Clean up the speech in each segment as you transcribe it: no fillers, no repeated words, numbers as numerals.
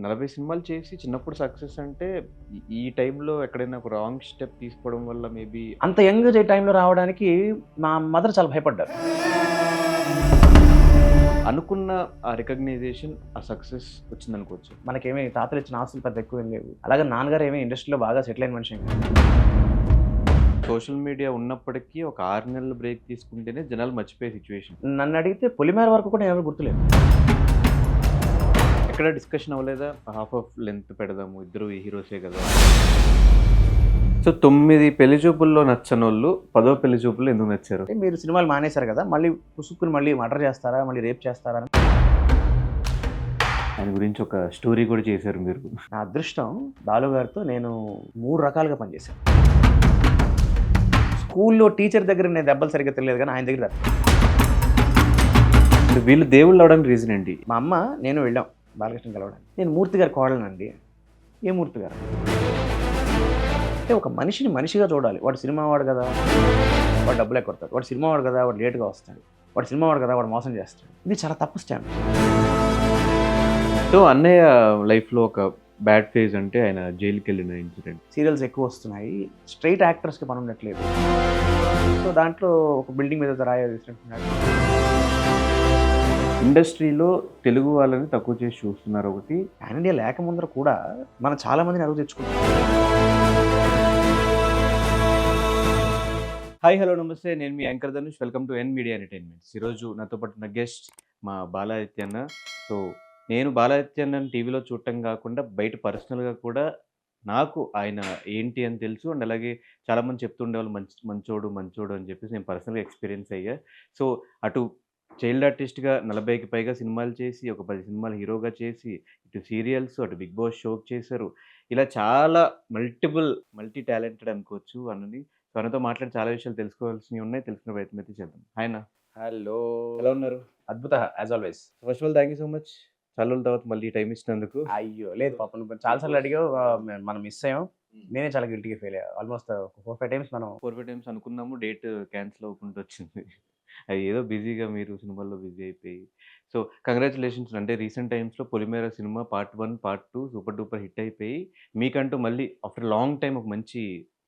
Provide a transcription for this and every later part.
40 సినిమాలు చేసి చిన్నప్పుడు సక్సెస్ అంటే ఈ టైంలో ఎక్కడైనా ఒక రాంగ్ స్టెప్ తీసుకోవడం వల్ల మేబీ అంత యంగ్ టైంలో రావడానికి మా మదర్ చాలా భయపడ్డారు. అనుకున్న ఆ రికగ్నైజేషన్, ఆ సక్సెస్ వచ్చిందనుకోవచ్చు. మనకేమి తాతలు ఇచ్చిన ఆస్తులు పెద్ద ఎక్కువేం లేవు. అలాగే నాన్నగారు ఏమి ఇండస్ట్రీలో బాగా సెటిల్ అయిన మనిషి ఏం కాదు. సోషల్ మీడియా ఉన్నప్పటికీ ఒక 6 నెలలు బ్రేక్ తీసుకుంటేనే జనాలు మర్చిపోయే సిచ్యువేషన్. నన్ను అడిగితే పొలిమేర వరకు కూడా ఎవరు గుర్తులేదు. ఎక్కడ డిస్కషన్ అవ్వలేదా? హాఫ్ ఆఫ్ లెంత్ పెడదాము, ఇద్దరు హీరోసే కదా. సో 9 పెళ్లి చూపుల్లో నచ్చనోళ్ళు 10వ పెళ్లి చూపుల్లో ఎందుకు నచ్చారు? అంటే మీరు సినిమాలు మానేశారు కదా, మళ్ళీ పుసుక్కుని మళ్ళీ మర్డర్ చేస్తారా, మళ్ళీ రేప్ చేస్తారా అని. ఆయన గురించి ఒక స్టోరీ కూడా చేశారు మీరు. నా అదృష్టం బాలు గారితో నేను 3 రకాలుగా పనిచేశాను. స్కూల్లో టీచర్ దగ్గర నేను దెబ్బలు సరిగ్గా తెలియదు కానీ ఆయన దగ్గర దెబ్బలు. వీళ్ళు దేవుళ్ళు అవడానికి రీజన్ ఏంటి? మా అమ్మ నేను వెళ్ళాం బాలకృష్ణ కలవడానికి. నేను మూర్తి గారి కోడలనండి. ఏ మూర్తి గారు అంటే ఒక మనిషిని మనిషిగా చూడాలి. వాడు సినిమా వాడు కదా, వాడు డబ్బులు ఎక్కొడతాడు. వాడు సినిమా వాడు కదా, వాడు లేట్గా వస్తాడు. వాడు సినిమా వాడు కదా, వాడు మోసం చేస్తాడు. ఇది చాలా తప్పు స్టాండ్. సో అన్నయ్య లైఫ్లో ఒక బ్యాడ్ ఫేజ్ అంటే ఆయన జైలుకి వెళ్ళిన ఇన్సిడెంట్. సీరియల్స్ ఎక్కువ వస్తున్నాయి, స్ట్రైట్ యాక్టర్స్కి పని ఉండట్లేదు. సో దాంట్లో ఒక బిల్డింగ్ మీద రాయ వేసినట్టున్నాడు. ఇండస్ట్రీలో తెలుగు వాళ్ళని తక్కువ చేసి చూస్తున్నారు ఒకటి. పాన్ ఇండియా లేకముందర కూడా మనం చాలా మందిని అరుగు తెచ్చుకుంటాం. హాయ్ హలో నమస్తే, నేను మీ anchor Dhanush. Welcome to N media entertainments. ఈరోజు నాతో పాటు ఉన్న గెస్ట్ మా బాలాదిత్య అన్న. సో నేను బాలాదిత్య అన్నని టీవీలో చూడటం కాకుండా బయట పర్సనల్గా కూడా నాకు ఆయన ఏంటి అని తెలుసు. అండ్ అలాగే చాలామంది చెప్తుండేవాళ్ళు మంచోడు అని చెప్పేసి నేను పర్సనల్గా ఎక్స్పీరియన్స్ అయ్యా. సో అటు చైల్డ్ ఆర్టిస్ట్గా 40కి పైగా సినిమాలు చేసి, ఒక 10 సినిమాలు హీరోగా చేసి, ఇటు సీరియల్స్, అటు బిగ్ బాస్ షోకి చేశారు. ఇలా చాలా మల్టీ టాలెంటెడ్ అనుకోవచ్చు అన్నది. సో అన్నతో మాట్లాడి చాలా విషయాలు తెలుసుకోవాల్సినవి ఉన్నాయి. తెలుసుకునే ప్రయత్నం అయితే చేద్దాం. ఆయన హలో, ఎలా ఉన్నారు? అద్భుత as always. First of all thank you so much చాలా రోజుల తర్వాత మళ్ళీ టైం ఇచ్చినందుకు. అయ్యో లేదు పాప, నువ్వు చాలాసార్లు అడిగావు, మనం మిస్ అయ్యాం. నేనే చాలా గిల్టీగా ఫీల్ అయ్యా. ఆల్మోస్ట్ 4-5 టైమ్స్ మనం 4-5 టైమ్స్ అనుకున్నాము, డేట్ క్యాన్సిల్ అవ్వకుండా వచ్చింది. అది ఏదో బిజీగా మీరు సినిమాల్లో బిజీ అయిపోయి. So congratulations. అంటే రీసెంట్ టైమ్స్లో Polimera cinema part 1, part 2 super duper hit అయిపోయి, మీకంటూ మళ్ళీ ఆఫ్టర్ లాంగ్ టైం ఒక మంచి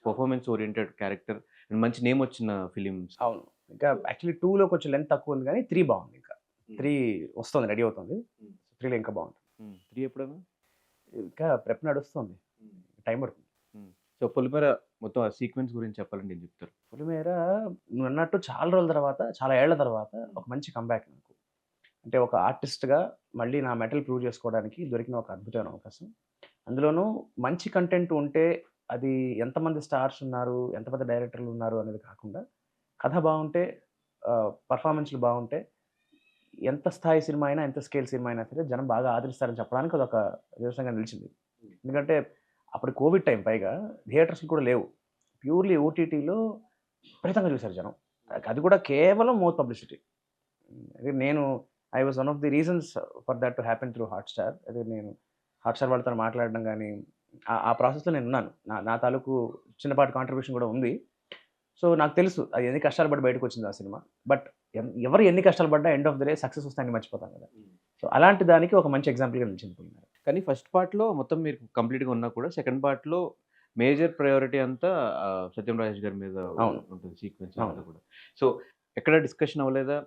పర్ఫార్మెన్స్ ఓరియంటెడ్ క్యారెక్టర్ అండ్ మంచి నేమ్ వచ్చిన ఫిలిమ్స్. అవును. ఇంకా యాక్చువల్లీ 2లో కొంచెం లెంత్ తక్కువ ఉంది కానీ 3 బాగుంది. ఇంకా 3 వస్తుంది, రెడీ అవుతుంది. 3లో ఇంకా బాగుంటుంది. 3 ఎప్పుడైనా ఇంకా ప్రెప్ నడుస్తుంది, టైం పడుతుంది. సో పొలిమేర మొత్తం ఆ సీక్వెన్స్ గురించి చెప్పాలంటే నేను చెప్తారు. పొలిమేర నువ్వు అన్నట్టు చాలా రోజుల తర్వాత, చాలా ఏళ్ల తర్వాత ఒక మంచి కంబ్యాక్ నాకు. అంటే ఒక ఆర్టిస్ట్గా మళ్ళీ నా మెటల్ ప్రూవ్ చేసుకోవడానికి దొరికిన ఒక అద్భుతమైన అవకాశం. అందులోనూ మంచి కంటెంట్ ఉంటే అది ఎంతమంది స్టార్స్ ఉన్నారు, ఎంతమంది డైరెక్టర్లు ఉన్నారు అనేది కాకుండా, కథ బాగుంటే, పర్ఫార్మెన్స్లు బాగుంటే, ఎంత స్థాయి సినిమా అయినా, ఎంత స్కేల్ సినిమా అయినా సరే జనం బాగా ఆదరిస్తారని చెప్పడానికి అదొక నిదర్శనంగా నిలిచింది. ఎందుకంటే అప్పుడు కోవిడ్ టైం, పైగా థియేటర్స్ కూడా లేవు. ప్యూర్లీ ఓటీటీలో విపరీతంగా చూశారు జనం. అది కూడా కేవలం మౌత్ పబ్లిసిటీ. నేను I was one of the reasons for that to happen through Hotstar. అదే నేను హాట్స్టార్ వాళ్ళతో మాట్లాడడం కానీ ఆ ప్రాసెస్లో నేను ఉన్నాను. నా తాలూకు చిన్నపాటి కాంట్రిబ్యూషన్ కూడా ఉంది. సో నాకు తెలుసు అది ఎన్ని కష్టాలు పడి బయటకు వచ్చింది ఆ సినిమా. బట్ ఎవరు ఎన్ని కష్టాలు పడ్డా end of the day success వస్తాయని మర్చిపోతాం కదా. సో అలాంటి దానికి ఒక మంచి ఎగ్జాంపుల్గా నిలిచింది పోయినారు. కానీ ఫస్ట్ పార్ట్లో మొత్తం మీరు కంప్లీట్గా ఉన్నా కూడా సెకండ్ పార్ట్లో మేజర్ ప్రయారిటీ అంతా సత్యం రాజేష్ గారి మీద ఉంటుంది సీక్వెన్స్ అంతా కూడా. సో ఎక్కడ డిస్కషన్ అవ్వలేదా?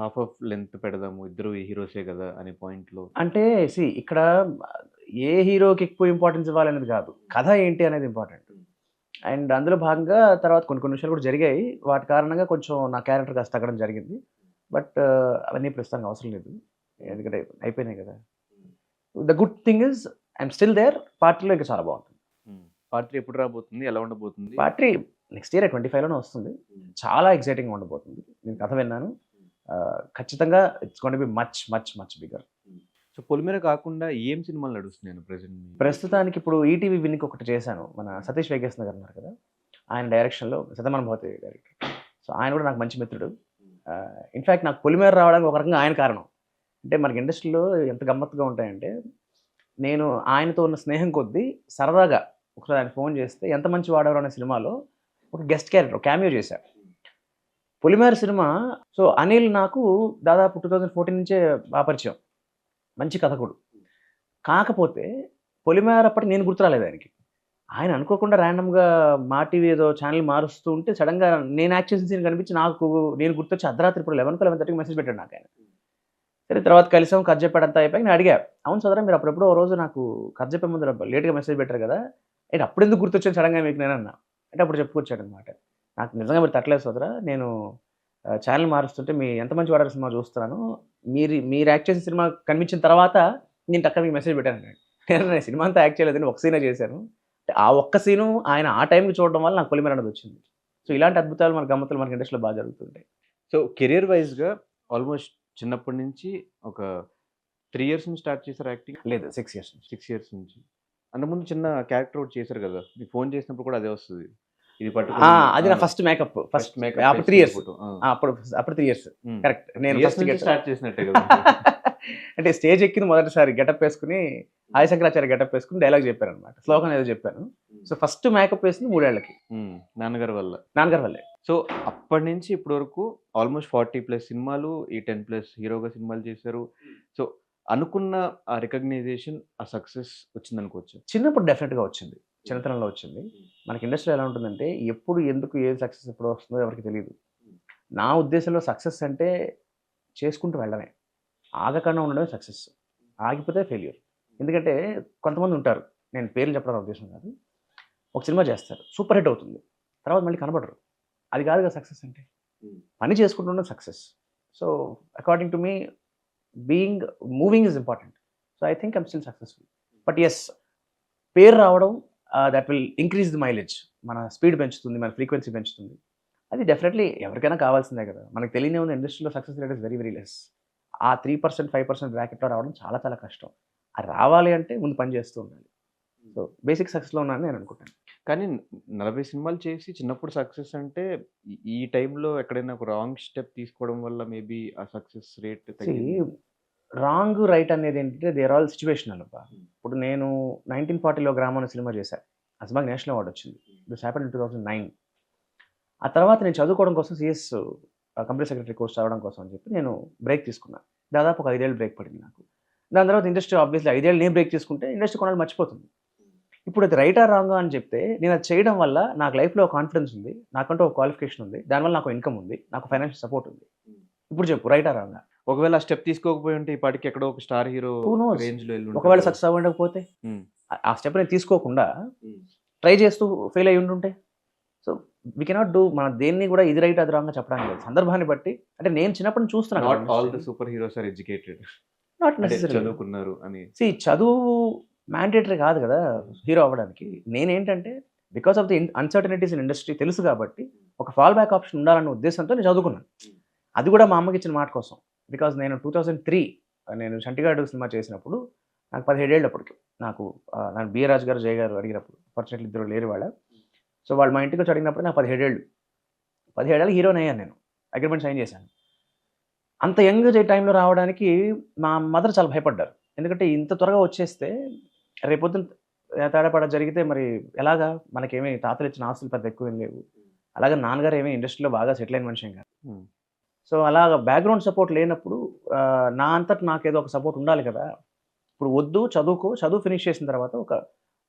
హాఫ్ ఆఫ్ లెంత్ పెడదాము, ఇద్దరు హీరోసే కదా అనే పాయింట్లో. అంటే ఇక్కడ ఏ హీరోకి ఎక్కువ ఇంపార్టెన్స్ ఇవ్వాలనేది కాదు, కథ ఏంటి అనేది ఇంపార్టెంట్. అండ్ అందులో భాగంగా తర్వాత కొన్ని విషయాలు కూడా జరిగాయి. వాటి కారణంగా కొంచెం నా క్యారెక్టర్ కాస్త తగ్గడం జరిగింది. బట్ అవన్నీ ప్రస్తుతానికి అవసరం లేదు, ఎందుకంటే అయిపోయినాయి కదా. The good thing is I'm still there. పార్టీలో ఇంకా చాలా బాగుంటుంది. పార్ట్ 3 ఎప్పుడు రాబోతుంది, ఎలా ఉండబోతుంది? పార్ట్ 3 నెక్స్ట్ ఇయర్ 25లోనే వస్తుంది. చాలా ఎక్సైటింగ్గా ఉండబోతుంది. నేను కథ విన్నాను, ఖచ్చితంగా it's going to be much much much bigger. So Polimera కాకుండా ఏం సినిమాలు నడుస్తున్నాను ప్రస్తుతానికి? ఇప్పుడు ఈటీవీ విన్కి ఒకటి చేశాను, మన సతీష్ వేగేశ్న గారు ఉన్నారు కదా, ఆయన డైరెక్షన్లో, సతమన్ భవతి డైరెక్టర్. సో ఆయన కూడా నాకు మంచి మిత్రుడు. ఇన్ఫ్యాక్ట్ నాకు పొలిమేర రావడానికి ఒక రకంగా ఆయన కారణం. అంటే మనకి ఇండస్ట్రీలో ఎంత గమ్మత్తుగా ఉంటాయంటే, నేను ఆయనతో ఉన్న స్నేహం కొద్దీ సరదాగా ఒకసారి ఆయన ఫోన్ చేస్తే ఎంత మంచి వాడెవరు అనే సినిమాలో ఒక గెస్ట్ క్యారెక్టర్ క్యామియో చేశారు. పొలిమేర సినిమా. సో అనిల్ నాకు దాదాపు 2014 నుంచే పరిచయం. మంచి కథకుడు. కాకపోతే పొలిమేర అప్పటికి నేను గుర్తు రాలేదు ఆయనకి. ఆయన అనుకోకుండా ర్యాండమ్‌గా మా టీవీ ఏదో ఛానెల్ మారుస్తూ ఉంటే సడెన్‌గా నేను యాక్ట్ చేసిన సీన్ కనిపించి నేను గుర్తొచ్చి అర్ధరాత్రి ఇప్పుడు 11కో 11:30కి మెసేజ్ పెట్టాడు నాకాయన. సరే తర్వాత కలిసాం, కథ చెప్పాడంతా అయిపోయాక నేను అడిగా, "అవును సోదరా మీరు అప్పుడెప్పుడో ఓ రోజు నాకు కథ చెప్పే ముందు లేట్‌గా మెసేజ్ పెట్టారు కదా! ఏంటి అప్పుడెందుకు గుర్తొచ్చింది సడెన్‌గా మీకు" నేనన్నా. అంటే అప్పుడు చెప్పుకొచ్చాడనమాట. "నాకు నిజంగా మీరు తట్టలేదు సోదరా. నేను ఛానెల్ మారుస్తుంటే మీ 'ఎంత మంచి వాడారు' సినిమా చూస్తున్నాను. మీరు యాక్ట్ చేసిన సినిమా కనిపించిన తర్వాత నేను టక్కన మీకు మెసేజ్ పెట్టానన్నాడు. నేను సినిమా అంతా యాక్ట్ చేయలేదండి. ఒక సీనే చేశాను. ఆ ఒక్క సీను ఆయన ఆ టైంకి చూడడం వల్ల నాకు పొలిమేర అనేది వచ్చింది. సో, ఇలాంటి అద్భుతాలు మన గమ్మత్తులు మనకి ఇండస్ట్రీలో బాగా జరుగుతుంటాయి. సో, కెరియర్ వైస్‌గా ఆల్మోస్ట్ చిన్నప్పటి నుంచి ఒక 3 ఇయర్స్ నుంచి స్టార్ట్ చేసారా యాక్టింగ్? లేదు 6 ఇయర్స్ నుంచి. 6 ఇయర్స్ నుంచి. అంతకుముందు చిన్న క్యారెక్టర్ ఒకటి చేశారు కదా! మీకు ఫోను చేసినప్పుడు కూడా అదే వస్తది. ఇది పట్టుకొని అది నా ఫస్ట్ మేకప్. ఫస్ట్ మేకప్ అప్పుడు 3 ఇయర్స్. ఫోటో. ఆ! అప్పుడు 3 ఇయర్స్. హ్మ్. కరెక్ట్. నేను 3 ఇయర్స్ ఫస్ట్ నుంచి స్టార్ట్ చేసినట్టే కదా! అంటే స్టేజ్ ఎక్కింది మొదటిసారి గెటప్ వేసుకొని ఆదిశంకరాచార్య గెటప్ వేసుకొని డైలాగ్ చెప్పాననమాట. స్లోగన్ ఏదో చెప్పాను. సో, ఫస్ట్ మేకప్ వేసింది 3 ఏళ్లకి. నాన్నగారి వల్ల. నాన్నగారి వల్లే. సో, అప్పటి నుంచి ఇప్పటి వరకు ఆల్మోస్ట్ 40+ సినిమాలు, ఈ 10+ హీరోగా సినిమాలు చేశారు. సో, అనుకున్న ఆ రికగ్నైజేషన్, ఆ సక్సెస్ వచ్చిందనుకోవచ్చా? చిన్నప్పుడు డెఫినిట్‌గా వచ్చింది. చిన్నతనంలో వచ్చింది. మనకి ఇండస్ట్రీలో ఎలా ఉంటుందంటే ఎప్పుడు, ఎందుకు, ఏది సక్సెస్ ఎప్పుడు వస్తుందో ఎవరికీ తెలీదు. నా ఉద్దేశంలో సక్సెస్ అంటే చేసుకుంటూ వెళ్ళడమే. ఆగకుండా ఉండడమే సక్సెస్. ఆగిపోతే ఫెయిల్యూర్. ఎందుకంటే కొంతమంది ఉంటారు. నేను పేర్లు చెప్పడం నా ఉద్దేశ్యం కాదు. ఒక సినిమా చేస్తారు. సూపర్ హిట్ అవుతుంది. తర్వాత మళ్ళీ కనపడరు. అది కాదుగా సక్సెస్ అంటే. పని చేసుకుంటూ ఉండడం success. So, according to me moving is important. So, I think I'm still successful. But yes, పేరు రావడం that will increase the mileage. మన స్పీడ్ పెంచుతుంది. మన ఫ్రీక్వెన్సీ పెంచుతుంది. అది డెఫినెట్‌లీ ఎవరికైనా కావాల్సిందే కదా! మనకు తెలియనిముంది ఇండస్ట్రీలో success rate is very, very less. ఆ 3%, 5% బ్రాకెట్‌లో రావడం చాలా, చాలా కష్టం. అది రావాలి అంటే ముందు పని చేస్తూ ఉండాలి. సో, బేసిక్ సక్సెస్‌లో ఉన్నానని నేను అనుకుంటాను. కానీ 40 సినిమాలు చేసి చిన్నప్పుడు సక్సెస్ అంటే ఈ టైంలో ఎక్కడైనా ఒక రాంగ్ స్టెప్ తీసుకోవడం వల్ల మేబీ ఆ సక్సెస్ రేట్ సీ తగ్గింది. రాంగ్, రైట్ అనేది ఏంటంటే దే ఆర్ ఆల్ సిట్యుయేషనల్ అబ్బా. ఇప్పుడు నేను 1940లో గ్రామం అనే సినిమా చేశా. ఆ సినిమాకి నేషనల్ అవార్డ్ వచ్చింది. This happened in 2009. ఆ తర్వాత నేను చదువుకోవడం కోసం సీఎస్ కంప్యూటర్ సెక్రటరీ కోర్స్ చదవడం కోసం అని చెప్పి నేను బ్రేక్ తీసుకున్నా. దాదాపు ఒక 5 ఏళ్ళు బ్రేక్ పడింది నాకు. దాని తర్వాత ఇండస్ట్రీ ఆబ్వియస్లీ 5 ఏళ్ళు నేను బ్రేక్ తీసుకుంటే ఇండస్ట్రీ కొన్నాళ్ళు మర్చిపోతుంది. ఇప్పుడు అది రైటా, రాంగా అని చెప్తే నేను అది చేయడం వల్ల నాకు లైఫ్‌లో కాన్ఫిడెన్స్ ఉంది. నాకంటూ ఒక క్వాలిఫికేషన్ ఉంది. దానివల్ల నాకు ఇన్‌కమ్ ఉంది. నాకు ఫైనాన్షియల్ సపోర్ట్ ఉంది. ఇప్పుడు చెప్పు రైటా, రాంగా? ఒకవేళ ఆ స్టెప్ తీసుకోకపోయి ఉంటే ఈ పాటికి ఎక్కడో ఒక స్టార్ హీరో హూ నోస్? రేంజ్‌లో ఒకవేళ ఎళ్ళుంటారు. సక్సెస్ అవ్వకపోతే? హ్మ్. ఆ స్టెప్ నేను తీసుకోకుండా ట్రై చేస్తూ ఫెయిల్ అయ్యి ఉండుంటే? సో, వి కెనాట్ డూ మనం దేన్ని కూడా ఇది రైట్, అది రాంగ్ చెప్పడానికి లేదు. సందర్భాన్ని బట్టి అంటే నేను చిన్నప్పటి నుంచి చూస్తున్నాను కదా నాట్ ఆల్ ద ఇండస్ట్రీని. Super heroes are educated. Not అంటే నెసెసరీలీ. చదువుకున్నారు అని. చదువు మ్యాండేటరీ కాదు కదా హీరో అవ్వడానికి. నేనేంటంటే because of the uncertainties in industry తెలుసు కాబట్టి ఒక ఫాల్ బ్యాక్ ఆప్షన్ ఉండాలన్న ఉద్దేశంతో నేను చదువుకున్నాను. అది కూడా మా అమ్మకి ఇచ్చిన మాట కోసం. బికాస్ నేను 2003 నేను 'చంటిగాడు' సినిమా చేసినప్పుడు నాకు 17 ఏళ్ళు అప్పటికి. నాకు నన్ను బిఏ రాజు గారు, జయ గారు అడిగినప్పుడు ఫార్చునేట్లీ ఇద్దరు లేరు వాళ్ళ. సో, వాళ్ళు మా ఇంటికి వచ్చి అడిగినప్పుడు నాకు 17 ఏళ్ళు. 17 ఏళ్ళకి హీరోని అయ్యాను నేను. అగ్రీమెంట్ సైన్ చేశాను. అంత యంగ్ టైంలో రావడానికి మా మదర్ చాలా భయపడ్డారు. ఎందుకంటే ఇంత త్వరగా వచ్చేస్తే రేపొద్దున తేడాపాడా జరిగితే మరి ఎలాగా? మనకేమి తాతలు ఇచ్చిన ఆస్తులు పెద్ద ఎక్కువేం లేవు. అలాగే నాన్నగారు ఏమి ఇండస్ట్రీలో బాగా సెటిల్ అయిన మనిషేం కాదు. హ్మ్. సో, అలాగా బ్యాక్‌గ్రౌండ్ సపోర్ట్ లేనప్పుడు నా అంతట నాకేదో ఒక సపోర్ట్ ఉండాలి కదా! ఇప్పుడు వద్దు చదువుకో, చదువు ఫినిష్ చేసిన తర్వాత ఒక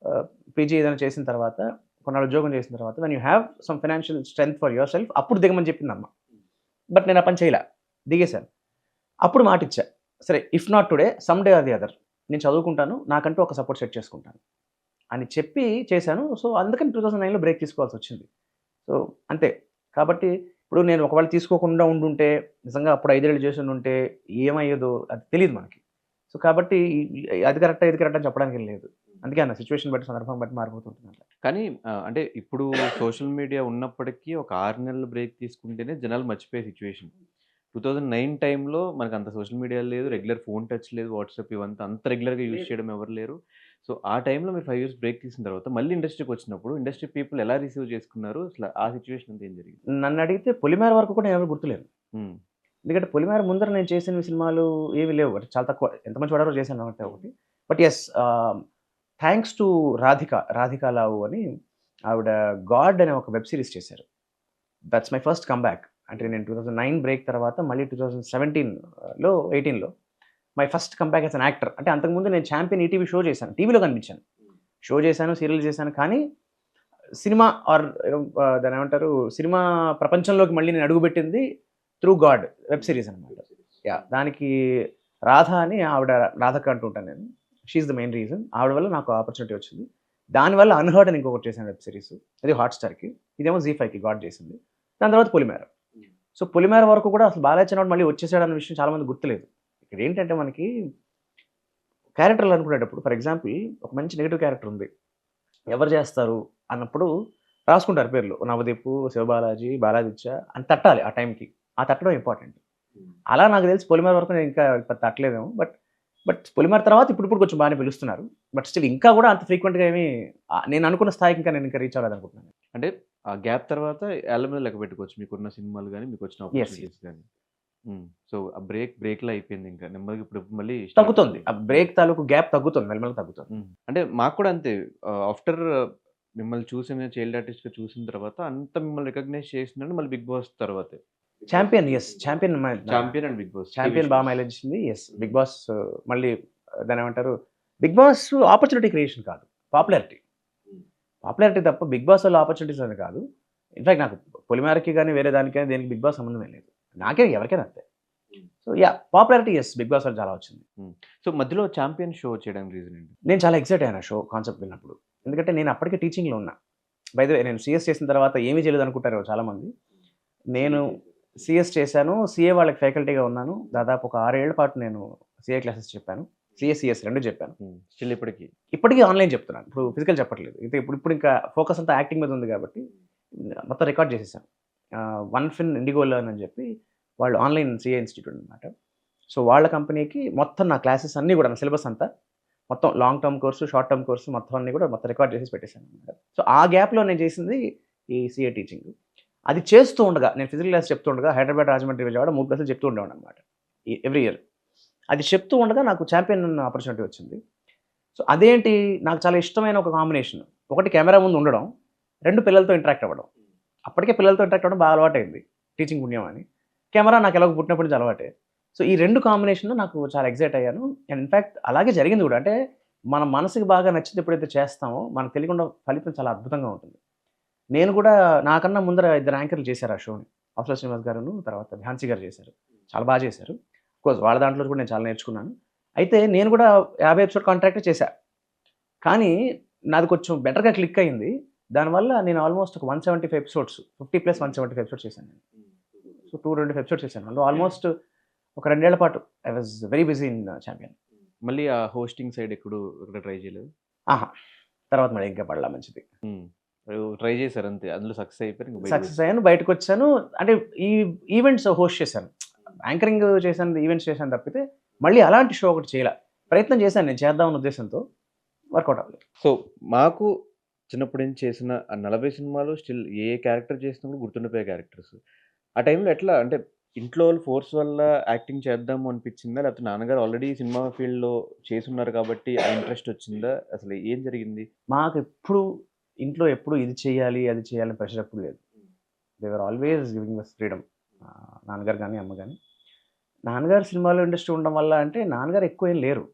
పీజీ ఏదైనా చేసిన తర్వాత, కొన్నాళ్ళు ఉద్యోగం చేసిన తర్వాత when you have some financial strength for your self అప్పుడు దిగమని చెప్పిందమ్మ. బట్ నేను ఆ పని చేయలా. దిగేశాను. అప్పుడు మాటిచ్చా. సరే if not today some day or the other నేను చదువుకుంటాను. నాకంటూ ఒక సపోర్ట్ సెట్ చేసుకుంటాను అని చెప్పి చేశాను. సో, అందుకని 2009లో బ్రేక్ తీసుకోవాల్సొచ్చింది. సో, అంతే. కాబట్టి ఇప్పుడు నేను ఒకవేళ తీసుకోకుండా ఉండుంటే, నిజంగా అప్పుడు 5 ఏళ్ళు చేసుండుంటే ఏమయ్యేదో అది తెలీదు మనకి. సో, కాబట్టి అది కరెక్టా, ఇది కరెక్టా అని చెప్పడానికేం లేదు. అందుకే అన్న సిట్యుయేషన్ బట్టి, సందర్భం బట్టి మారిపోతుంటుందంట. కానీ అంటే ఇప్పుడు సోషల్ మీడియా ఉన్నప్పటికీ ఒక 6 నెలలు బ్రేక్ తీసుకుంటేనే జనాలు మర్చిపోయే సిట్యుయేషన్. 2009 టైంలో మనకంత సోషల్ మీడియా లేదు. రెగ్యులర్ ఫోన్ టచ్ లేదు. వాట్సాప్ ఇవంతా అంత రెగ్యులర్‌గా యూజ్ చేయడం ఎవరు లేరు. సో, ఆ టైంలో మీరు 5 ఇయర్స్ బ్రేక్ తీసిన తర్వాత మళ్ళీ ఇండస్ట్రీకొచ్చినప్పుడు ఇండస్ట్రీ పీపుల్ ఎలా రిసీవ్ చేసుకున్నారు? అసల ఆ సిట్యుయేషన్ అంతా ఏం జరిగింది? నన్నడిగితే 'పొలిమేర' వరకు కూడా ఎవరు గుర్తులేరు. హ్మ్. ఎందుకంటే 'పొలిమేర' ముందర నేను చేసిన సినిమాలు ఏవి లేవు. అంటే చాలా తక్కువ. 'ఎంత మంచి వాడారో' చేశాను ఒకటే ఒకటి. But yes thanks to Radhika Lavu అని ఆవిడ 'గాడ్' అనే ఒక వెబ్ సీరీస్ చేశారు. That's my first comeback. అంటే నేను 2009 బ్రేక్ తర్వాత మళ్ళీ 2017లో 18లో my first comeback as an actor. అంటే అంతకుముందు నేను ఛాంపియన్ ఈటీవీ షో చేశాను. టీవీలో కనిపించాను. షో చేశాను, సీరియల్ చేశాను. కానీ సినిమా ఆర్ దాన్ని ఏమంటారు, సినిమా ప్రపంచంలోకి మళ్ళీ నేను అడుగుపెట్టింది త్రూ గాడ్ వెబ్ సిరీస్ అనమాట. దానికి రాధ అని ఆవిడ, రాధక్క అంటూ ఉంటాను నేను. She's the main reason. ఆవిడ వల్ల నాకు ఆపర్చునిటీ వచ్చింది. దానివల్ల అన్హర్డ్ అని ఇంకొకటి చేశాను వెబ్ సిరీస్. అది హాట్‌స్టార్‌కి. ఇదేమో జీ5కి గాడ్ చేసింది. దాని తర్వాత పొలిమేర. సో పొలిమేర వరకు కూడా అసలు బాలయ్య చిన్నవాడు మళ్ళీ వచ్చేసాడన్న విషయం చాలా మంది గుర్తులేదు. ఇక్కడ ఏంటంటే మనకి క్యారెక్టర్లు అనుకునేటప్పుడు ఫర్ ఎగ్జాంపుల్ ఒక మంచి నెగెటివ్ క్యారెక్టర్ ఉంది, ఎవరు చేస్తారు అన్నప్పుడు రాసుకుంటారు పేర్లు. నవదీపు, శివబాలాజీ, బాలాదిత్య అని తట్టాలి ఆ టైంకి. ఆ తట్టడం ఇంపార్టెంట్. అలా నాకు తెలిసి పొలిమేర వరకు నేను ఇంకా తట్టలేదేమో. బట్ పొలిమేర తర్వాత ఇప్పుడు కొంచెం బాగానే పిలుస్తున్నారు. బట్ స్టిల్ ఇంకా కూడా అంత ఫ్రీక్వెంట్గా ఏమి నేను అనుకున్న స్థాయికి నేను ఇంకా రీచ్ అవ్వలేదు అనుకుంటున్నాను. అంటే ఆ గ్యాప్ తర్వాత ఏళ్ళ మీద లెక్క పెట్టుకోవచ్చు మీకున్న సినిమాలు గానీ, మీకొచ్చిన ఆపర్చునిటీస్ గానీ. సో ఆ బ్రేక్‌లో అయిపోయింది ఇంకా. నెమ్మదిగా ఇప్పుడు మళ్ళీ స్టార్ట్ తగ్గుతుంది. ఆ అవుతుంది. బ్రేక్ తాలూకు గ్యాప్ తగ్గుతుంది. మెల్లమెల్లగా తగ్గుతుంది. అంటే మాకు కూడా అంతే. ఆఫ్టర్ మిమ్మల్ని చూసిన చైల్డ్ ఆర్టిస్ట్‌గా చూసిన తర్వాత అంత మిమ్మల్ని రికగ్నైజ్ చేసిందంటే మళ్ళీ 'బిగ్ బాస్' తర్వాతే. Champion champion champion and 'Bigg Boss' TV champion బాగా షోస్. మైలేజ్ ఇచ్చింది. బిగ్ బాస్ మళ్ళీ దాన్ని ఏమంటారు, బిగ్ బాస్ ఆపర్చునిటీ క్రియేషన్ కాదు, పాపులారిటీ. పాపులారిటీ తప్ప బిగ్ బాస్ వల్ల ఆపర్చునిటీస్ అని కాదు. ఇన్ఫాక్ట్ నాకు పొలిమేరకి కానీ వేరే దానికైనా దేనికి బిగ్ బాస్ సంబంధమే లేదు. నాకే ఎవరికైనా అంతే. సో పాపులారిటీ బిగ్ బాస్ వల్ల చాలా వచ్చింది. సో మధ్యలో ఛాంపియన్ షో చేయడానికి రీజన్ ఏంటి? నేను చాలా ఎక్సైట్ అయ్యాను షో కాన్సెప్ట్ విన్నప్పుడు. ఎందుకంటే నేను అప్పటికే టీచింగ్లో ఉన్నా. బై ద వే నేను సిఎస్ చేసిన తర్వాత ఏమీ చేయలేదు అనుకుంటారు చాలామంది. నేను సిఎస్ చేశాను. సిఏ వాళ్ళకి ఫ్యాకల్టీగా ఉన్నాను. దాదాపు ఒక 6 ఏళ్ల పాటు నేను సిఏ క్లాసెస్ చెప్పాను. సిఎస్ 2 చెప్పాను. స్టిల్ ఇప్పటికి. ఇప్పటికీ ఆన్లైన్ చెప్తున్నాను. ఇప్పుడు ఫిజికల్ చెప్పట్లేదు. అయితే ఇప్పుడు ఇంకా ఫోకస్ అంతా యాక్టింగ్ మీద ఉంది కాబట్టి మొత్తం రికార్డ్ చేసేసాను. వన్ ఫిన్ ఇండిగో లెర్న్ అని చెప్పి వాళ్ళు ఆన్లైన్ సిఏ ఇన్స్టిట్యూట్ అనమాట. సో వాళ్ళ కంపెనీకి మొత్తం నా క్లాసెస్ అన్నీ కూడా, నా సిలబస్ అంతా మొత్తం long term course, short term course మొత్తం అన్నీ కూడా మొత్తం రికార్డ్ చేసి పెట్టేశాను అనమాట. సో ఆ గ్యాప్లో నేను చేసింది ఈ సిఏ టీచింగ్. అది చేస్తూ ఉండగా, నేను ఫిజికల్ క్లాస్ చెప్తూ ఉండగా హైదరాబాద్, రాజమండ్రి, విజయవాడ 3 క్లాసులు చెప్తూ ఉండేవాడు అనమాట ఎవ్రీ ఇయర్. అది చెప్తూ ఉండగా నాకు ఛాంపియన్ ఆపర్చునిటీ వచ్చింది. సో అదేంటి, నాకు చాలా ఇష్టమైన ఒక కాంబినేషన్. ఒకటి కెమెరా ముందు ఉండడం, 2 పిల్లలతో ఇంటరాక్ట్ అవ్వడం. అప్పటికే పిల్లలతో ఇంటరాక్ట్ అవ్వడం బాగా అలవాటైంది, టీచింగ్ పుణ్యం అని. కెమెరా నాకు ఎలాగో పుట్టినప్పటి నుంచి అలవాటే. సో ఈ 2 కాంబినేషన్లో నాకు చాలా ఎక్సైట్ అయ్యాను. అండ్ ఇన్ఫ్యాక్ట్ అలాగే జరిగింది కూడా. అంటే మన మనసుకి బాగా నచ్చింది ఎప్పుడైతే చేస్తామో మనకు తెలియకుండా ఫలితం చాలా అద్భుతంగా ఉంటుంది. నేను కూడా నాకన్నా ముందర 2 యాంకర్లు చేశారు ఆ షోని. అవసర శ్రీనివాస్ గారును, తర్వాత ఝాన్సీ గారు చేశారు. చాలా బాగా చేశారు. కోర్స్ వాళ్ళ దాంట్లో కూడా నేను చాలా నేర్చుకున్నాను. అయితే నేను కూడా 50 ఎపిసోడ్ కాంట్రాక్ట్ చేశా. కానీ నాది కొంచెం బెటర్గా క్లిక్ అయింది. దానివల్ల నేను ఆల్మోస్ట్ ఒక 175 ఎపిసోడ్స్, 50 + 175 ఎపిసోడ్స్ చేశాను నేను. సో 225 ఎపిసోడ్స్ చేశాను. అందులో ఆల్మోస్ట్ ఒక 2 ఏళ్ల పాటు I was very busy in champion. మళ్ళీ ఆ హోస్టింగ్ సైడ్ ఎక్కడ ట్రై చేయలేదు? తర్వాత మరి ఇంకా పడలా మంచిది. ట్రై చేశారు అంతే, అందులో సక్సెస్ అయిపోయారు. సక్సెస్ అయ్యాను, బయటకు వచ్చాను. అంటే ఈ ఈవెంట్స్ హోస్ట్ చేశాను, యాంకరింగ్ చేశాను, ఈవెంట్స్ చేశాను తప్పితే మళ్ళీ అలాంటి షో ఒకటి చేయాల ప్రయత్నం చేశాను నేను, చేద్దామన్న ఉద్దేశంతో. వర్కౌట్ అవ్వలేదు. సో మాకు చిన్నప్పటి నుంచి చేసిన ఆ 40 సినిమాలు స్టిల్ ఏ క్యారెక్టర్ చేసినప్పుడు గుర్తుండిపోయే క్యారెక్టర్స్. ఆ టైంలో ఎట్లా అంటే ఇంట్లో వాళ్ళు ఫోర్స్ వల్ల యాక్టింగ్ చేద్దాము అనిపించిందా, లేకపోతే నాన్నగారు ఆల్రెడీ సినిమా ఫీల్డ్లో చేసున్నారు కాబట్టి ఆ ఇంట్రెస్ట్ వచ్చిందా, అసలు ఏం జరిగింది? మాకు ఎప్పుడు ఇంట్లో ఎప్పుడు ఇది చేయాలి అది చేయాలని ప్రెషర్ ఎప్పుడు లేదు. They are always giving us freedom. నాన్నగారు కానీ అమ్మ కానీ. నాన్నగారు సినిమాలో ఇండస్ట్రీ ఉండడం వల్ల అంటే నాన్నగారు ఎక్కువ ఏం లేరు.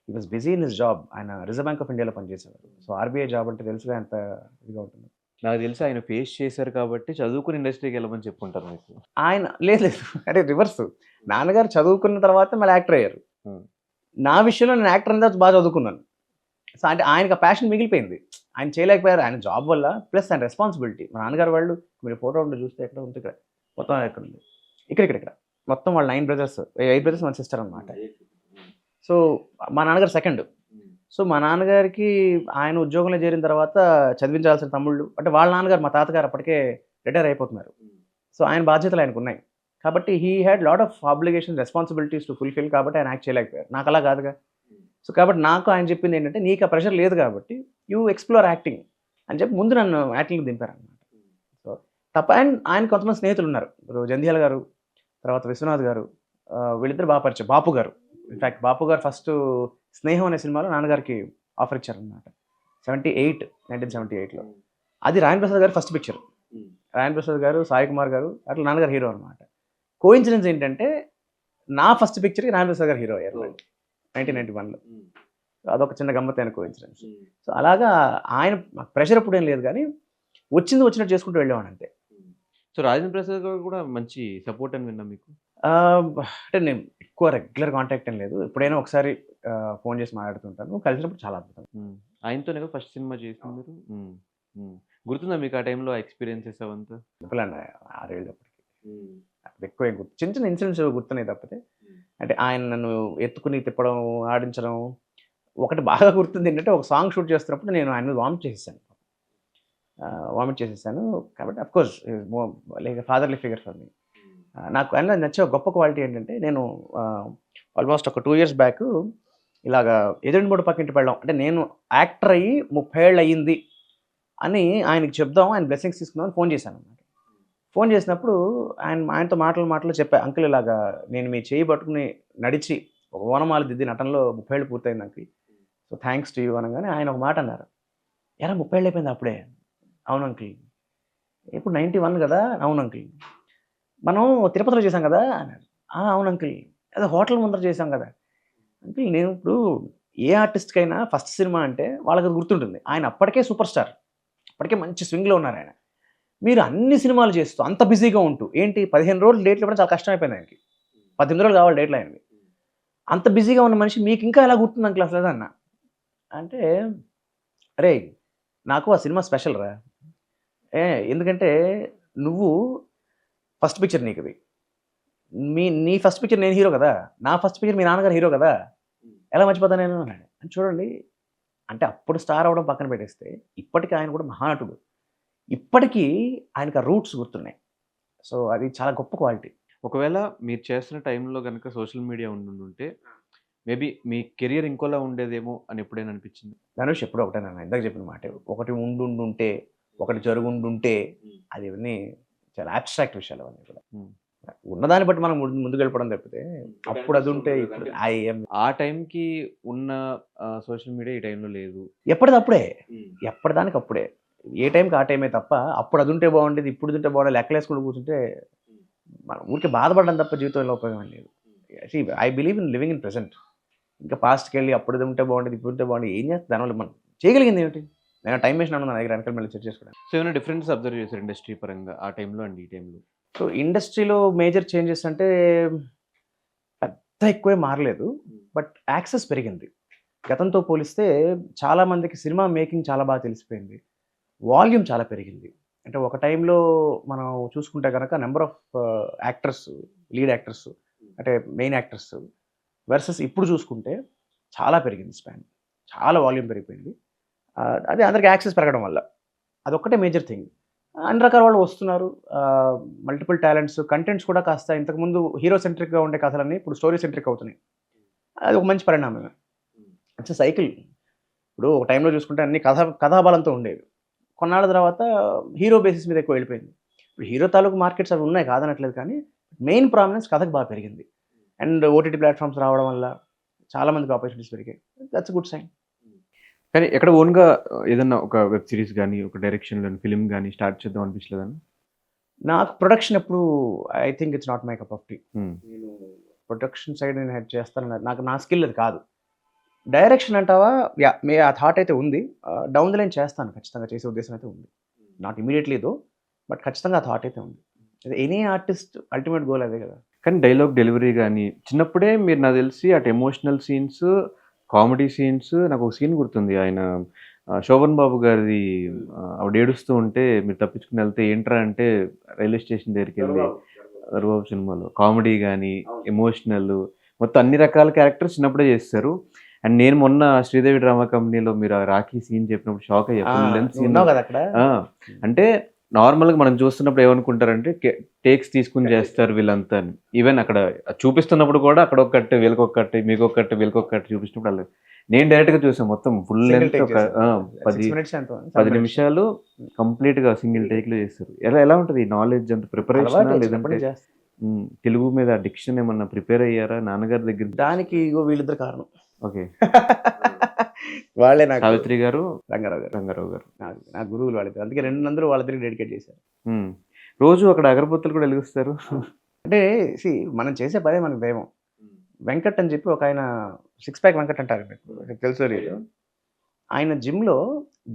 He was busy in his job. ఆయన రిజర్వ్ బ్యాంక్ ఆఫ్ ఇండియాలో పనిచేసేవారు. సో ఆర్బీఐ జాబ్ అంటే తెలుసుగా ఎంత ఇదిగా ఉంటుంది. నాకు తెలిసి ఆయన ఫేస్ చేశారు కాబట్టి చదువుకుని ఇండస్ట్రీకి వెళ్ళమని చెప్పుకుంటారు మీకు. ఆయన లేదు అంటే రివర్స్. నాన్నగారు చదువుకున్న తర్వాత మళ్ళీ యాక్టర్ అయ్యారు. నా విషయంలో నేను యాక్టర్ అనేది బాగా చదువుకున్నాను. సో అంటే ఆయనకు ఆ ప్యాషన్ మిగిలిపోయింది. ఆయన చేయలేకపోయారు ఆయన జాబ్ వల్ల, ప్లస్ ఆయన రెస్పాన్సిబిలిటీ. మా నాన్నగారు వాళ్ళు మీరు ఫోటో ఉంటే చూస్తే ఎక్కడ ఉంది, ఇక్కడ మొత్తం ఎక్కడ ఉంది, ఇక్కడ మొత్తం వాళ్ళు 9 బ్రదర్స్, 8 బ్రదర్స్ 1 సిస్టర్ అనమాట. సో మా నాన్నగారు సెకండ్. సో మా నాన్నగారికి ఆయన ఉద్యోగంలో చేరిన తర్వాత చదివించాల్సిన తమ్ముళ్ళు, అంటే వాళ్ళ నాన్నగారు మా తాతగారు అప్పటికే రిటైర్ అయిపోతున్నారు. సో ఆయన బాధ్యతలు ఆయనకు ఉన్నాయి కాబట్టి he had lot of obligation, responsibilities to fulfil. కాబట్టి ఆయన యాక్ట్ చేయలేకపోయారు. నాకు అలా కాదుగా. సో కాబట్టి నాకు ఆయన చెప్పింది ఏంటంటే, నీకు ఆ ప్రెషర్ లేదు కాబట్టి యూ ఎక్స్ప్లోర్ యాక్టింగ్ అని చెప్పి ముందు నన్ను యాక్టింగ్ దింపారనమాట. సో తప్ప ఆయన కొంతమంది స్నేహితులు ఉన్నారు. ఇప్పుడు జంధ్యాల గారు, తర్వాత విశ్వనాథ్ గారు, వీళ్ళిద్దరు బాగా పరిచయం. బాపు గారు, ఇన్ఫ్యాక్ట్ బాపు గారు ఫస్ట్ స్నేహం అనే సినిమాలో నాన్నగారికి ఆఫర్ ఇచ్చారనమాట 1978లో. అది రాయన్ ప్రసాద్ గారు ఫస్ట్ పిక్చర్. రాయన్ ప్రసాద్ గారు, సాయి కుమార్ గారు, అట్లా నాన్నగారు హీరో అనమాట. కోఇన్సిడెన్స్ ఏంటంటే నా ఫస్ట్ పిక్చర్కి నాగేంద్ర ప్రసాద్ గారు హీరో అయ్యారు 1991లో. అదొక చిన్న గమ్మత్తైన కోఇన్సిడెన్స్. సో అలాగా ఆయన ప్రెషర్ ఎప్పుడు ఏం లేదు కానీ వచ్చినట్టు చేసుకుంటూ వెళ్ళేవాడు అంతే. సో రాజేంద్ర ప్రసాద్ గారు కూడా మంచి సపోర్ట్ అని విన్నా మీకు. అంటే నేను ఎక్కువ రెగ్యులర్ కాంటాక్ట్ ఏం లేదు. ఎప్పుడైనా ఒకసారి ఫోన్ చేసి మాట్లాడుతుంటాను. కలిసినప్పుడు చాలా అద్భుతం. ఆయనతోనే ఫస్ట్ సినిమా చేసింది మీరు. గుర్తుందా మీకు ఆ టైంలో ఎక్స్పీరియన్సెస్ అవంతా? చెప్పలేండి 6 ఏళ్ళు అప్పటికి. ఎక్కువ ఏం గుర్తు, చిన్న చిన్న ఇన్సిడెంట్స్ గుర్తున్నాయి తప్పితే. అంటే ఆయన నన్ను ఎత్తుకుని తిప్పడం, ఆడించడం. ఒకటి బాగా గుర్తుంది ఏంటంటే, ఒక సాంగ్ షూట్ చేస్తున్నప్పుడు నేను ఆయన మీద వామిట్ చేసేసాను. కాబట్టి of course like fatherly figure for me. నాకు ఆయనలో నచ్చే ఒక గొప్ప క్వాలిటీ ఏంటంటే, నేను ఆల్మోస్ట్ ఒక 2 years బ్యాక్ ఇలాగా ఎదురుమూడు పక్కింటి పెళ్ళాం అంటే నేను యాక్టర్ అయ్యి 30 ఏళ్ళు అయ్యింది అని ఆయనకి చెప్దాం, ఆయన బ్లెస్సింగ్స్ తీసుకుందామని ఫోన్ చేశాను అన్నమాట. ఫోన్ చేసినప్పుడు ఆయనతో మాటలు చెప్పా, అంకుల్ ఇలాగా నేను మీ చేయి పట్టుకుని నడిచి ఒక ఓనమాల దిద్ది నటనలో 30 ఏళ్ళు పూర్తయింది uncle, so thanks to you అనగానే ఆయన ఒక మాట అన్నారు, ఎరా 30 ఏళ్ళు అయిపోయింది అప్పుడే? అవును అంకుల్. ఇప్పుడు 91 కదా? అవును అంకుల్. మనం తిరుపతిలో చేసాం కదా అన్నారు. అవును అంకుల్. అదే హోటల్ ముందర చేసాం కదా అంకుల్. నేను ఇప్పుడు ఏ ఆర్టిస్ట్కైనా ఫస్ట్ సినిమా అంటే వాళ్ళకి అది గుర్తుంటుంది. ఆయన అప్పటికే సూపర్ స్టార్, అప్పటికే మంచి స్వింగ్లో ఉన్నారు ఆయన. మీరు అన్ని సినిమాలు చేస్తూ అంత బిజీగా ఉంటూ ఏంటి 15 రోజులు డేట్లు ఇవ్వడం చాలా కష్టం అయిపోయింది ఆయనకి. 18 రోజులు కావాలి డేట్లు ఆయనకి. అంత బిజీగా ఉన్న మనిషి మీకు ఇంకా ఎలా గుర్తుంది అంకుల్ అసలు అన్న అంటే, అరే నాకు ఆ సినిమా స్పెషల్ రా. ఎందుకంటే నువ్వు ఫస్ట్ పిక్చర్ నీకుది, నీ ఫస్ట్ పిక్చర్ నేను హీరో కదా, నా ఫస్ట్ పిక్చర్ మీ నాన్నగారు హీరో కదా, ఎలా మర్చిపోతాను నేను అన్నాడు. అని చూడండి, అంటే అప్పుడు స్టార్ అవ్వడం పక్కన పెట్టేస్తే ఇప్పటికీ ఆయన కూడా మహానటుడు. ఇప్పటికీ ఆయనకు ఆ రూట్స్ గుర్తున్నాయి. సో అది చాలా గొప్ప క్వాలిటీ. ఒకవేళ మీరు చేస్తున్న టైంలో కనుక సోషల్ మీడియా ఉండుంటే మేబీ మీ కెరియర్ ఇంకోలా ఉండేదేమో అని ఎప్పుడైనా అనిపించింది? ధనుష్ ఎప్పుడు ఒకటే నాన్న, ఇందాక చెప్పిన మాట, ఒకటి ఉండుంటే, ఒకటి జరుగుండుంటే, అది ఇవన్నీ చాలా అబ్స్ట్రాక్ట్ విషయాలు అవన్నీ కూడా. ఉన్నదాన్ని బట్టి మనం ముందుకు వెళ్ళిపోవడం తప్పితే అప్పుడు అది ఉంటే ఇప్పుడు ఆ టైంకి ఉన్న సోషల్ మీడియా ఈ టైంలో లేదు. ఎప్పటిదానికి అప్పుడే, ఏ టైంకి ఆ టైమే తప్ప అప్పుడు అది ఉంటే బాగుండేది, ఇప్పుడు ఉంటే బాగుండేది లెక్కలేసుకుంటూ కూర్చుంటే మనం ఊరికే బాధపడడం తప్ప జీవితంలో ఉపయోగం లేదు. I believe in living in present. ఇంకా పాస్ట్కి వెళ్ళి అప్పుడు ఉంటే బాగుండేది, ఇప్పుడు ఉంటే బాగుండేది, ఏం చేస్తుంది దానివల్ల? మనం చేయగలిగింది ఏమిటి? నేను టైం వేసిన నా దగ్గర వెనకాల మళ్ళీ సెట్ చేసుకోవడం. సో ఏమైనా డిఫరెన్స్ అబ్జర్వ్ చేశారు ఇండస్ట్రీ పరంగా ఆ టైంలో అండ్ ఈ టైంలో? సో ఇండస్ట్రీలో మేజర్ చేంజెస్ అంటే పెద్ద ఎక్కువే మారలేదు, బట్ యాక్సెస్ పెరిగింది. గతంతో పోలిస్తే చాలామందికి సినిమా మేకింగ్ చాలా బాగా తెలిసిపోయింది, వాల్యూమ్ చాలా పెరిగింది. అంటే ఒక టైంలో మనం చూసుకుంటే కనుక number of actors, lead actors అంటే మెయిన్ యాక్టర్స్ వర్సెస్ ఇప్పుడు చూసుకుంటే చాలా పెరిగింది స్పాన్, చాలా వాల్యూమ్ పెరిగిపోయింది. అదే అందరికి యాక్సెస్ పెరగడం వల్ల అదొక్కటే మేజర్ థింగ్. అన్ని రకాల వాళ్ళు వస్తున్నారు, మల్టిపుల్ టాలెంట్స్, కంటెంట్స్ కూడా కాస్త ఇంతకుముందు హీరో సెంట్రిక్గా ఉండే కథలన్నీ ఇప్పుడు స్టోరీ సెంట్రిక్ అవుతున్నాయి. అది ఒక మంచి పరిణామమే. It's cycle. ఇప్పుడు ఒక టైంలో చూసుకుంటే అన్ని కథాబలంతో ఉండేవి, కొన్నాళ్ళ తర్వాత హీరో బేసిస్ మీద ఎక్కువ వెళ్ళిపోయింది. ఇప్పుడు హీరో తాలూకు మార్కెట్స్ అవి ఉన్నాయి కాదనట్లేదు, కానీ మెయిన్ ప్రామినెన్స్ కథకు బాగా పెరిగింది. అండ్ ఓటీటీ ప్లాట్ఫామ్స్ రావడం వల్ల చాలామందికి ఆపర్చునిటీస్ పెరిగాయి. That's good sign. కానీ ఎక్కడ ఓన్గా ఏదన్నా ఒక వెబ్ సిరీస్ కానీ, ఒక డైరెక్షన్లో ఫిలిం కానీ స్టార్ట్ చేద్దాం అనిపించలేదని? నాకు ప్రొడక్షన్ ఎప్పుడు I think it's not my cup of tea. నేను ప్రొడక్షన్ సైడ్ నేను హెడ్ చేస్తాను, నాకు నా స్కిల్ అది కాదు. డైరెక్షన్ అంటావా, ఆ థాట్ అయితే ఉంది, డౌన్ ది లైన్ చేస్తాను, ఖచ్చితంగా చేసే ఉద్దేశం అయితే ఉంది. నాట్ ఇమీడియట్లీ దో, బట్ ఖచ్చితంగా ఆ థాట్ అయితే ఉంది. ఎనీ ఆర్టిస్ట్ అల్టిమేట్ గోల్ అదే కదా. కానీ డైలాగ్ డెలివరీ కానీ చిన్నప్పుడే మీరు నాకు తెలిసి అటు ఎమోషనల్ సీన్స్, కామెడీ సీన్స్, నాకు ఒక సీన్ గుర్తుంది, ఆయన శోభన్ బాబు గారిది ఆవిడ ఏడుస్తూ ఉంటే మీరు తప్పించుకుని వెళ్తే ఏంట్రా అంటే రైల్వే స్టేషన్ దగ్గరికి వెళ్ళి రఘుబాబు సినిమాలో కామెడీ కానీ ఎమోషనల్ మొత్తం అన్ని రకాల క్యారెక్టర్స్ చిన్నప్పుడే చేస్తారు. అండ్ నేను మొన్న శ్రీదేవి డ్రామా కంపెనీలో మీరు ఆ రాఖీ సీన్ చెప్పినప్పుడు షాక్ అయ్యా. అంటే నార్మల్గా మనం చూస్తున్నప్పుడు ఏమనుకుంటారంటే టేక్స్ తీసుకుని చేస్తారు వీళ్ళంతా అని. ఈవెన్ అక్కడ చూపిస్తున్నప్పుడు కూడా అక్కడ ఒక్కటి వీళ్ళకొక్కటి మీకొక్కటి వీళ్ళకొక్కటి చూపిస్తున్నప్పుడు అలా నేను డైరెక్ట్గా చూసాను మొత్తం ఫుల్ లెంత్ ఒక 10 నిమిషాలు కంప్లీట్గా సింగిల్ టేక్లో చేస్తారు. ఎలా ఉంటుంది నాలెడ్జ్ అంత ప్రిపరేషన్? లేదంటే తెలుగు మీద డిక్షన్ ఏమన్నా ప్రిపేర్ అయ్యారా నాన్నగారి దగ్గర? దానికి వీళ్ళిద్దరు కారణం. ఓకే. వాళ్ళే నాకు, సావిత్రి గారు, రంగారావు గారు నా గురువులు వాళ్ళిద్దరు. అందుకే అందరూ వాళ్ళిద్దరికి డెడికేట్ చేశారు. రోజు అక్కడ అగరబత్తులు కూడా వెలిగిస్తారు. అంటే మనం చేసే పనే మనకు దైవం. వెంకట్ అని చెప్పి ఒక ఆయన 6 ప్యాక్ వెంకట్ అంటారు మీకు తెలుసో లేదు. ఆయన జిమ్‌లో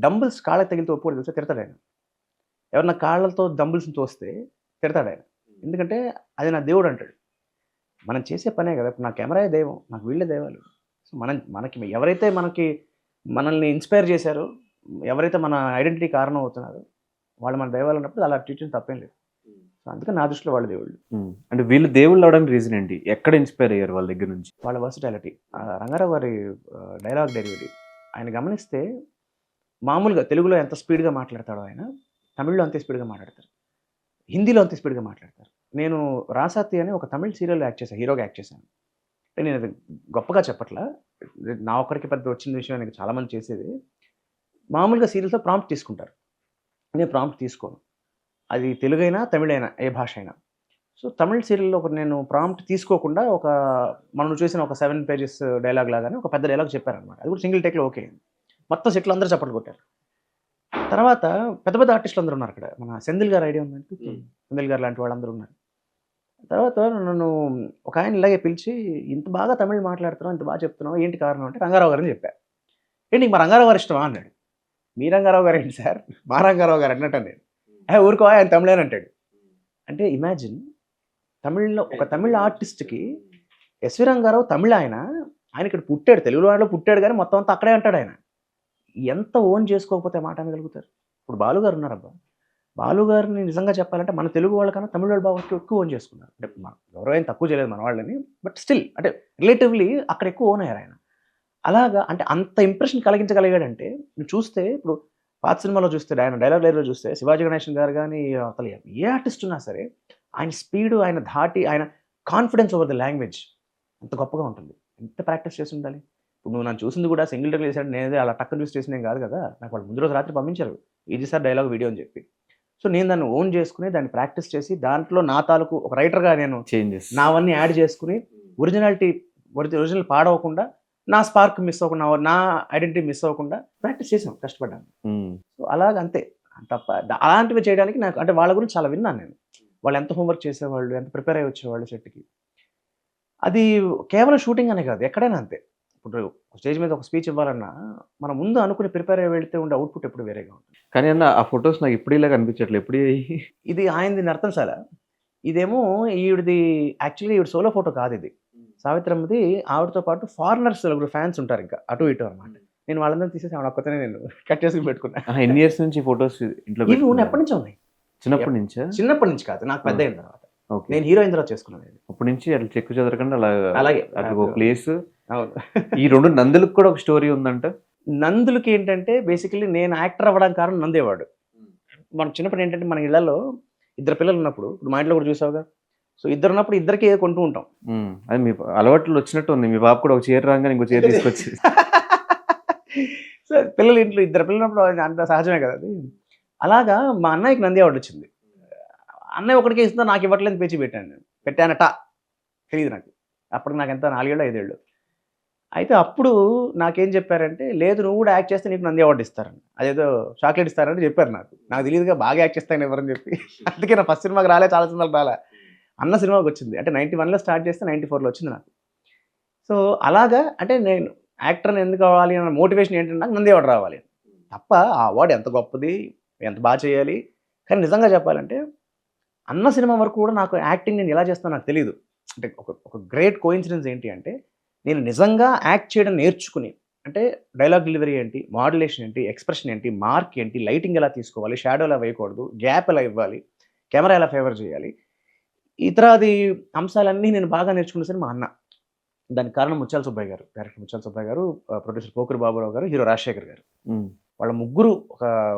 డంబుల్స్ కాళ్ళకి తగిలితే ఒప్పుకోడు తెలుసా, తిడతాడు ఆయన. ఎవరన్నా కాళ్ళతో డంబుల్స్‌ని తోస్తే తిడతాడు ఆయన. ఎందుకంటే అది నా దేవుడు అంటాడు. మనం చేసే పనే కదా! ఇప్పుడు నా కెమెరాయే దైవం. నాకు వీళ్ళే దైవాలు. సో మనకి ఎవరైతే మనల్ని ఇన్‌స్పైర్ చేశారో, ఎవరైతే మన ఐడెంటిటీ కారణం అవుతున్నారో, వాళ్ళు మన దైవాలు అన్నప్పుడు అలా ట్రీట్ చేయడం తప్పేం లేదు. సో అందుకని నా దృష్టిలో వాళ్ళు దేవుళ్ళు. అంటే వీళ్ళు దేవుళ్ళు అవడానికి రీజన్ ఏంటి? ఎక్కడ ఇన్స్పైర్ అయ్యారు వాళ్ళ దగ్గర నుంచి? వాళ్ళ వర్సిటాలిటీ. రంగారావు గారి డైలాగ్ డెలివరీ ఆయన గమనిస్తే మామూలుగా తెలుగులో ఎంత స్పీడ్‌గా మాట్లాడతాడో ఆయన, తమిళ్‌లో అంతే స్పీడ్‌గా మాట్లాడతారు. హిందీలో అంతే స్పీడ్‌గా మాట్లాడతారు. నేను 'రాసాతి' అని ఒక తమిళ్ సీరియల్‌లో యాక్ట్ చేశాను. హీరోగా యాక్ట్ చేశాను. అంటే నేను అది గొప్పగా చెప్పట్లా. నా ఒక్కడికి పెద్ద వచ్చిన విషయం అని చాలామంది చేసేది. మామూలుగా సీరియల్స్‌లో ప్రాంప్ట్ తీసుకుంటారు. నేను ప్రాంప్ట్ తీసుకోను. అది తెలుగైనా, తమిళైనా ఏ భాష అయినా. సో తమిళ్ సీరియల్‌లో నేను ప్రాంప్ట్ తీసుకోకుండా మనం చూసిన ఒక 7 పేజెస్ డైలాగ్ లాగానే ఒక పెద్ద డైలాగ్ చెప్పారనమాట. అది కూడా సింగిల్ టేక్‌లో ఓకే అయింది. మొత్తం సెట్‌లో అందరూ చప్పట్లు కొట్టారు. తర్వాత పెద్ద పెద్ద ఆర్టిస్టులు అందరూ ఉన్నారు అక్కడ. మన సెంధిల్ గారి ఐడియా ఉందంటే సెంధిల్ గారు లాంటి వాళ్ళందరూ ఉన్నారు. తర్వాత నన్ను ఒక ఆయన ఇలాగే పిలిచి, ఇంత బాగా తమిళ్ మాట్లాడుతున్నావు, ఇంత బాగా చెప్తున్నావు, ఏంటి కారణం అంటే రంగారావు గారని చెప్పా. ఏంటి నీకు మా రంగారావు గారు ఇష్టమా అన్నాడు. మీ రంగారావు గారు ఏంటి సార్, మా రంగారావు గారు అన్నట్టు నేను. ఊరుకో ఆయన తమిళేని అంటాడు. అంటే ఇమాజిన్, తమిళ్లో ఒక తమిళ ఆర్టిస్ట్కి ఎస్వి రంగారావు తమిళ ఆయన ఇక్కడ పుట్టాడు, తెలుగు వాడిలో పుట్టాడు, కానీ మొత్తం అంతా అక్కడే అంటాడు ఆయన. ఎంత ఓన్ చేసుకోకపోతే మాట అనగలుగుతారు. ఇప్పుడు బాలు గారు ఉన్నారబ్బా, బాలు గారిని నిజంగా చెప్పాలంటే మన తెలుగు వాళ్ళకన్నా తమిళ వాళ్ళు బాగా ఎక్కువ ఓన్ చేసుకున్నారు. అంటే ఎవరో ఏం తక్కువ చేయలేదు మన వాళ్ళని, బట్ స్టిల్ అంటే రిలేటివ్లీ అక్కడ ఎక్కువ ఓన్ అయ్యారు ఆయన. అలాగా అంటే అంత ఇంప్రెషన్ కలిగించగలిగాడంటే నువ్వు చూస్తే, ఇప్పుడు పాత సినిమాలో చూస్తే, ఆయన డైలాగ్ డైరీలో చూస్తే శివాజీ గణేశన్ గారు కానీ అసలు ఏ ఆర్టిస్ట్ ఉన్నా సరే ఆయన స్పీడు, ఆయన ధాటి, ఆయన కాన్ఫిడెన్స్ ఓవర్ ద లాంగ్వేజ్ అంత గొప్పగా ఉంటుంది. ఎంత ప్రాక్టీస్ చేసి ఉండాలి. ఇప్పుడు నువ్వు నన్ను చూసింది కూడా సింగిల్ టేక్ చేశాడు, నేనే అలా టక్కన చూసి చేసిన కాదు కదా. నాకు వాళ్ళు ముందు రోజు రాత్రి పంపించారు, ఇది సార్ డైలాగ్ వీడియో అని చెప్పి. సో నేను దాన్ని ఓన్ చేసుకుని దాన్ని ప్రాక్టీస్ చేసి దాంట్లో నా తాలూకు ఒక రైటర్గా నేను చేంజెస్ నావన్నీ యాడ్ చేసుకుని ఒరిజినల్ పాడవకుండా, నా స్పార్క్ మిస్ అవ్వకుండా, నా ఐడెంటిటీ మిస్ అవ్వకుండా ప్రాక్టీస్ చేసాం, కష్టపడ్డాను. సో అలాగంతే తప్ప అలాంటివి చేయడానికి నాకు అంటే వాళ్ళ గురించి చాలా విన్నాను నేను. వాళ్ళు ఎంత హోంవర్క్ చేసేవాళ్ళు, ఎంత ప్రిపేర్ అయ్యి వచ్చేవాళ్ళు సెట్కి. అది కేవలం షూటింగ్ అనే కాదు, ఎక్కడైనా అంతే. ఇప్పుడు స్టేజ్ మీద ఒక స్పీచ్ ఇవ్వాలన్నా మనం ముందు అనుకుని ప్రిపేర్ అయ్యి వెళ్తే ఉండే అవుట్పుట్ ఎప్పుడు వేరేగా ఉంటుంది. కానీ అన్న ఆ ఫొటోస్ నాకు ఇప్పుడు ఇలా కనిపించట్లేదు. ఎప్పుడు ఇది ఆయనది నర్తనశాల, ఇదేమో ఈవిడది. యాక్చువల్లీ ఈవిడ సోలో ఫోటో కాదు ఇది, సావిత్రమ్మది. ఆవిడతో పాటు ఫారినర్స్ ఫ్యాన్స్ ఉంటారు ఇంకా అటు ఇటు అనమాట. నేను వాళ్ళందరూ తీసేసి ఆవిడ ఒక్కతనే నేను కట్ చేసుకుని పెట్టుకున్నా. ఎన్ని ఇయర్స్ నుంచి ఫొటోస్ ఇంట్లో ఇవి ఎప్పటి నుంచి ఉన్నాయి? చిన్నప్పటి నుంచి కాదు, నాకు పెద్ద అయిన తర్వాత. నేను హీరోయిన్ తర్వాత చేసుకున్నాను. అప్పటి నుంచి అట్లా చెక్కు చెదరకుండా అలాగే అట్లా ఒక ప్లేస్. అవును. ఈ 2 నందులకు కూడా ఒక స్టోరీ ఉందంట. నందులకి ఏంటంటే బేసికలీ నేను యాక్టర్ అవ్వడానికి కారణం నందేవాడు. మనం చిన్నప్పుడు ఏంటంటే మన ఇళ్లలో 2 పిల్లలు ఉన్నప్పుడు, ఇప్పుడు మా ఇంట్లో కూడా చూసావుగా, సో 2 ఉన్నప్పుడు ఇద్దరికి కొంటూ ఉంటాం. అది మీ అలవాట్లు వచ్చినట్టు ఉంది. మీ బాబు కూడా ఒక చీర రాగానే ఇంకో చీర తీసుకొచ్చి సో పిల్లలు ఇంట్లో 2 పిల్లలు ఉన్నప్పుడు అంత సహజమే కదా అది. అలాగా మా అన్నయ్యకి నంది అవార్డు వచ్చింది. అన్నయ్య ఒకటికే ఇస్తుందో నాకు ఇవ్వట్లేదు పేచి పెట్టాను. నేను పెట్టానట, తెలియదు నాకు. అప్పటికి నాకు ఎంత 4 ఏళ్ళు 5 ఏళ్ళు. అయితే అప్పుడు నాకేం చెప్పారంటే, లేదు నువ్వు కూడా యాక్ట్ చేస్తే నీకు నంది అవార్డు ఇస్తారని, అదేదో చాక్లెట్ ఇస్తారని చెప్పారు. నాకు తెలియదుగా బాగా యాక్ట్ చేస్తాను ఎవరని చెప్పి. అందుకే నా ఫస్ట్ సినిమాకి రాలే, చాలా సినిమాలు రాలే. అన్న సినిమాకి వచ్చింది. అంటే 91లో స్టార్ట్ చేస్తే 94లో వచ్చింది నాకు. సో అలాగా అంటే నేను యాక్టర్ని ఎందుకు అవ్వాలి అన్న మోటివేషన్ ఏంటంటే నాకు నంది అవార్డు రావాలి తప్ప ఆ అవార్డు ఎంత గొప్పది, ఎంత బాగా చేయాలి. కానీ నిజంగా చెప్పాలంటే అన్న సినిమా వరకు కూడా నాకు యాక్టింగ్ నేను ఎలా చేస్తానో నాకు తెలియదు. అంటే ఒక గ్రేట్ కోఇన్సిడెన్స్ ఏంటి అంటే, నేను నిజంగా యాక్ట్ చేయడం నేర్చుకుని, అంటే డైలాగ్ డెలివరీ ఏంటి, మాడ్యులేషన్ ఏంటి, ఎక్స్ప్రెషన్ ఏంటి, మార్క్ ఏంటి, లైటింగ్ ఎలా తీసుకోవాలి, షాడో ఎలా వేయకూడదు, గ్యాప్ ఎలా ఇవ్వాలి, కెమెరా ఎలా ఫేవర్ చేయాలి, ఇతరాది అంశాలన్నీ నేను బాగా నేర్చుకున్న సరే మా అన్న. దానికి కారణం ముత్యాల సుబ్బయ్య గారు, డైరెక్టర్ ముత్యాల సుబ్బయ్య గారు, ప్రొడ్యూసర్ పోకూరి బాబురావు గారు, హీరో రాజశేఖర్ గారు. వాళ్ళ ముగ్గురు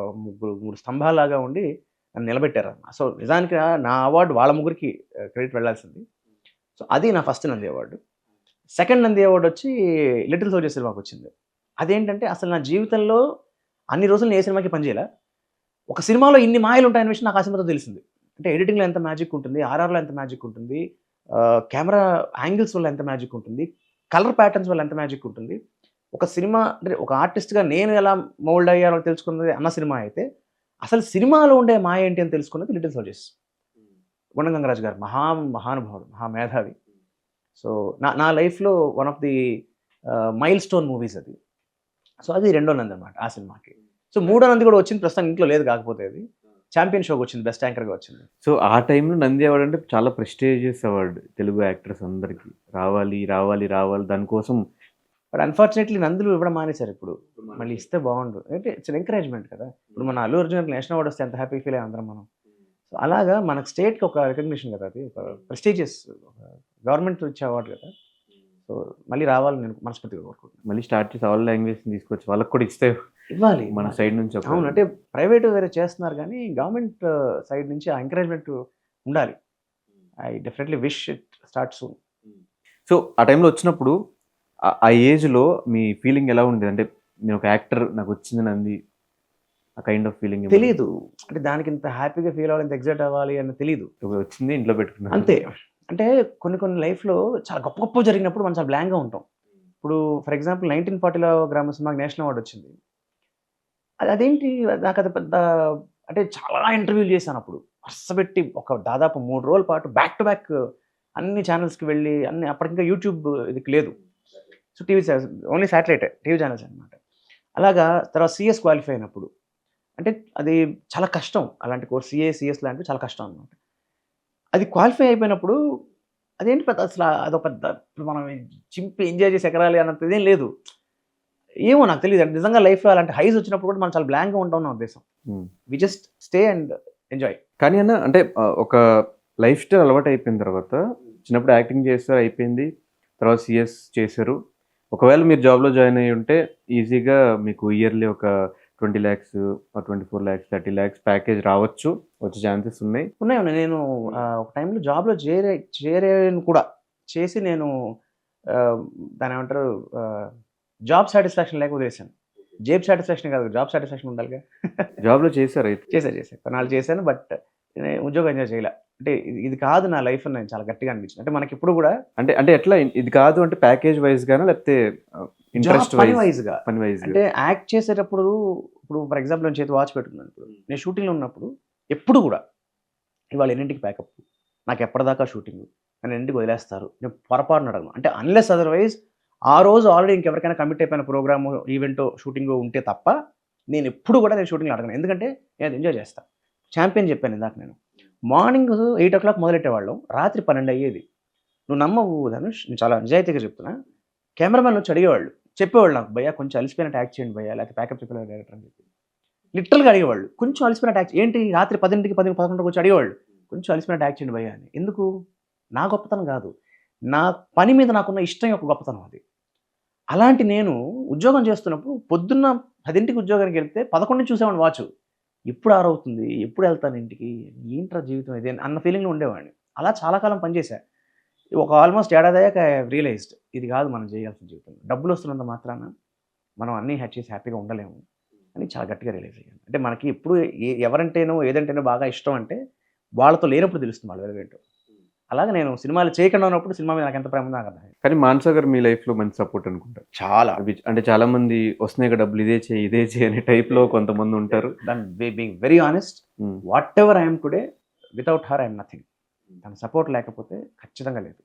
మూడు స్తంభాలాగా ఉండి నన్ను నిలబెట్టారు. సో నిజానికి నా అవార్డు వాళ్ళ ముగ్గురికి క్రెడిట్ వెళ్ళాల్సింది. సో అది నా first Nandi award. Second Nandi award వచ్చి లిటిల్ సోల్జర్ సినిమాకి వచ్చింది. అదేంటంటే అసలు నా జీవితంలో అన్ని రోజులు ఏ సినిమాకి పనిచేయాల, ఒక సినిమాలో ఇన్ని మాయలు ఉంటాయనే విషయం నాకు ఆ సినిమాతో తెలిసింది. అంటే ఎడిటింగ్లో ఎంత మ్యాజిక్ ఉంటుంది, ఆర్ఆర్లో ఎంత మ్యాజిక్ ఉంటుంది, కెమెరా యాంగిల్స్ వల్ల ఎంత మ్యాజిక్ ఉంటుంది, కలర్ ప్యాటర్న్స్ వల్ల ఎంత మ్యాజిక్ ఉంటుంది. ఒక సినిమా అంటే ఒక ఆర్టిస్ట్గా నేను ఎలా మోల్డ్ అయ్యాలో తెలుసుకున్నది అన్న సినిమా అయితే, అసలు సినిమాలో ఉండే మాయ ఏంటి అని తెలుసుకున్నది లిటిల్ సోల్జర్స్. గుండం గంగరాజు గారు మహానుభావుడు, మహామేధావి. సో నా లైఫ్లో one of the mile stone movies అది. సో అది రెండో నంది అనమాట ఆ సినిమాకి. సో మూడో నంది కూడా వచ్చింది, ప్రస్తుతం ఇంట్లో లేదు, కాకపోతే అది ఛాంపియన్ షోకి వచ్చింది, బెస్ట్ యాంకర్గా వచ్చింది. సో ఆ టైంలో నంది అవార్డు అంటే చాలా ప్రెస్టీజియస్ అవార్డు తెలుగు యాక్టర్స్ అందరికీ. రావాలి రావాలి రావాలి దానికోసం. బట్ అన్ఫార్చునేట్లీ నందులు ఇవ్వడం మానేశారు ఇప్పుడు. మళ్ళీ ఇస్తే బాగుండు, అంటే ఇట్స్ ఎంకరేజ్మెంట్ కదా. ఇప్పుడు మన అల్లు అర్జున్ నేషనల్ అవార్డు వస్తే ఎంత హ్యాపీ ఫీల్ అయ్యాం అందరం మనం. సో అలాగా మనకు స్టేట్కి ఒక రికగ్నిషన్ కదా, అది ఒక ప్రెస్టీజియస్ గవర్నమెంట్ ఇచ్చే అవార్డు కదా. సో మళ్ళీ రావాలని నేను మనస్ఫూర్తిగా కోరుకుంటున్నాను. మళ్ళీ స్టార్ట్ చేసి ఆల్ లాంగ్వేజ్ తీసుకొచ్చి వాళ్ళకి కూడా ఇస్తే ఇవ్వాలి మన సైడ్ నుంచి ఒక అవును, అంటే ప్రైవేట్ వేరే చేస్తున్నారు కానీ గవర్నమెంట్ సైడ్ నుంచి ఆ ఎంకరేజ్మెంట్ ఉండాలి. I definitely wish it start soon. So ఆ టైంలో వచ్చినప్పుడు ఆ ఏజ్లో మీ ఫీలింగ్ ఎలా ఉండేది? అంటే నేను ఒక యాక్టర్, నాకు వచ్చింది నంది, ఆ కైండ్ ఆఫ్ ఫీలింగ్ తెలీదు, అంటే దానికి ఇంత హ్యాపీగా ఫీల్ అవ్వాలి, ఇంత ఎగ్జైట్ అవ్వాలి అని తెలీదు. వచ్చింది ఇంట్లో పెట్టుకున్నాను అంతే. అంటే కొన్ని లైఫ్లో చాలా గొప్ప గొప్ప జరిగినప్పుడు మనం చాలా బ్లాంక్గా ఉంటాం. ఇప్పుడు ఫర్ ఎగ్జాంపుల్ 1940లో గ్రామ సినిమాకి నేషనల్ అవార్డు వచ్చింది. అదేంటి, నాకు అది పెద్ద, అంటే చాలా ఇంటర్వ్యూలు చేశాను అప్పుడు వరుస పెట్టి, ఒక దాదాపు 3 రోజుల పాటు బ్యాక్ టు బ్యాక్ అన్ని ఛానల్స్కి వెళ్ళి, అన్ని అప్పటికి ఇంకా యూట్యూబ్ ఇది లేదు. So TV only satellite TV channels అనమాట. అలాగా తర్వాత సిఎస్ క్వాలిఫై అయినప్పుడు, అంటే అది చాలా కష్టం, అలాంటి కోర్స్ సిఎస్ లాంటివి చాలా కష్టం అనమాట. అది క్వాలిఫై అయిపోయినప్పుడు అదేంటి పెద్ద, అసలు అదొక పెద్ద మనం చింపి ఎంజాయ్ చేసి ఎకరాలి అన్నది ఏం లేదు. ఏమో నాకు తెలియదు, అంటే నిజంగా లైఫ్లో అలాంటి హైస్ వచ్చినప్పుడు కూడా మనం చాలా బ్లాంక్గా ఉంటాం నా ఉద్దేశం. We just stay and enjoy. కానీ అన్న, అంటే ఒక లైఫ్ స్టైల్ అలవాటు అయిపోయిన తర్వాత, చిన్నప్పుడు యాక్టింగ్ చేస్తారు అయిపోయింది, తర్వాత సిఎస్ చేశారు. ఒకవేళ మీరు జాబ్లో జాయిన్ అయ్యి ఉంటే ఈజీగా మీకు ఇయర్లీ ఒక 20 lakhs, 24 lakhs, 30 lakhs ప్యాకేజ్ రావచ్చు, వచ్చే ఛాన్సెస్ ఉన్నాయి. ఉన్నాయి. నేను ఒక టైంలో జాబ్లో చేరాను కూడా, చేసి నేను దాని ఏమంటారు, జాబ్ సాటిస్ఫాక్షన్ లేక వదిలేసాను. జేబ్ సాటిస్ఫాక్షన్ కాదు, జాబ్ సాటిస్ఫాక్షన్ ఉండాలిగా. జాబ్లో చేశారు అయితే? చేశాను, కొన్నాళ్ళు చేశాను, బట్ నేను ఉద్యోగం ఎంజాయ్ చేయలే. అంటే ఇది కాదు నా లైఫ్ అని నేను చాలా గట్టిగా అనిపించింది. అంటే మనకి ఇప్పుడు కూడా అంటే ఎట్లా ఇది కాదు అంటే ప్యాకేజ్ వైజ్ గానా, లేకపోతే ఇంట్రెస్ట్ పని వైజ్గా, పని వైజ్? అంటే యాక్ట్ చేసేటప్పుడు, ఇప్పుడు ఫర్ ఎగ్జాంపుల్ నేను చేతి వాచ్ పెట్టుకున్నాను. ఇప్పుడు నేను షూటింగ్లో ఉన్నప్పుడు ఎప్పుడు కూడా ఇవాళ ఎన్నింటికి ప్యాకప్, నాకు ఎప్పటిదాకా షూటింగ్, నన్ను ఎన్నింటికి వదిలేస్తారు, నేను పొరపాటున అడగను. అంటే అన్లెస్ అదర్వైజ్ ఆ రోజు ఆల్రెడీ ఇంకెవరికైనా కమిట్ అయిపోయిన ప్రోగ్రాము, ఈవెంట్, షూటింగ్ ఉంటే తప్ప నేను ఎప్పుడు కూడా నేను షూటింగ్లో అడగను. ఎందుకంటే నేను ఎంజాయ్ చేస్తాను. ఛాంపియన్ చెప్పాను ఇందాక, నేను మార్నింగ్ 8 o'clock మొదలెట్టేవాళ్ళం, రాత్రి 12 అయ్యేది. నువ్వు నమ్మవు ధనుష్, నేను చాలా నిజాయితీగా చెప్తున్నా. కెమెరామెన్ వచ్చి అడిగేవాళ్ళు, చెప్పేవాళ్ళు నాకు, భయ్యా కొంచెం అలిసిపోయినట్టు యాక్ట్ చేయండి భయ్యా, లేకపోతే ప్యాకప్ చెప్పలేదు డైరెక్టర్ అని చెప్పి లిటరల్గా అడిగేవాళ్ళు. కొంచెం అలిసిపోయినట్టు యాక్ట్ ఏంటి, రాత్రి 10కి 10, 11కి వచ్చి అడిగేవాళ్ళు, కొంచెం అలిసిపోయినట్టు యాక్ట్ చేయండి భయ్యా అని. ఎందుకు? నా గొప్పతనం కాదు, నా పని మీద నాకున్న ఇష్టం యొక్క గొప్పతనం అది. అలాంటి నేను ఉద్యోగం చేస్తున్నప్పుడు పొద్దున్న 10కి ఉద్యోగానికి వెళ్తే 11 చూసేవాడిని వాచ్, ఎప్పుడు 6 అవుతుంది, ఎప్పుడు వెళ్తాను ఇంటికి, ఏంట్రా జీవితం ఇది అన్న ఫీలింగ్లో ఉండేవాడిని. అలా చాలా కాలం పనిచేశా. ఒక ఆల్మోస్ట్ ఏడాది అయ్యాక రియలైజ్డ్, ఇది కాదు మనం చేయాల్సిన జీవితం. డబ్బులు వస్తున్నంత మాత్రాన మనం అన్నీ హ్యాచ్ చేసి హ్యాపీగా ఉండలేము అని చాలా గట్టిగా రియలైజ్ అయ్యాను. అంటే మనకి ఎప్పుడు ఎవరంటేనో ఏదంటేనో బాగా ఇష్టం అంటే వాళ్ళతో లేనప్పుడు తెలుస్తుంది వాళ్ళ విలువేంటో. అలాగే నేను సినిమాలు చేయకుండా ఉన్నప్పుడు సినిమా మీద నాకు ఎంత ప్రేమ ఉందో నాకు అర్థం. కానీ మానస గారు మీ లైఫ్లో మంచి సపోర్ట్ అనుకుంటారు చాలా. అంటే చాలా మంది వస్తున్నాయి కదా డబ్బులు, ఇదే చేయి అనే టైప్లో కొంతమంది ఉంటారు. Being very honest, what ever I'm today, without her I'm nothing. తన సపోర్ట్ లేకపోతే ఖచ్చితంగా లేదు.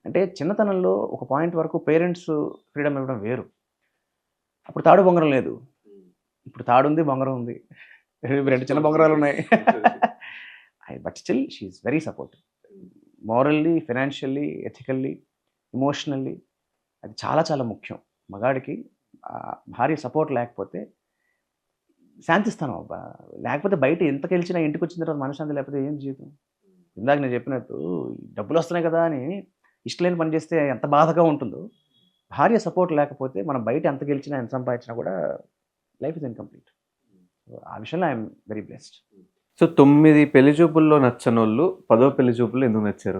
అంటే చిన్నతనంలో ఒక పాయింట్ వరకు పేరెంట్స్ ఫ్రీడమ్ ఇవ్వడం వేరు. అప్పుడు తాడు బొంగరం లేదు, ఇప్పుడు తాడు ఉంది, బొంగరం ఉంది, 2 చిన్న బొంగరాలు ఉన్నాయి. But still she is very supportive, morally, financially, ethically, emotionally. అది చాలా చాలా ముఖ్యం మగాడికి. భార్య సపోర్ట్ లేకపోతే శాంతిస్తాను అబ్బా. లేకపోతే బయట ఎంత గెలిచినా ఇంటికి వచ్చిన తర్వాత మనశ్శాంతి లేకపోతే ఏం జీవితం. ఇందాక నేను చెప్పినట్టు డబ్బులు వస్తున్నాయి కదా అని ఇష్టం లేని పని చేస్తే ఎంత బాధగా ఉంటుందో, భార్య సపోర్ట్ లేకపోతే మనం బయట ఎంత గెలిచినా ఎంత సంపాదించినా కూడా లైఫ్ ఇస్ ఇన్కంప్లీట్. ఆ విషయంలో ఐఎమ్ వెరీ బ్లెస్డ్. సో 9 పెళ్లి చూపుల్లో నచ్చనోళ్ళు 10వ పెళ్లి చూపుల్లో ఎందుకు నచ్చారు?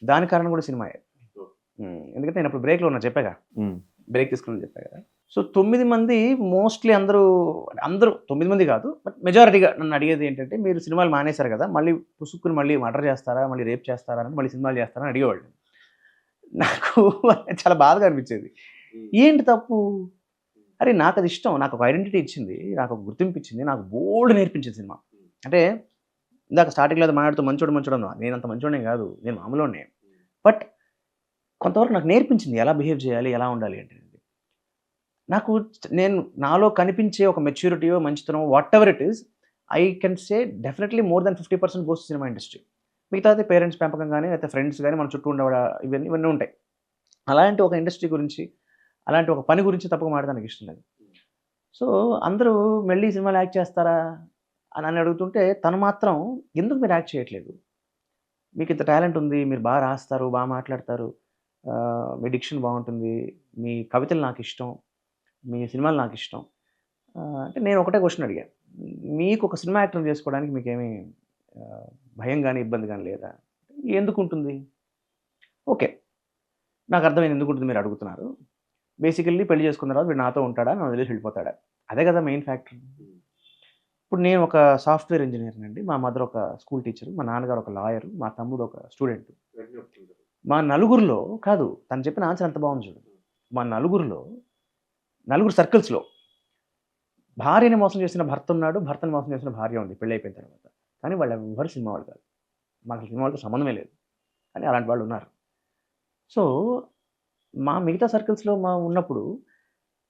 దాని కారణం కూడా సినిమాయే. ఎందుకంటే నేను ఇప్పుడు బ్రేక్లో ఉన్నా, చెప్పాగా, బ్రేక్ తీసుకుని చెప్పా కదా. సో 9 మంది మోస్ట్లీ అందరూ 9 మంది కాదు, బట్ మెజారిటీగా నన్ను అడిగేది ఏంటంటే, మీరు సినిమాలు మానేశారు కదా, మళ్ళీ పుసుక్కుని మళ్ళీ మర్డర్ చేస్తారా, మళ్ళీ రేప్ చేస్తారా అని, మళ్ళీ సినిమాలు చేస్తారా అని అడిగేవాళ్ళు. నాకు చాలా బాధగా అనిపించేది. ఏంటి తప్పు? అరే నాకు అది ఇష్టం, నాకు ఒక ఐడెంటిటీ ఇచ్చింది, నాకు ఒక గుర్తింపు ఇచ్చింది, నాకు బోల్డ్ నేర్పించింది సినిమా. అంటే ఇందాక స్టార్టింగ్లో మాట్లాడుతూ మంచోడు అన్నా, నేను అంత మంచోడే కాదు, నేను మామూలునే. బట్ కొంతవరకు నాకు నేర్పించింది ఎలా బిహేవ్ చేయాలి, ఎలా ఉండాలి అంటే. నాకు నేను నాలో కనిపించే ఒక మెచ్యూరిటీయో, మంచితనమో whatever it is, I can say definitely more than 50% goes to cinema industry. మిగతాది పేరెంట్స్ పెంపకం గానీ, లేకపోతే ఫ్రెండ్స్ గానీ, మన చుట్టూ ఉండేవాడ ఇవన్నీ ఉంటాయి. అలాంటి ఒక ఇండస్ట్రీ గురించి, అలాంటి ఒక పని గురించి తప్పుగా మాట్లాడడానికి నాకు ఇష్టం లేదు. సో, అందరూ మళ్ళీ సినిమాలో యాక్ట్ చేస్తారా అని అడుగుతుంటే, తను మాత్రం ఎందుకు మీరు యాక్ట్ చేయట్లేదు? మీకింత టాలెంట్ ఉంది, మీరు బాగా రాస్తారు, బాగా మాట్లాడతారు, మీ డిక్షన్ బాగుంటుంది, మీ కవితలు నాకిష్టం, మీ సినిమాలు నాకిష్టం. అంటే నేను ఒకటే క్వెషన్ అడిగా. మీకు ఒక సినిమా యాక్టర్‌ని చేసుకోవడానికి మీకేమీ భయం గాని, ఇబ్బంది గాని లేదా? ఎందుకుంటుంది? ఓకే. నాకర్థమైంది ఎందుకుంటుంది మీరు అడుగుతున్నారు. బేసికల్లీ పెళ్లి చేసుకున్న తర్వాత వీడు నాతో ఉంటాడా? నన్ను వదిలేసి వెళ్ళిపోతాడా? అదే కదా మెయిన్ ఫ్యాక్టర్. ఇప్పుడు నేను ఒక సాఫ్ట్‌వేర్ ఇంజినీర్‌నండి. మా మదర్ ఒక స్కూల్ టీచరు. మా నాన్నగారు ఒక లాయరు. మా తమ్ముడు ఒక స్టూడెంటు. మా నలుగురిలో కాదు. తను చెప్పిన ఆన్సర్ ఎంత బాగుంది చూడు. మా నలుగురిలో, నలుగురు సర్కిల్స్‌లో భార్యని మోసం చేసిన భర్త ఉన్నాడు. భర్తని మోసం చేసిన భార్య ఉంది పెళ్లయిపోయిన తర్వాత. కానీ వాళ్ళెవ్వరు సినిమా వాళ్ళు కాదు. మాకు సినిమా వాళ్ళతో సంబంధమే లేదు. కానీ అలాంటి వాళ్ళు ఉన్నారు. సో, మా మిగతా సర్కిల్స్‌లో ఉన్నప్పుడు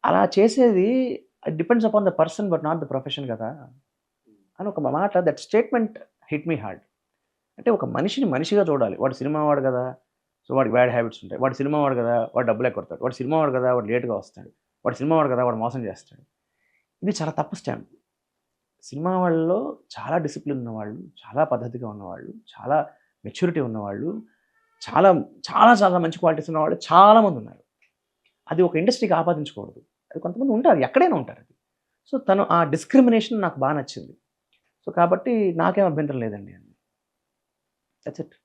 అలా చేసేది depends upon the person but not the profession కదా! అని ఒక మాట that statement hit me hard. అంటే ఒక మనిషిని మనిషిగా చూడాలి. వాడు సినిమా వాడు కదా! సో, వాడికి బ్యాడ్ హ్యాబిట్స్ ఉంటాయి. వాడు సినిమా వాడు కదా! వాడు డబ్బులు ఎగ్గొడతాడు. వాడు సినిమా వాడు కదా! వాడు లేట్‌గా వస్తాడు. వాడు సినిమా వాడు కదా! వాడు మోసం చేస్తాడు. ఇది చాలా తప్పు స్టాంప్. సినిమా వాళ్ళలో చాలా డిసిప్లిన్ ఉన్నవాళ్ళు, చాలా పద్ధతిగా ఉన్నవాళ్ళు, చాలా మెచ్యూరిటీ ఉన్నవాళ్ళు, చాలా చాలా చాలా మంచి క్వాలిటీస్ ఉన్నవాళ్ళు చాలామంది ఉన్నారు. అది ఒక ఇండస్ట్రీకి ఆపాదించకూడదు. అది కొంతమంది ఉంటారు. ఎక్కడైనా ఉంటారు అది. సో, తను ఆ డిస్క్రిమినేషన్ నాకు బా నచ్చింది. సో, కాబట్టి నాకేం అభ్యంతరం లేదండి అని. That's it.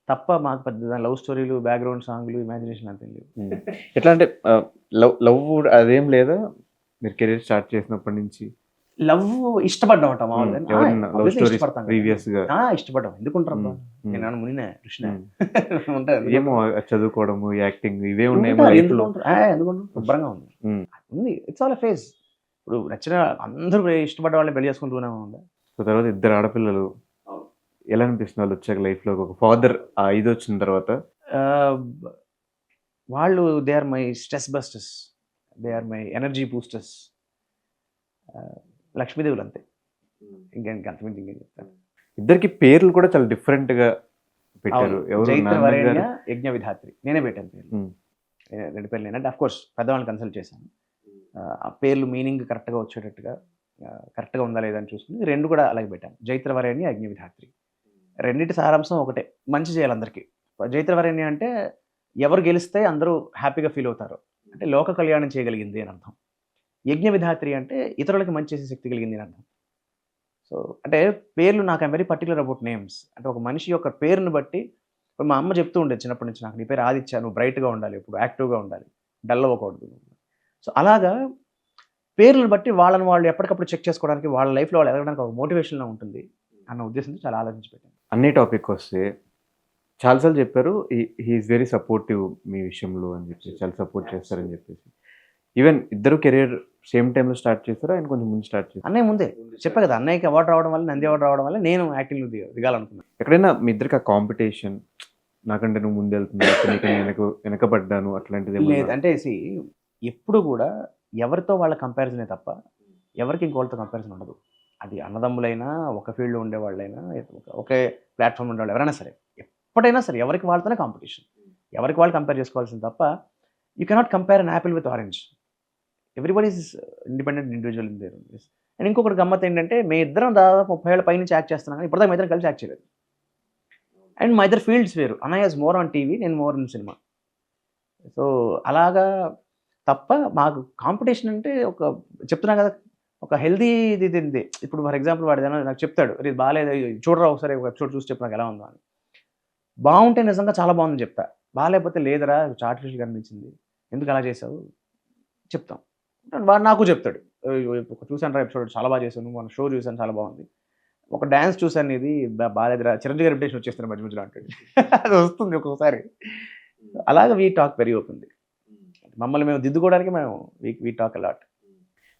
తప్ప మాకు పెద్ద లవ్ స్టోరీలు, బ్యాక్‌గ్రౌండ్ సాంగ్‌లు, ఇమాజినేషన్ అంతేం లేవు. ఎట్లా అంటే లవ్ అదేం లేదా? మీరు కెరీర్ స్టార్ట్ చేసినప్పటి నుంచి? లవ్ ఇష్టపడ్డామట మామూలుగా. ఎవరన్నా లవ్ ఆబ్వియస్లీ స్టోరీస్ ఇష్టపడతాం కదా! ప్రీవియస్‌గా? ఇష్టపడ్డాం. ఎందుకుంటారబ్బా? నేనేమన్నా మునినా? ఋషినా? ఉంటారు. ఏమో చదువుకోవడము, యాక్టింగ్ ఇవే ఉన్నాయేమో ఉంటారు. లైఫ్‌లో. ఎందుకుండరు? శుభ్రంగా ఉంది. ఉంది. It's all a phase. ఇప్పుడు నచ్చిన అందరూ ఇష్టపడ్డ వాళ్ళని పెళ్లి చేసుకుంటూనే ఉందా? సో, తర్వాత ఇద్దరు ఆడపిల్లలు. ఎలా అనిపిస్తుంది వాళ్ళొచ్చాక లైఫ్‌లోకి ఒక ఫాదర్ ఆ ఇదొచ్చిన తర్వాత? ఆహ్, వాళ్ళు they are my stress busters. They are my energy boosters. లక్ష్మీదేవులు అంతే. అంతకుమించి ఇంకేం చెప్తాను. ఇద్దరికి పేర్లు కూడా చాలా డిఫరెంట్‌గా పెట్టారు. ఎవరు జైత్ర వరేణ్య, నాన్నగారు? యజ్ఞ విధాత్రి. నేనే పెట్టాను పేర్లు. హ్మ్. 2 పేర్లు నేనే. అంటే ఆఫ్‌కోర్స్ పెద్దవాళ్ళని కన్సల్ట్ చేశాను. ఆ పేర్లు మీనింగ్ కరెక్ట్‌గా వచ్చేటట్టుగా కరెక్ట్‌గా ఉందా లేదా అని చూసుకొని 2 కూడా అలాగే పెట్టాను. జైత్ర వరేణ్య, యజ్ఞ విధాత్రి. రెండిటి సారాంశం ఒకటే. మంచి చేయాలి అందరికి. జైత్ర వరేణ్య అంటే ఎవరు గెలిస్తే అందరూ హ్యాపీగా ఫీల్ అవుతారు. అంటే లోక కళ్యాణం చేయగలిగింది అని అర్థం. యజ్ఞ విధాత్రి అంటే ఇతరులకి మంచి చేసే శక్తి కలిగింది అని అర్థం. సో, అంటే పేర్లు నాకు I'm very particular about names. అంటే ఒక మనిషి యొక్క పేరుని బట్టి ఇప్పుడు మా అమ్మ చెప్తూ ఉండేది చిన్నప్పటి నుంచి నాకు, నీ పేరు ఆదిత్య, నువ్వు బ్రైట్‌గా ఉండాలి, ఎప్పుడు యాక్టివ్‌గా ఉండాలి, డల్ అవ్వకూడదు. సో, అలాగా పేర్లను బట్టి వాళ్ళని వాళ్ళు ఎప్పటికప్పుడు చెక్ చేసుకోవడానికి, వాళ్ళ లైఫ్‌లో వాళ్ళు ఎదగడానికి ఒక మోటివేషన్‌లా ఉంటుంది అన్న ఉద్దేశంతో చాలా ఆలోచించి పెట్టాను. అన్నీ టాపిక్‌కొస్తే చాలా సార్లు చెప్పారు. హి ఈస్ వెరీ సపోర్టివ్ మీ విషయంలో అని చెప్పేసి. చాలా సపోర్ట్ చేస్తారని చెప్పేసి. ఈవెన్ ఇద్దరు కెరియర్ సేమ్ టైమ్‌లో స్టార్ట్ చేసారా? ఆయన కొంచెం ముందు స్టార్ట్ చేసారా? అన్నయ్య ముందే చెప్పా కదా! అన్నయ్యకి అవార్డ్ రావడం వల్ల, నంది అవార్డ్ రావడం వల్ల నేను యాక్టింగ్‌లో దిగాలనుకున్నాను. ఎక్కడైనా మీ ఇద్దరికి ఆ కాంపిటీషన్, నాకంటే నువ్వు ముందెళ్తున్నావు, నీకంటే నేను వెనకబడ్డాను అట్లాంటిది లేదు. ఏమన్నా? అంటే ఎప్పుడు కూడా ఎవరితో వాళ్ళ కంపారిజనే తప్ప, ఎవరికి ఇంకోళ్ళతో కంపారిజన్ ఉండదు. అది అన్నదమ్ములైనా, ఒక ఫీల్డ్‌లో ఉండేవాళ్ళైనా, ఒకే ప్లాట్‌ఫార్మ్ ఉండేవాళ్ళు ఎవరైనా సరే. ఎప్పుడైనా సరే ఎవరికి వాళ్ళతోనే కాంపిటీషన్. ఎవరికి వాళ్ళు కంపేర్ చేసుకోవాల్సింది తప్ప, you cannot compare an apple with orange. Everybody is independent individual in their own ways. And ఇంకొకటి గమ్మత్తు ఏంటంటే, మేమిద్దరం దాదాపు 30 ఏళ్ల పైనుంచి యాక్ట్ చేస్తున్నాం కానీ ఇప్పటిదాకా మేమిద్దరం కలిసి యాక్ట్ చేయలేదు. అండ్ మా ఇద్దరు ఫీల్డ్స్ వేరు. అన్నయ్య ఈస్ మోర్ ఆన్ టీవీ, నేను మోర్ ఇన్ సినిమా. సో, అలాగా తప్ప మాకు కాంపిటీషన్ అంటే చెప్తున్నా కదా! ఒక హెల్తీ ఇది ఉంది. ఇప్పుడు ఫర్ ఎగ్జాంపుల్ వాడేదైనా నాకు చెప్తాడు, "అరే ఇది బాలేదు, చూడరా ఒకసారి ఒక ఎపిసోడ్ చూసి చెప్పు నాకు ఎలా ఉందో" అని. బావుంటే నిజంగా చాలా బావుందని చెప్తా. బాలేకపోతే లేదురా ఆర్టిఫిషియల్‌గా అనిపించింది, ఎందుకు అలా చేసావు చెప్తాం. వాడు నాకు చెప్తాడు, చూసానురా ఎపిసోడ్ చాలా బాగా చేసావు, మొన్న షో చూసాను చాలా బాగుంది, ఒక డాన్స్ చూసాను నీది బాలేదురా, చిరంజీవి గారి రెప్యుటేషన్ వచ్చేస్తుంది మధ్య మధ్యలో అంటాడు. అది వస్తుంది ఒక్కొక్కసారి. అలాగా వీ టాక్ వెరీ ఓపెన్‌లీ. మమ్మల్ని మేము దిద్దుకోవడానికి మేము we talk a lot.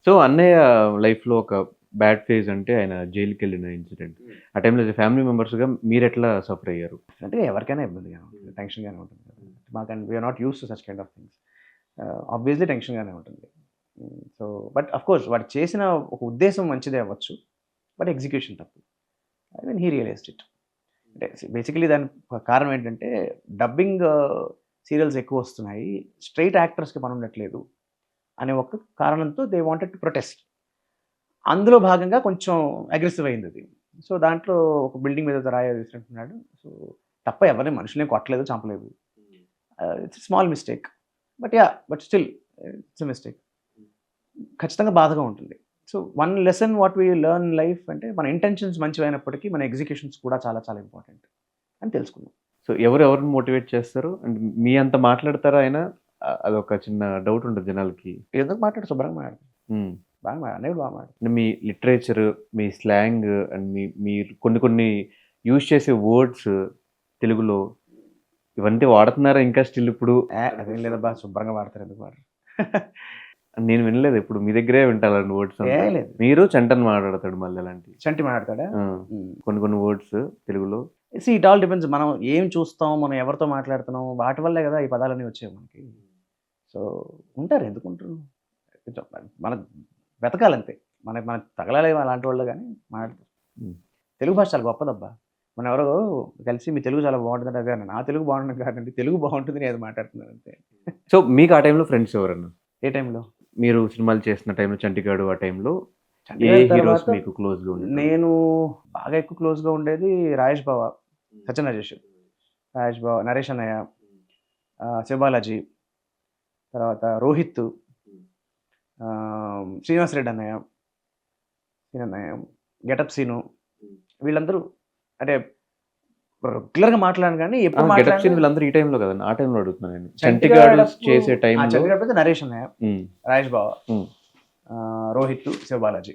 So, అన్నయ్య లైఫ్‌లో ఒక బ్యాడ్ ఫేజ్ అంటే ఆయన జైలుకెళ్ళిన ఇన్సిడెంట్. ఆ టైంలో ఫ్యామిలీ మెంబర్స్‌గా మీరెట్లా సఫర్ అయ్యారు? అంటే ఎవరికైనా ఇబ్బందిగానే ఉంటుంది, టెన్షన్‌గానే ఉంటుంది కదా! We are not used to such kind of things. Obviously టెన్షన్గానే ఉంటుంది. సో బట్ అఫ్ కోర్స్ వాడు చేసిన ఒక ఉద్దేశం మంచిదే అవ్వచ్చు, బట్ ఎగ్జిక్యూషన్ తప్పు. I mean he realized it. అంటే బేసికలీ దాని కారణం ఏంటంటే డబ్బింగ్ సీరియల్స్ ఎక్కువ వస్తున్నాయి, స్ట్రైట్ యాక్టర్స్కి పని ఉండట్లేదు అనే ఒక కారణంతో దే వాంటెడ్ టు ప్రొటెస్ట్. అందులో భాగంగా కొంచెం అగ్రెసివ్ అయింది అది. సో దాంట్లో ఒక బిల్డింగ్ మీద రాయి వేసినట్టున్నాడు. సో తప్ప ఎవరిని మనుషులే కొట్టలేదు, చంపలేదు. It's small mistake, but still it's mistake. ఖచ్చితంగా బాధగా ఉంటుంది. So one lesson what we learn life అంటే మన ఇంటెన్షన్స్ మంచివైనప్పటికీ మన ఎగ్జిక్యూషన్స్ కూడా చాలా చాలా ఇంపార్టెంట్ అని తెలుసుకున్నాం. సో ఎవరెవరిని మోటివేట్ చేస్తారు అండ్ మీ అంత మాట్లాడతారా ఆయన? అదొక చిన్న డౌట్ ఉంటుంది జనాలకి. ఎందుకు మాట్లాడు, శుభ్రంగా మాట్లాడు, బాగా మాట్లాడు, అనేది బాగా మాట్లాడు. అంటే మీ లిటరేచర్, మీ స్లాంగ్ అండ్ మీరు కొన్ని యూజ్ చేసే వర్డ్స్ తెలుగులో ఇవన్నీ వాడుతున్నారా ఇంకా స్టిల్ ఇప్పుడు? అదేం లేదా బాగా శుభ్రంగా వాడతారు, ఎందుకు వాడరు? నేను వినలేదు ఇప్పుడు, మీ దగ్గరే వింటాను వర్డ్స్. లేదు, మీరు చంటన్ మాట్లాడతాడు మళ్ళీ అలాంటి చంటి మాట్లాడతాడా? కొన్ని వర్డ్స్ తెలుగులో. ఇట్ ఆల్ డిపెండ్స్, మనం ఏం చూస్తాం, మనం ఎవరితో మాట్లాడుతున్నాం, వాటి వల్లే కదా ఈ పదాలన్నీ వచ్చాయి మనకి. సో ఉంటారు, ఎందుకు ఉంటారు, మన వెతకాలంతే, మన తగలాలి అలాంటి వాళ్ళు కానీ మాట్లాడతారు. తెలుగు భాష చాలా గొప్పదబ్బా. మనం ఎవరో కలిసి మీ తెలుగు చాలా బాగుంటుంది అదే, నా తెలుగు బాగుంటుంది కాదండి, తెలుగు బాగుంటుంది, నేను అది మాట్లాడుతున్నాను అంతే. సో మీకు ఆ టైంలో ఫ్రెండ్స్ ఎవరన్నా? ఏ టైంలో? మీరు సినిమాలు చేసిన టైంలో, చంటిగాడు ఆ టైంలో ఏ హీరోస్ మీకు క్లోజ్గా ఉండేది? నేను బాగా ఎక్కువ క్లోజ్గా ఉండేది రాజేష్ బావ, సత్యన్ రాజేష్, రాజేష్ బావ, నరేష్ అన్నయ్య, శివబాలాజీ, తర్వాత రోహిత్, శ్రీనివాస్ రెడ్డి అన్నయ్య, గెటప్ సీను, వీళ్ళందరూ అంటే రెగ్యులర్గా మాట్లాడాను కానీ ఎప్పుడు మాట్లాడాను వీళ్ళందరూ ఈ టైంలో కదా, ఆ టైంలో అడుగుతున్నాను నేను. చంటిగాడు చేసే టైంలో చంటిగాడు నరేష్ అన్నయ్య, రాజేష్ బావ, రోహిత్, శివబాలాజీ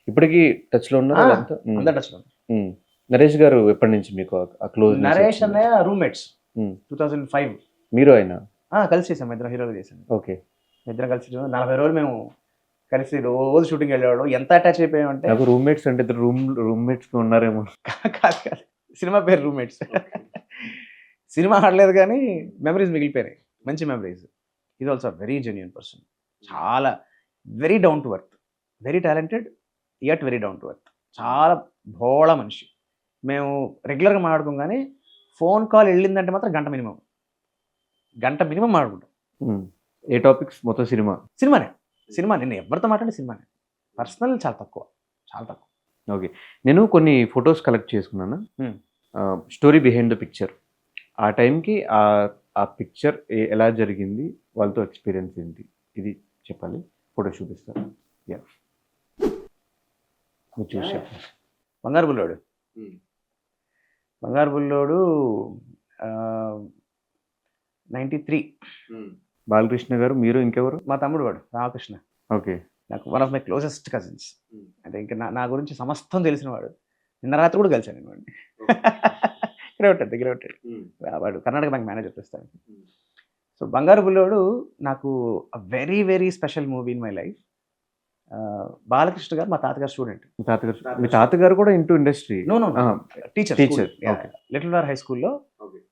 ఇప్పటికీ టచ్ లో ఉన్నారు, అందరు టచ్ లో. నరేష్ గారు ఎప్పటి నుంచి మీకు ఆ క్లోజ్? నరేష్ అన్నయ్య రూమ్మేట్స్ 2005. మీరు ఆయన కలిసి చేసాం, ఇద్దరు హీరోలు చేసాం. ఓకే, ఇద్దరం కలిసి 40 రోజులు మేము కలిసి రోజు షూటింగ్ వెళ్ళేవాడు. ఎంత అటాచ్ అయిపోయామంటే, నాకు రూమ్మేట్స్ అంటే ఇద్దరు రూమ్మేట్స్ ఉన్నారేమో. కాదు, సినిమా పేరు రూమ్మేట్స్. సినిమా ఆడలేదు కానీ మెమరీస్ మిగిలిపోయినాయి, మంచి memories. Is also very genuine person, చాలా very down to earth, very talented yet very down to earth, చాలా భోళ మనిషి. మేము రెగ్యులర్గా మాట్లాడుకోగానే ఫోన్ కాల్ వెళ్ళిందంటే మాత్రం గంట మినిమం మాట్లాడుకుంటాం. ఏ టాపిక్స్? మొత్తం సినిమా నేను ఎవరితో మాట్లాడే సినిమానే, పర్సనల్ చాలా తక్కువ. ఓకే, నేను కొన్ని ఫొటోస్ కలెక్ట్ చేసుకున్నాను, స్టోరీ బిహైండ్ ద పిక్చర్. ఆ టైంకి ఆ పిక్చర్ ఎలా జరిగింది, వాళ్ళతో ఎక్స్పీరియన్స్ ఏంటి, ఇది చెప్పాలి. ఫోటో చూపిస్తారు, మీరు చూసి చెప్పండి. బంగారు బుల్లోడు 93. బాలకృష్ణ గారు, మీరు ఇంకెవరు? మా తమ్ముడు వాడు రామకృష్ణ. ఓకే, నాకు one of my closest cousins. అంటే ఇంకా నా గురించి సమస్తం తెలిసిన వాడు. నిన్న రాత్రి కూడా కలిసాను నేను వాడిని. దగ్గర ఉంటాడు వాడు, కర్ణాటక బ్యాంక్ మేనేజర్ ప్రస్తుతానికి. సో బంగారు బుల్లోడు నాకు very very special movie in my life. Balakrishna గారు మా తాతగారు స్టూడెంట్. మీ తాతగారు కూడా into industry? Teacher. Little war high స్కూల్లో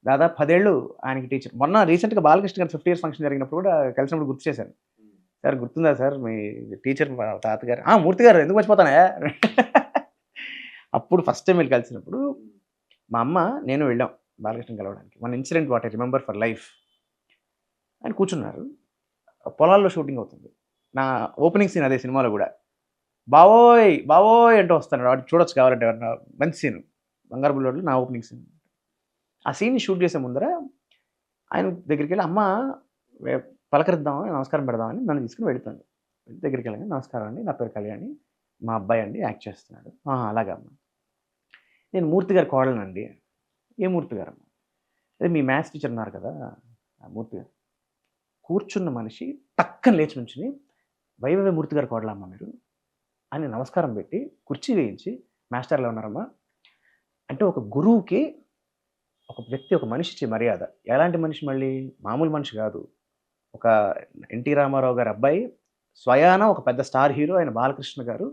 దాదాపు 10 ఏళ్ళు ఆయనకి టీచర్. మొన్న రీసెంట్గా బాలకృష్ణ గారు 50 years ఫంక్షన్ జరిగినప్పుడు కూడా కలిసినప్పుడు గుర్తు చేశాను. సార్ గుర్తుందా సార్ మీ టీచర్ తాతగారు? మూర్తి గారు, ఎందుకు మర్చిపోతానే. అప్పుడు ఫస్ట్ టైం వెళ్ళి కలిసినప్పుడు మా అమ్మ నేను వెళ్ళాం బాలకృష్ణ కలవడానికి. One incident what I remember for life. ఆయన కూర్చున్నారు, పొలాల్లో షూటింగ్ అవుతుంది. నా ఓపెనింగ్ సీన్ అదే సినిమాలో కూడా. బావోయ్ అంటూ వస్తాను, వాడు చూడొచ్చు కావాలంటే, ఎవరన్నా మంచి సీన్ బంగారు బుల్లోడులో నా ఓపెనింగ్ సీన్. ఆ సీన్ని షూట్ చేసే ముందర ఆయన దగ్గరికి వెళ్ళి అమ్మ పలకరిద్దామని, నమస్కారం పెడదామని నన్ను తీసుకుని వెళ్తాను. దగ్గరికి వెళ్ళగానే నమస్కారం అండి, నా పేరు కళ్యాణి, మా అబ్బాయి అండి యాక్ట్ చేస్తున్నాడు. అలాగే అమ్మ, నేను మూర్తి గారి కోడలనండి. ఏ మూర్తి గారు అమ్మ? అదే మీ మ్యాథ్స్ టీచర్ ఉన్నారు కదా ఆ మూర్తి గారు. కూర్చున్న మనిషి టక్కన లేచి నుంచుని, వైవే మూర్తి గారు కోడలమ్మ మీరు అని నమస్కారం పెట్టి కుర్చీ వేయించి, మాస్టర్లో ఉన్నారమ్మా అంటే, ఒక గురువుకి ఒక వ్యక్తి, ఒక మనిషి ఇచ్చే మర్యాద. ఎలాంటి మనిషి? మళ్ళీ మామూలు మనిషి కాదు. ఒక ఎన్టీ రామారావు గారి అబ్బాయి, స్వయాన ఒక పెద్ద స్టార్ హీరో ఆయన బాలకృష్ణ గారు,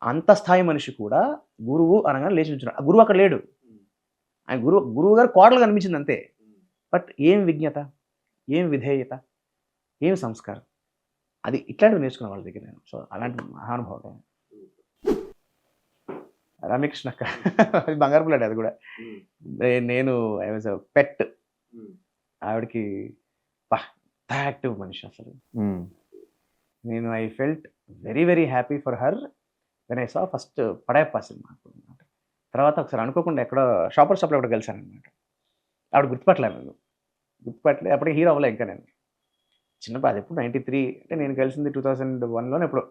అంత స్థాయి మనిషి కూడా గురువు అనగానే లేచి నుంచున్నాడు. ఆ గురువు అక్కడ లేడు, ఆయన గురువు గారు కోడలు కనిపించింది అంతే. బట్ ఏం విజ్ఞత, ఏం విధేయత, ఏం సంస్కారం, అది ఇట్లాంటివి నేర్చుకున్న వాళ్ళ దగ్గర నేను. సో అలాంటి మహానుభావుడు రమ్యకృష్ణ అక్క. అది బంగారు పిల్లాడు అది కూడా. నేను ఐ వాజ్ అ పెట్ ఆవిడకి. యాక్టివ్ మనిషి అసలు. నేను I felt very very happy for her when I saw first Padayappa cinema అనమాట. తర్వాత ఒకసారి అనుకోకుండా ఎక్కడో షాప్లో ఎక్కడ కలిసాను అనమాట. ఆవిడ గుర్తుపట్టలే నన్ను. గుర్తుపట్టలే, అప్పటికి హీరో అవ్వలే ఇంకా నేను. చిన్నప్పుడు అది ఎప్పుడు 93 అంటే నేను కలిసింది 2001లోనే ఎప్పుడు.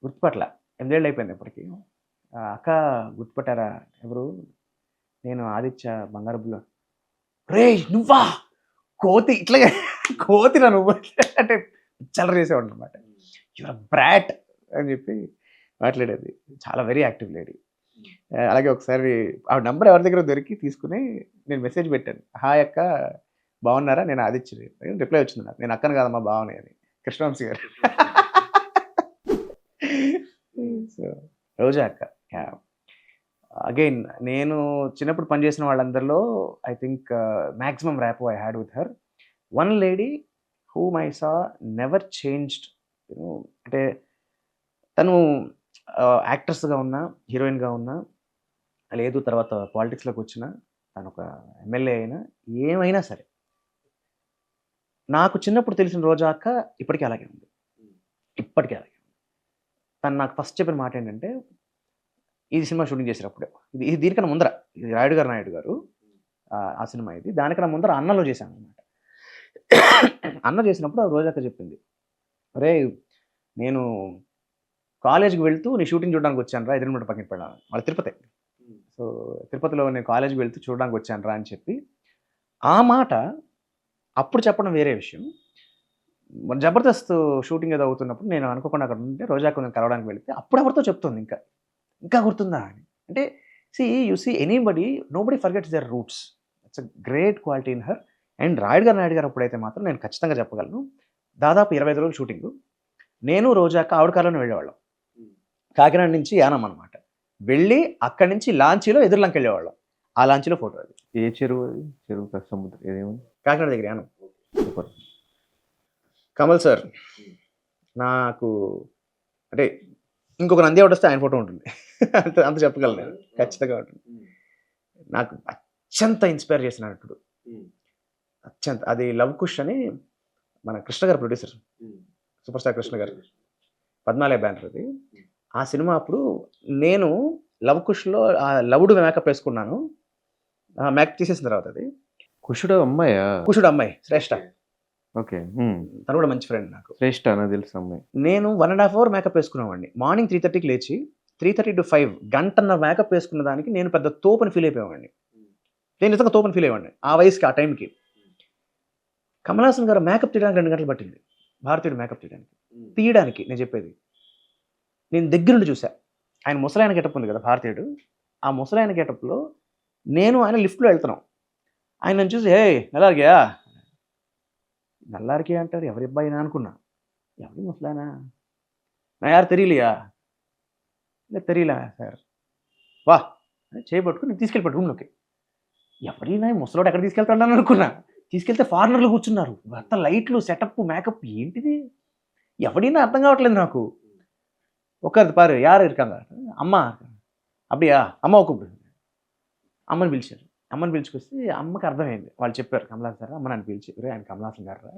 గుర్తుపట్టలే, 8 ఏళ్ళు అయిపోయింది ఇప్పటికి. అక్క గుర్తుపట్టారా, ఎవరు, నేను ఆదిత్య బంగారు బుల్ల. రే నువ్వా కోతి, ఇట్లా కోతిరా నువ్వు అంటే చల్లర చేసేవాడు అనమాట. యువర్ బ్రాట్ అని చెప్పి మాట్లాడేది. చాలా వెరీ యాక్టివ్ లేడీ. అలాగే ఒకసారి ఆవిడ నంబర్ ఎవరి దగ్గర దొరికి తీసుకుని నేను మెసేజ్ పెట్టాను, హాయ్ అక్క బాగున్నారా, నేను ఆదిత్య. రిప్లై వచ్చింది నాకు, నేను అక్కను కాదమ్మా బాగున్నాయి అని. కృష్ణవంశీ గారు. సో రోజా అక్క. అగైన్ నేను చిన్నప్పుడు పనిచేసిన వాళ్ళందరిలో I think maximum rap I had with her. One lady whom I saw never changed. అంటే తను యాక్ట్రెస్గా ఉన్నా, హీరోయిన్గా ఉన్నా, లేదు తర్వాత పాలిటిక్స్లోకి వచ్చినా, తను ఒక ఎమ్మెల్యే అయినా, ఏమైనా సరే నాకు చిన్నప్పుడు తెలిసిన రోజా అక్క ఇప్పటికీ అలాగే ఉంది. ఇప్పటికీ అలాగే ఉంది. తను నాకు ఫస్ట్ చెప్పిన మాట ఏంటంటే, ఇది సినిమా షూటింగ్ చేసేటప్పుడే, ఇది దీనికన్నా ముందర, ఇది నాయుడు గారు ఆ సినిమా, ఇది దానికన్నా ముందర అన్నలో చేశాను అనమాట. అన్న చేసినప్పుడు ఆ రోజాక చెప్పింది, అరే నేను కాలేజ్కి వెళ్తూ నీ షూటింగ్ చూడడానికి వచ్చాను రా, ఎదురుమూట పక్కన పెళ్ళాను, వాళ్ళ తిరుపతి. సో తిరుపతిలో నేను కాలేజ్కి వెళ్తూ చూడడానికి వచ్చాను రా అని చెప్పి, ఆ మాట అప్పుడు చెప్పడం వేరే విషయం. మన జబర్దస్త్ షూటింగ్ ఏదో అవుతున్నప్పుడు నేను అనుకోకుండా అక్కడ ఉంటే రోజాకు నేను కలవడానికి వెళితే అప్పుడు ఎవరితో చెప్తుంది, ఇంకా గుర్తుందా అని. అంటే you see anybody, nobody forgets their roots. It's a great quality in her. And Naidu garu అప్పుడైతే మాత్రం నేను ఖచ్చితంగా చెప్పగలను, దాదాపు 25 రోజులు షూటింగ్, నేను రోజాక ఆవిడ కారులోనే వెళ్ళేవాళ్ళం. కాకినాడ నుంచి యానం అనమాట. వెళ్ళి అక్కడి నుంచి లాంచీలో ఎదురులంక వెళ్ళేవాళ్ళం. ఆ లాంచీలో ఫోటో అది. ఏ చెరువు అది? చెరువు కాదు, సముద్రం ఏదేముంది? కాకినాడ దగ్గర యానం. సూపర్. కమల్ సార్ నాకు అంటే ఇంకొక నంది ఎవడు వస్తే ఆయన ఫోటో ఉంటుంది. అంత చెప్పగలను నేను, ఖచ్చితంగా ఉంటుంది. నాకు అత్యంత ఇన్స్పైర్ చేసిన నటుడు, అత్యంత. అది లవ్ కుష్ అని మన కృష్ణ గారు ప్రొడ్యూసర్, సూపర్ స్టార్ కృష్ణ గారు, పద్మాలయ బ్యానర్ అది. ఆ సినిమా అప్పుడు నేను లవ్ కుష్లో ఆ లవుడు మేకప్ వేసుకున్నాను. మేకప్ తీసేసిన తర్వాత అది కుషుడు అమ్మాయా? కుషుడు అమ్మాయి శ్రేష్ఠ. ఓకే. తను కూడా మంచి ఫ్రెండ్ నాకు. శ్రేష్ఠ నాకు తెలుసు అమ్మాయి. నేను 1.5 అవర్ మేకప్ వేసుకునేవాడిని. మార్నింగ్ 3:30కి లేచి 3:30 to 5 గంటన్నర మేకప్ వేసుకున్న దానికి నేను పెద్ద తోపని ఫీల్ అయిపోయేవాడిని. నేను నిజంగా తోపని ఫీల్ అయ్యేవాడిని ఆ వయసుకి, ఆ టైంకి. కమల్ హాసన్ గారు మేకప్ తీయడానికి 2 గంటలు పట్టింది. భారతీయుడు మేకప్ తీయడానికి నేను చెప్పేది. నేను దగ్గరుండి చూసా. ఆయన ముసలాయన గెటప్ ఉంది కదా భారతీయుడు, ఆ ముసలాయన గెటప్లో నేను ఆయన లిఫ్ట్లో వెళ్తున్నాం. ఆయన నన్ను చూసి, హే నల్లారిగా, నల్లారికి అంటారు, ఎవరి అబ్బాయినా అనుకున్నా. ఎవరి ముసలాయనా, నా యారు తెలియలియా, లేదు తెలియలే సార్, వా చేయబట్టుకుని నేను తీసుకెళ్ళిపోయాడు రూమ్లోకి. ఎవరైనా ముసలోడు ఎక్కడ తీసుకెళ్తాడని అనుకున్నా. తీసుకెళ్తే ఫారినర్లు కూర్చున్నారు, అంత లైట్లు, సెటప్, మేకప్, ఏంటిది ఎవడైనా అర్థం కావట్లేదు నాకు. ఒకరిది పారు యారు ఇరుకాంగా, అమ్మ అబ్బియా అమ్మ ఒక అమ్మని పిలిచారు. అమ్మని పిలుచుకొస్తే అమ్మకి అర్థమైంది. వాళ్ళు చెప్పారు, కమలాసన్ సార్ అమ్మ నన్ను పిలిచి, ఆయన కమలాసన్ గారు రా,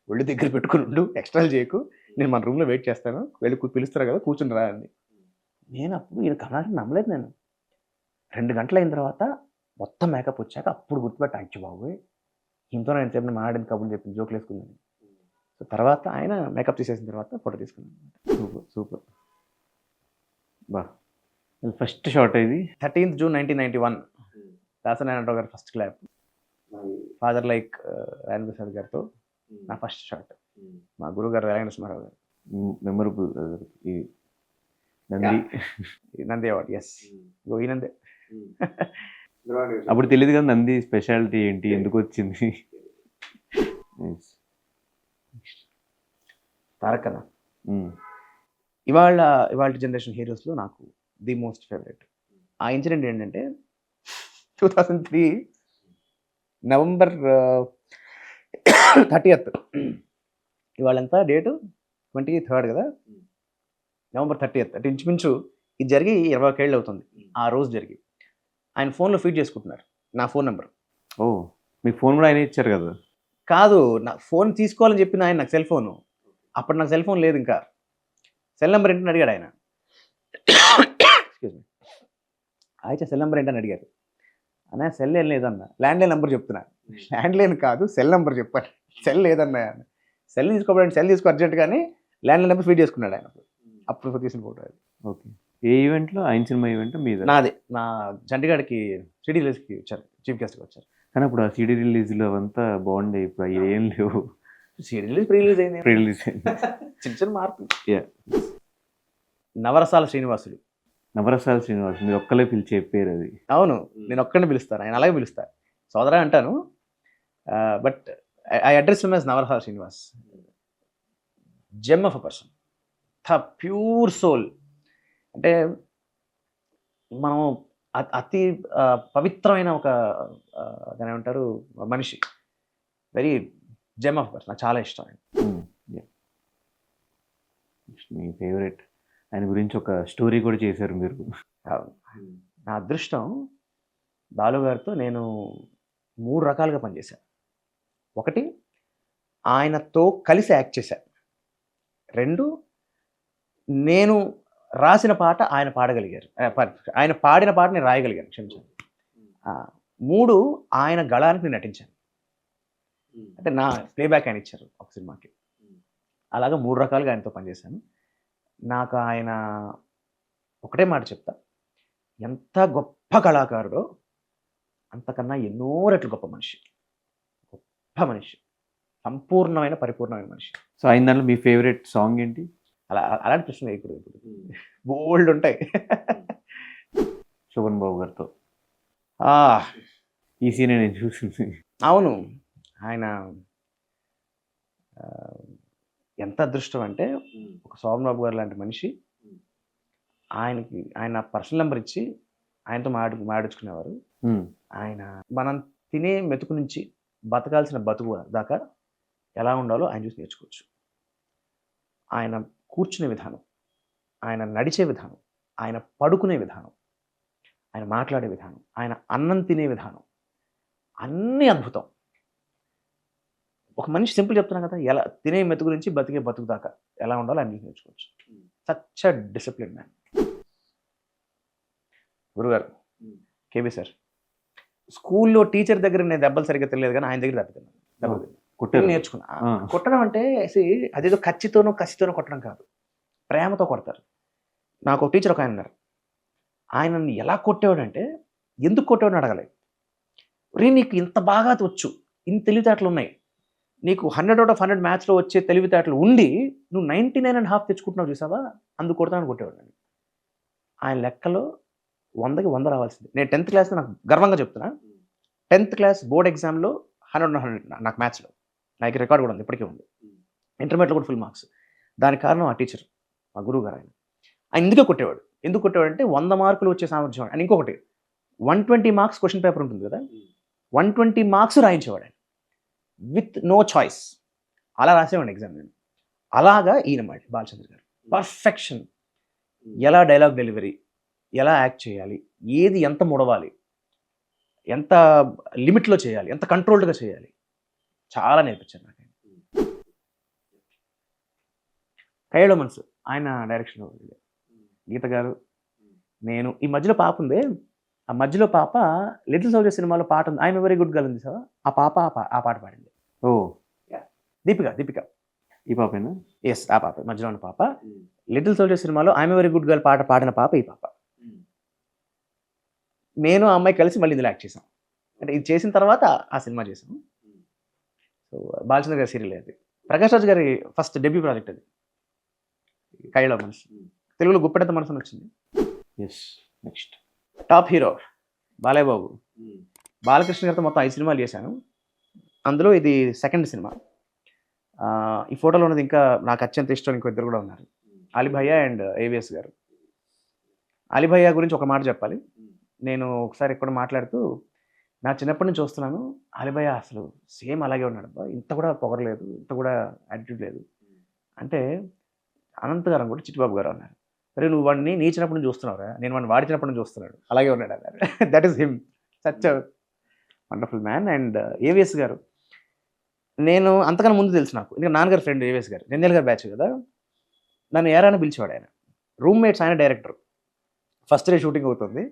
ఒళ్ళు దగ్గర పెట్టుకుని ఉండు, ఎక్స్ట్రాలు చేయకు, నేను మన రూమ్లో వెయిట్ చేస్తాను, వెళ్ళి పిలుస్తారు కదా కూర్చుని రా అని. నేను అప్పుడు ఈయన కమలాసన్ నమ్మలేదు. నేను 2 గంటలు అయిన తర్వాత మొత్తం మేకప్ వచ్చాక అప్పుడు గుర్తుపెట్టా, అచ్చి బాబు ఇంతో నేను చెప్పిన మాట్లాడిన కబుర్లు చెప్పింది, జోకులు వేసుకుందని. సో తర్వాత ఆయన మేకప్ తీసేసిన తర్వాత ఫోటో తీసుకున్నాను. Super super. బా, ఫస్ట్ షాట్ ఇది 13th June 1991, దాసనారాయణరావు గారు first clap, father like Rajendra Prasad గారితో నా ఫస్ట్ షాట్. మా గురువు గారు రాజేంద్రరావు గారు. మెమరబుల్. ఈ నంది నంది అవార్డ్, ఎస్ గోయినందే. అప్పుడు తెలియదు కదా నంది స్పెషాలిటీ ఏంటి, ఎందుకు వచ్చింది. తారక్ అన్న ఇవాళ జనరేషన్ హీరోస్లో నాకు ది మోస్ట్ ఫేవరెట్. ఆ ఇన్సిడెంట్ ఏంటంటే 2003 నవంబర్ 30th. ఇవాళ ఎంత డేటు? 23rd కదా, నవంబర్ 30th. అంటే ఇంచుమించు ఇది జరిగి 21 ఏళ్ళు అవుతుంది ఆ రోజు జరిగి. ఆయన ఫోన్లో ఫీడ్ చేసుకుంటున్నారు నా ఫోన్ నెంబర్. ఓ మీ ఫోన్ కూడా ఆయన ఇచ్చారు కదా. కాదు, నా ఫోన్ తీసుకోవాలని చెప్పిన ఆయన నాకు సెల్ ఫోను. అప్పుడు నాకు సెల్ ఫోన్ లేదు, ఇంకా సెల్ నెంబర్ ఏంటని అడిగాడు ఆయన. Excuse me. అయితే సెల్ నెంబర్ ఏంటని అడిగారు. అన్న సెల్ ఏం లేదన్న, ల్యాండ్లైన్ నెంబర్ చెప్తున్నా. ల్యాండ్లైన్ కాదు సెల్ నెంబర్ చెప్పాను. సెల్ లేదన్న. సెల్ తీసుకోవడానికి సెల్ తీసుకో అర్జెంట్, కానీ ల్యాండ్లైన్ నెంబర్ ఫీడ్ చేసుకున్నాడు ఆయన. అప్పుడు తీసిన ఫోటో అది. ఓకే. ఏ ఈవెంట్లో? ఆయన సినిమా ఈవెంట్ మీద? నాది. నా చండీగఢ్కి సిడీ రిలీజ్కి వచ్చారు, చీఫ్ గెస్ట్గా వచ్చారు. కానీ అప్పుడు ఆ సిడీ రిలీజ్లో అవంతా బాగుండే, ఇప్పుడు అవి ఏం లేవు. సిడీ రిలీజ్ ప్రీ రిలీజ్ అయింది, ప్రీ రిలీజ్ అయింది. చిన్న చిన్న మార్పులు. యా. నవరసాల శ్రీనివాసులు. నవరసాల శ్రీనివాస్ మీరు ఒక్కలే పిలిచే పేరు అది. అవును, నేను ఒక్కడిని పిలుస్తాను, ఆయన అలాగే పిలుస్తాను, సోదరా అంటాను. But I address him as నవరసాల Srinivas. Gem of a person, the pure soul. అంటే మనం అతి పవిత్రమైన ఒక దాని ఏమంటారు మనిషి. వెరీ జెమ్ ఆఫ్ పర్సన్, నాకు చాలా ఇష్టం ఆయన. మీ ఫేవరెట్. ఆయన గురించి ఒక స్టోరీ కూడా చేశారు మీరు. నా అదృష్టం, బాలు గారితో నేను 3 రకాలుగా పనిచేశాను. ఒకటి, ఆయనతో కలిసి యాక్ట్ చేశాను. 2, నేను రాసిన పాట ఆయన పాడగలిగారు, ఆయన పాడిన పాట నేను రాయగలిగాను, క్షమించాను. 3, ఆయన గళానికి నేను నటించాను. అంటే నా ప్లేబ్యాక్ ఆయన ఇచ్చారు ఒక సినిమాకి. అలాగా 3 రకాలుగా ఆయనతో పనిచేశాను. నాకు ఆయన ఒకటే మాట చెప్తా, ఎంత గొప్ప కళాకారుడో అంతకన్నా ఎన్నో రెట్లు గొప్ప మనిషి. గొప్ప మనిషి, సంపూర్ణమైన పరిపూర్ణమైన మనిషి. సో ఆయన దాంట్లో మీ ఫేవరెట్ సాంగ్ ఏంటి? అలాంటి ప్రశ్న ఇప్పుడు బోల్డ్ ఉంటాయి. శోభన్ బాబు గారితో ఈ సీన్ నేను చూసింది. అవును, ఆయన ఎంత అదృష్టం అంటే, ఒక శోభన్ బాబు గారు లాంటి మనిషి, ఆయన పర్సనల్ నెంబర్ ఇచ్చి ఆయనతో మాట్లాడుకునేవారు. ఆయన మనం తినే మెతుకు నుంచి బతకాల్సిన బతుకు దాకా ఎలా ఉండాలో ఆయన చూసి నేర్చుకోవచ్చు. ఆయన కూర్చునే విధానం, ఆయన నడిచే విధానం, ఆయన పడుకునే విధానం, ఆయన మాట్లాడే విధానం, ఆయన అన్నం తినే విధానం, అన్నీ అద్భుతం. ఒక మనిషి సింపుల్ చెప్తున్నా కదా, ఎలా తినే మెతుకు నుంచి బతికే బతుకు దాకా ఎలా ఉండాలో ఆయన చూసి నేర్చుకోవచ్చు. Such a discipline man. గురుగారు కేబీ సార్, స్కూల్లో టీచర్ దగ్గర నేను దెబ్బలు సరిగ్గా తెలియదు, కానీ ఆయన దగ్గర దెబ్బలు కొట్టారు, నేర్చుకున్నా. కొట్టడం అంటే అదేదో కచ్చితోనో కసితోనో కొట్టడం కాదు, ప్రేమతో కొడతారు. నాకు ఒక టీచర్ ఒక ఆయన ఉన్నారు, ఆయనని ఎలా కొట్టేవాడంటే, ఎందుకు కొట్టేవాడిని అడగలేదు. రే నీకు ఇంత బాగా వచ్చు, ఇన్ని తెలివితేటలు ఉన్నాయి, నీకు 100 out of 100 మ్యాథ్స్లో వచ్చే తెలివితేటలు ఉండి నువ్వు 99.5 తెచ్చుకుంటున్నావు చూసావా, అందుకు కొడతానని కొట్టేవాడు. ఆయన లెక్కలో 100కి 100 రావాల్సింది. నేను 10th క్లాస్లో నాకు గర్వంగా చెప్తున్నా, 10th క్లాస్ బోర్డ్ ఎగ్జామ్లో 100 నాకు మ్యాథ్స్లో, నాకు రికార్డ్ కూడా ఉంది, ఇప్పటికీ ఉంది. ఇంటర్మీడియట్లో కూడా ఫుల్ మార్క్స్. దానికి కారణం ఆ టీచర్, మా గురువు గారు. ఆయన ఎందుకు కొట్టేవాడు అంటే 100 మార్కులు వచ్చే సామర్థ్యం. అండ్ ఇంకొకటి, 120 మార్క్స్ క్వశ్చన్ పేపర్ ఉంటుంది కదా, 120 మార్క్స్ రాయించేవాడు ఆయన విత్ నో చాయిస్. అలా రాసేవాడు ఎగ్జామ్. నేను అలాగా ఈయన బాలచంద్ర గారు పర్ఫెక్షన్. ఎలా డైలాగ్ డెలివరీ, ఎలా యాక్ట్ చేయాలి, ఏది ఎంత ముడవాలి, ఎంత లిమిట్లో చేయాలి, ఎంత కంట్రోల్డ్గా చేయాలి, చాలా నేర్పించారు నాకు. కయ్యలో మనసు ఆయన డైరెక్షన్. గీత గారు, నేను ఈ మధ్యలో పాప ఉంది, ఆ మధ్యలో పాప లిటిల్ సోల్జర్ సినిమాలో పాట ఉంది, ఐఎమ్ వెరీ గుడ్ గర్ల్ ఉంది సార్, ఆ పాప ఆ పాట పాడింది. ఓ దీపిక ఈ పాపేనా? ఎస్, ఆ పాప మధ్యలో ఉన్న పాప. లిటిల్ సోల్జర్ సినిమాలో ఐఎమ్ వెరీ గుడ్ గర్ల్ పాట పాడిన పాప ఈ పాప. నేను ఆ అమ్మాయి కలిసి మళ్ళీ ఇందులో యాక్ట్ చేసాం. అంటే ఇది చేసిన తర్వాత ఆ సినిమా చేసాం. సో బాలచంద్ర గారి సీరియల్ అది, ప్రకాష్ రాజ్ గారి ఫస్ట్ డెబ్యూ ప్రాజెక్ట్ అది, కయ్యలో మనసు. తెలుగులో గుప్పెడంత మనసు అని వచ్చింది. Yes. Next top hero Balayya Babu. Balakrishna గారితో మొత్తం 5 సినిమాలు చేశాను, అందులో ఇది 2nd సినిమా. ఈ ఫోటోలో ఉన్నది ఇంకా నాకు అత్యంత ఇష్టం ఇంకో 2 కూడా ఉన్నారు, అలీ భయ్యా అండ్ ఏవిఎస్ గారు. అలీ భయ్యా గురించి ఒక మాట చెప్పాలి. నేను ఒకసారి ఎక్కడ మాట్లాడుతూ, నా చిన్నప్పటి నుంచి చూస్తున్నాను అలీభయ్య అసలు సేమ్ అలాగే ఉన్నాడు అబ్బా, ఇంత కూడా పొగరలేదు, ఇంత కూడా యాటిట్యూడ్ లేదు అంటే అనంత్ గారు కూడా చిట్టిబాబు గారు అన్నారు, అరే నువ్వు వాడిని నీ చిన్నప్పటి నుంచి చూస్తున్నావురా, నేను వాడిని వాడి చిన్నప్పటి నుంచి చూస్తున్నాడు అలాగే ఉన్నాడు అన్నారు. That is him, such wonderful man. And AVS గారు నేను అంతకన్నా ముందు తెలుసు నాకు, ఇంకా నాన్నగారు ఫ్రెండ్ ఏవిఎస్ గారు, జంజల్ గారు బ్యాచ్ కదా, నన్ను ఏరాని పిలిచేవాడు ఆయన. రూమ్మేట్స్ ఆయన డైరెక్టర్. ఫస్ట్ డే షూటింగ్ అవుతుంది,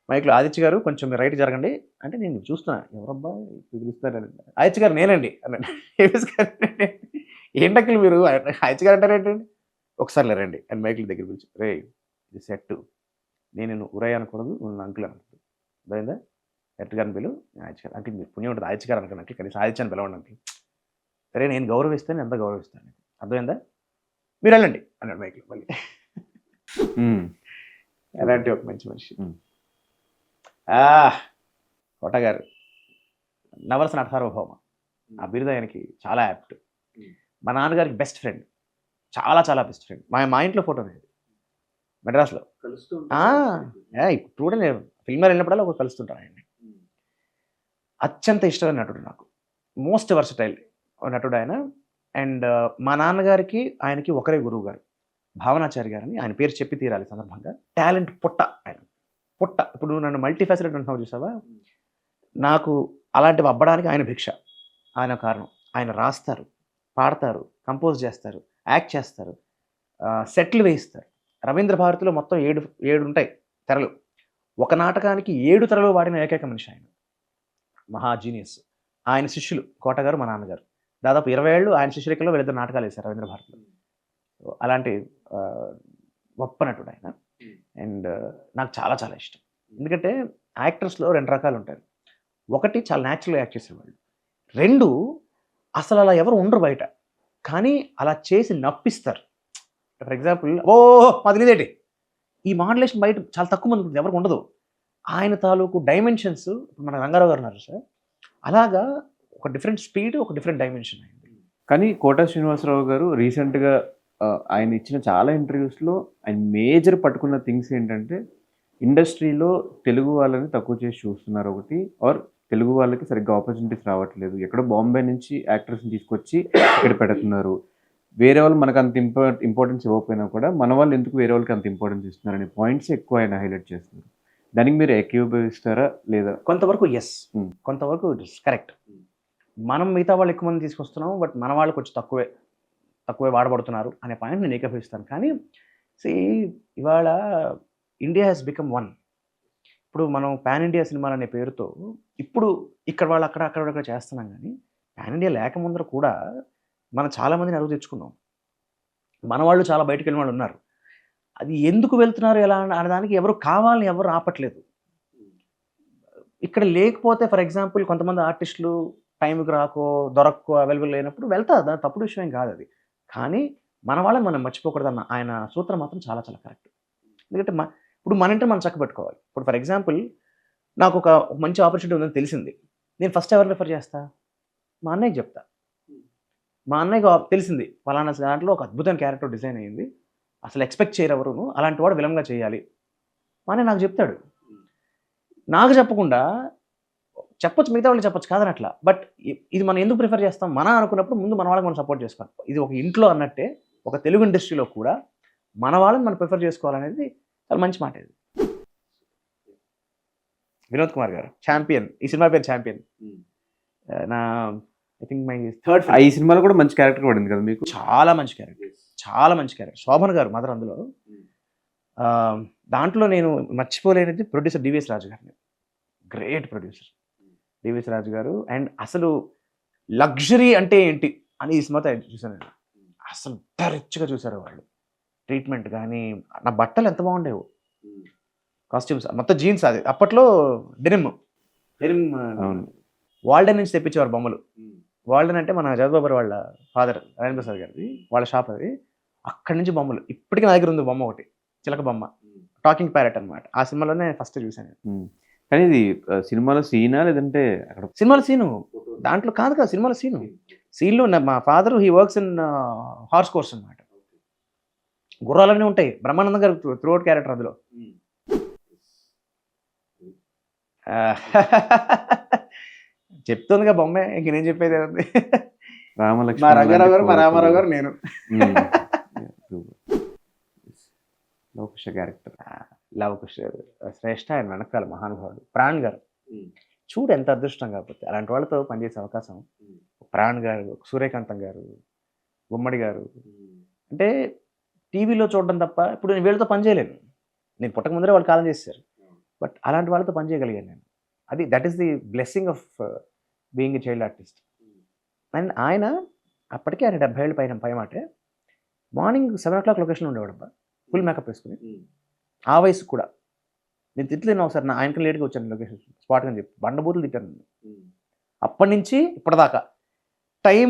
మైక్లో ఆదిత్య గారు కొంచెం మీరు రైట్ జరగండి అంటే నేను చూస్తున్నా ఎవరబ్బా పిలుస్తారని, ఆదిత్య గారు నేనండి అన్నాడు. ఏవిఎస్ గారు ఏంటక్కలు మీరు ఆదిత్య గారు అంటారేంటండి, ఒకసారి లేరండి అని మైక్ల దగ్గర పిలిచి, రే ఇది సెట్, నేను ఉరయ్య అనకూడదు, నువ్వు అంకుల్ అనకూడదు, అర్థమైందా, ఎట్ గారిని పిలు, ఆదిత్య గారు అంటే మీరు పుణ్యం ఉంటుంది ఆదిత్య గారు అనుకున్నాను అంకుల్, కనీసం ఆదిత్యాన్ని పిలవండి అంకుల్, సరే నేను గౌరవిస్తాను ఎంత గౌరవిస్తాను, అర్థమైందా, మీరు వెళ్ళండి అన్నాడు మైక్లో మళ్ళీ. అలాంటి ఒక మంచి మనిషి. కోట గారు నవరస నట సార్వభౌమ, ఆ బిరుదు ఆయనకి చాలా యాప్ట్. మా నాన్నగారికి బెస్ట్ ఫ్రెండ్, చాలా చాలా బెస్ట్ ఫ్రెండ్. మా ఇంట్లో ఫోటో అనేది మెడ్రాస్లో ఇప్పుడు కూడా నేను ఫిల్మర్ వెళ్ళినప్పుడల్లా ఒక కలుస్తుంటాను ఆయన్ని. అత్యంత ఇష్టమైన నటుడు నాకు, మోస్ట్ వర్సటైల్ నటుడు ఆయన. అండ్ మా నాన్నగారికి ఆయనకి ఒకరే గురువు గారు, భావనాచారి గారని, ఆయన పేరు చెప్పి తీరాలి సందర్భంగా. టాలెంట్ పుట్ట ఆయన, పుట్ట. ఇప్పుడు నన్ను మల్టీ ఫ్యాసిలిటీ అంటున్నావు చూసావా, నాకు అలాంటివి అవ్వడానికి ఆయన భిక్ష, ఆయన కారణం. ఆయన రాస్తారు, పాడతారు, కంపోజ్ చేస్తారు, యాక్ట్ చేస్తారు, సెట్లు వేయిస్తారు. రవీంద్ర భారతిలో మొత్తం ఏడు ఉంటాయి తెరలు, ఒక నాటకానికి 7 తెరలు వాడిన ఏకైక మనిషి ఆయన, మహా జీనియస్. ఆయన శిష్యులు కోట గారు, మా నాన్నగారు, దాదాపు 20 ఏళ్ళు ఆయన శిష్యులకల్లో వీళ్ళిద్దరు నాటకాలు వేశారు రవీంద్ర భారతిలో. అలాంటి గొప్ప నటుడు ఆయన. అండ్ నాకు చాలా చాలా ఇష్టం, ఎందుకంటే యాక్టర్స్లో 2 రకాలు ఉంటారు. ఒకటి చాలా న్యాచురల్గా యాక్ట్ చేసేవాళ్ళు, 2 అసలు అలా ఎవరు ఉండరు బయట, కానీ అలా చేసి నప్పిస్తారు. ఫర్ ఎగ్జాంపుల్ మాది లేదేటి, ఈ మాడ్యులేషన్ బయట చాలా తక్కువ మంది ఉంటుంది, ఎవరికి ఉండదు. ఆయన తాలూకు డైమెన్షన్స్, ఇప్పుడు మన రంగారావు గారు ఉన్నారు సార్, అలాగా ఒక డిఫరెంట్ స్పీడ్, ఒక డిఫరెంట్ డైమెన్షన్ అయింది. కానీ కోట శ్రీనివాసరావు గారు రీసెంట్గా ఆయన ఇచ్చిన చాలా ఇంటర్వ్యూస్లో ఆయన మేజర్ పట్టుకున్న థింగ్స్ ఏంటంటే, ఇండస్ట్రీలో తెలుగు వాళ్ళని తక్కువ చేసి చూస్తున్నారు ఒకటి, ఆర్ తెలుగు వాళ్ళకి సరిగ్గా ఆపర్చునిటీస్ రావట్లేదు, ఎక్కడో బాంబే నుంచి యాక్టర్స్ని తీసుకొచ్చి ఇక్కడ పెడుతున్నారు, వేరే వాళ్ళు మనకు అంత ఇంపార్టెన్స్ ఇవ్వకపోయినా కూడా మన వాళ్ళు ఎందుకు వేరే వాళ్ళకి అంత ఇంపార్టెన్స్ ఇస్తున్నారు అనే పాయింట్స్ ఎక్కువ ఆయన హైలైట్ చేస్తున్నారు. దానికి మీరు ఏకీభవిస్తారా లేదా? కొంతవరకు ఎస్, కొంతవరకు ఇట్ ఇస్ కరెక్ట్. మనం మిగతా వాళ్ళు ఎక్కువ మంది తీసుకొస్తున్నాం, బట్ మన వాళ్ళు కొంచెం తక్కువే వాడబడుతున్నారు అనే పాయింట్ నేను ఏకీభవిస్తాను. కానీ ఇవాళ ఇండియా హ్యాస్ బికమ్ వన్. ఇప్పుడు మనం పాన్ ఇండియా సినిమాలు అనే పేరుతో ఇప్పుడు ఇక్కడ వాళ్ళు అక్కడ చేస్తున్నాం, కానీ పాన్ ఇండియా లేకముందర కూడా మనం చాలామందిని అరువు తెచ్చుకున్నాం. మన వాళ్ళు చాలా బయటకు వెళ్ళిన వాళ్ళు ఉన్నారు. అది ఎందుకు వెళ్తున్నారు ఎలా అనే దానికి ఎవరు కావాలని ఎవరు ఆపట్లేదు. ఇక్కడ లేకపోతే ఫర్ ఎగ్జాంపుల్ కొంతమంది ఆర్టిస్టులు టైంకి దొరక్కో అవైలబుల్ లేనప్పుడు వెళ్తారు, దాని తప్పుడు విషయం కాదు అది. కానీ మన వాళ్ళని మనం మర్చిపోకూడదు అన్న ఆయన సూత్రం మాత్రం చాలా చాలా కరెక్ట్. ఎందుకంటే ఇప్పుడు మన ఇంటి మనం చక్కబెట్టుకోవాలి. ఇప్పుడు ఫర్ ఎగ్జాంపుల్ నాకు ఒక మంచి ఆపర్చునిటీ ఉందని తెలిసింది, నేను ఫస్ట్ ఎవరు రిఫర్ చేస్తా? మా అన్నయ్యకి చెప్తా. మా అన్నయ్యకి తెలిసింది ఫలానా దాంట్లో ఒక అద్భుతమైన క్యారెక్టర్ డిజైన్ అయ్యింది, అసలు ఎక్స్పెక్ట్ చేయరు ఎవరును, అలాంటి వాడు విలంగా చేయాలి. మా అన్నయ్య నాకు చెప్తాడు. నాకు చెప్పకుండా చెప్పొచ్చు, మిగతా వాళ్ళు చెప్పొచ్చు కాదని అట్లా. బట్ ఇది మనం ఎందుకు ప్రిఫర్ చేస్తాం? మన అనుకున్నప్పుడు ముందు మన వాళ్ళకి మనం సపోర్ట్ చేసుకోవాలి. ఇది ఒక ఇంట్లో అన్నట్టే ఒక తెలుగు ఇండస్ట్రీలో కూడా మన వాళ్ళని మనం ప్రిఫర్ చేసుకోవాలనేది చాలా మంచి మాట. ఇది వినోద్ కుమార్ గారు ఛాంపియన్, ఈ సినిమా పేరు ఛాంపియన్. నా ఐ థింక్ మై థర్డ్ ఈ సినిమాలో కూడా మంచి క్యారెక్టర్ పడింది కదా మీకు? చాలా మంచి క్యారెక్టర్, చాలా మంచి క్యారెక్టర్. శోభన్ గారు మదర్ అందులో. దాంట్లో నేను మర్చిపోలేనిది ప్రొడ్యూసర్ డివిఎస్ రాజు గారిని, గ్రేట్ ప్రొడ్యూసర్ డివిఎస్ రాజు గారు. అండ్ అసలు లగ్జరీ అంటే ఏంటి అని ఈ సినిమాతో చూసాను. అసలు రిచ్గా చూసారు వాళ్ళు, ట్రీట్మెంట్ కానీ, నా బట్టలు ఎంత బాగుండేవి, కాస్ట్యూమ్స్ మొత్తం జీన్స్. అది అప్పట్లో డెనిమ్ వాల్డెన్ నుంచి తెప్పించేవారు బొమ్మలు. వాల్డెన్ అంటే మన జగద్బాబు వాళ్ళ ఫాదర్ నారాయణ ప్రసాద్ గారిది, వాళ్ళ షాప్ అది. అక్కడి నుంచి బొమ్మలు ఇప్పటికీ నా దగ్గర ఉంది బొమ్మ ఒకటి, చిలక బొమ్మ, టాకింగ్ ప్యారెట్ అనమాట. ఆ సినిమాలోనే ఫస్ట్ చూసాను. కానీ ఇది సినిమాలో సీనా లేదంటే అక్కడ? సినిమాలో సీను, దాంట్లో కాదు కదా, సినిమాలో సీన్లో మా father he works in horse course అనమాట. గుర్రాలన్నీ ఉంటాయి. బ్రహ్మానందం గారు త్రూఅవుట్ క్యారెక్టర్ అందులో. చెప్తుందిగా బొమ్మే, ఇంక నేను చెప్పేది ఏముంది. మా రామలక్ష్మణ్ రంగారావు గారు, మా లాంటి రామారావు కోరికలు. గారు, నేను. లోకష క్యారెక్టర్. లవకుశ గారు శ్రేష్ఠ, ఆయన వెనకాల మహానుభావుడు. ప్రాణ్ గారు చూడు ఎంత అదృష్టం, కాకపోతే అలాంటి వాళ్ళతో పనిచేసే అవకాశం. ప్రాణ్ గారు, సూర్యకాంతం గారు, గుమ్మడి గారు, అంటే టీవీలో చూడడం తప్ప ఇప్పుడు నేను వీళ్ళతో పని చేయలేను. నేను పుట్టక ముందరే వాళ్ళు కాలం చేశారు, బట్ అలాంటి వాళ్ళతో పని చేయగలిగాను నేను. అది that is the blessing of being a child artist. And ఆయన అప్పటికే ఆయన 70 ఏళ్ళు పైమాటే. మార్నింగ్ 7 o'clock లొకేషన్ ఉండేవాడబ్బా, ఫుల్ మేకప్ వేసుకుని. ఆ వయసు కూడా నేను తిట్లు ఒకసారి, నా ఆయనకి లేట్గా వచ్చాను లొకేషన్ స్పాట్ అని చెప్పి బండబూతులు తిట్టాను నన్ను. అప్పటి నుంచి ఇప్పటిదాకా టైం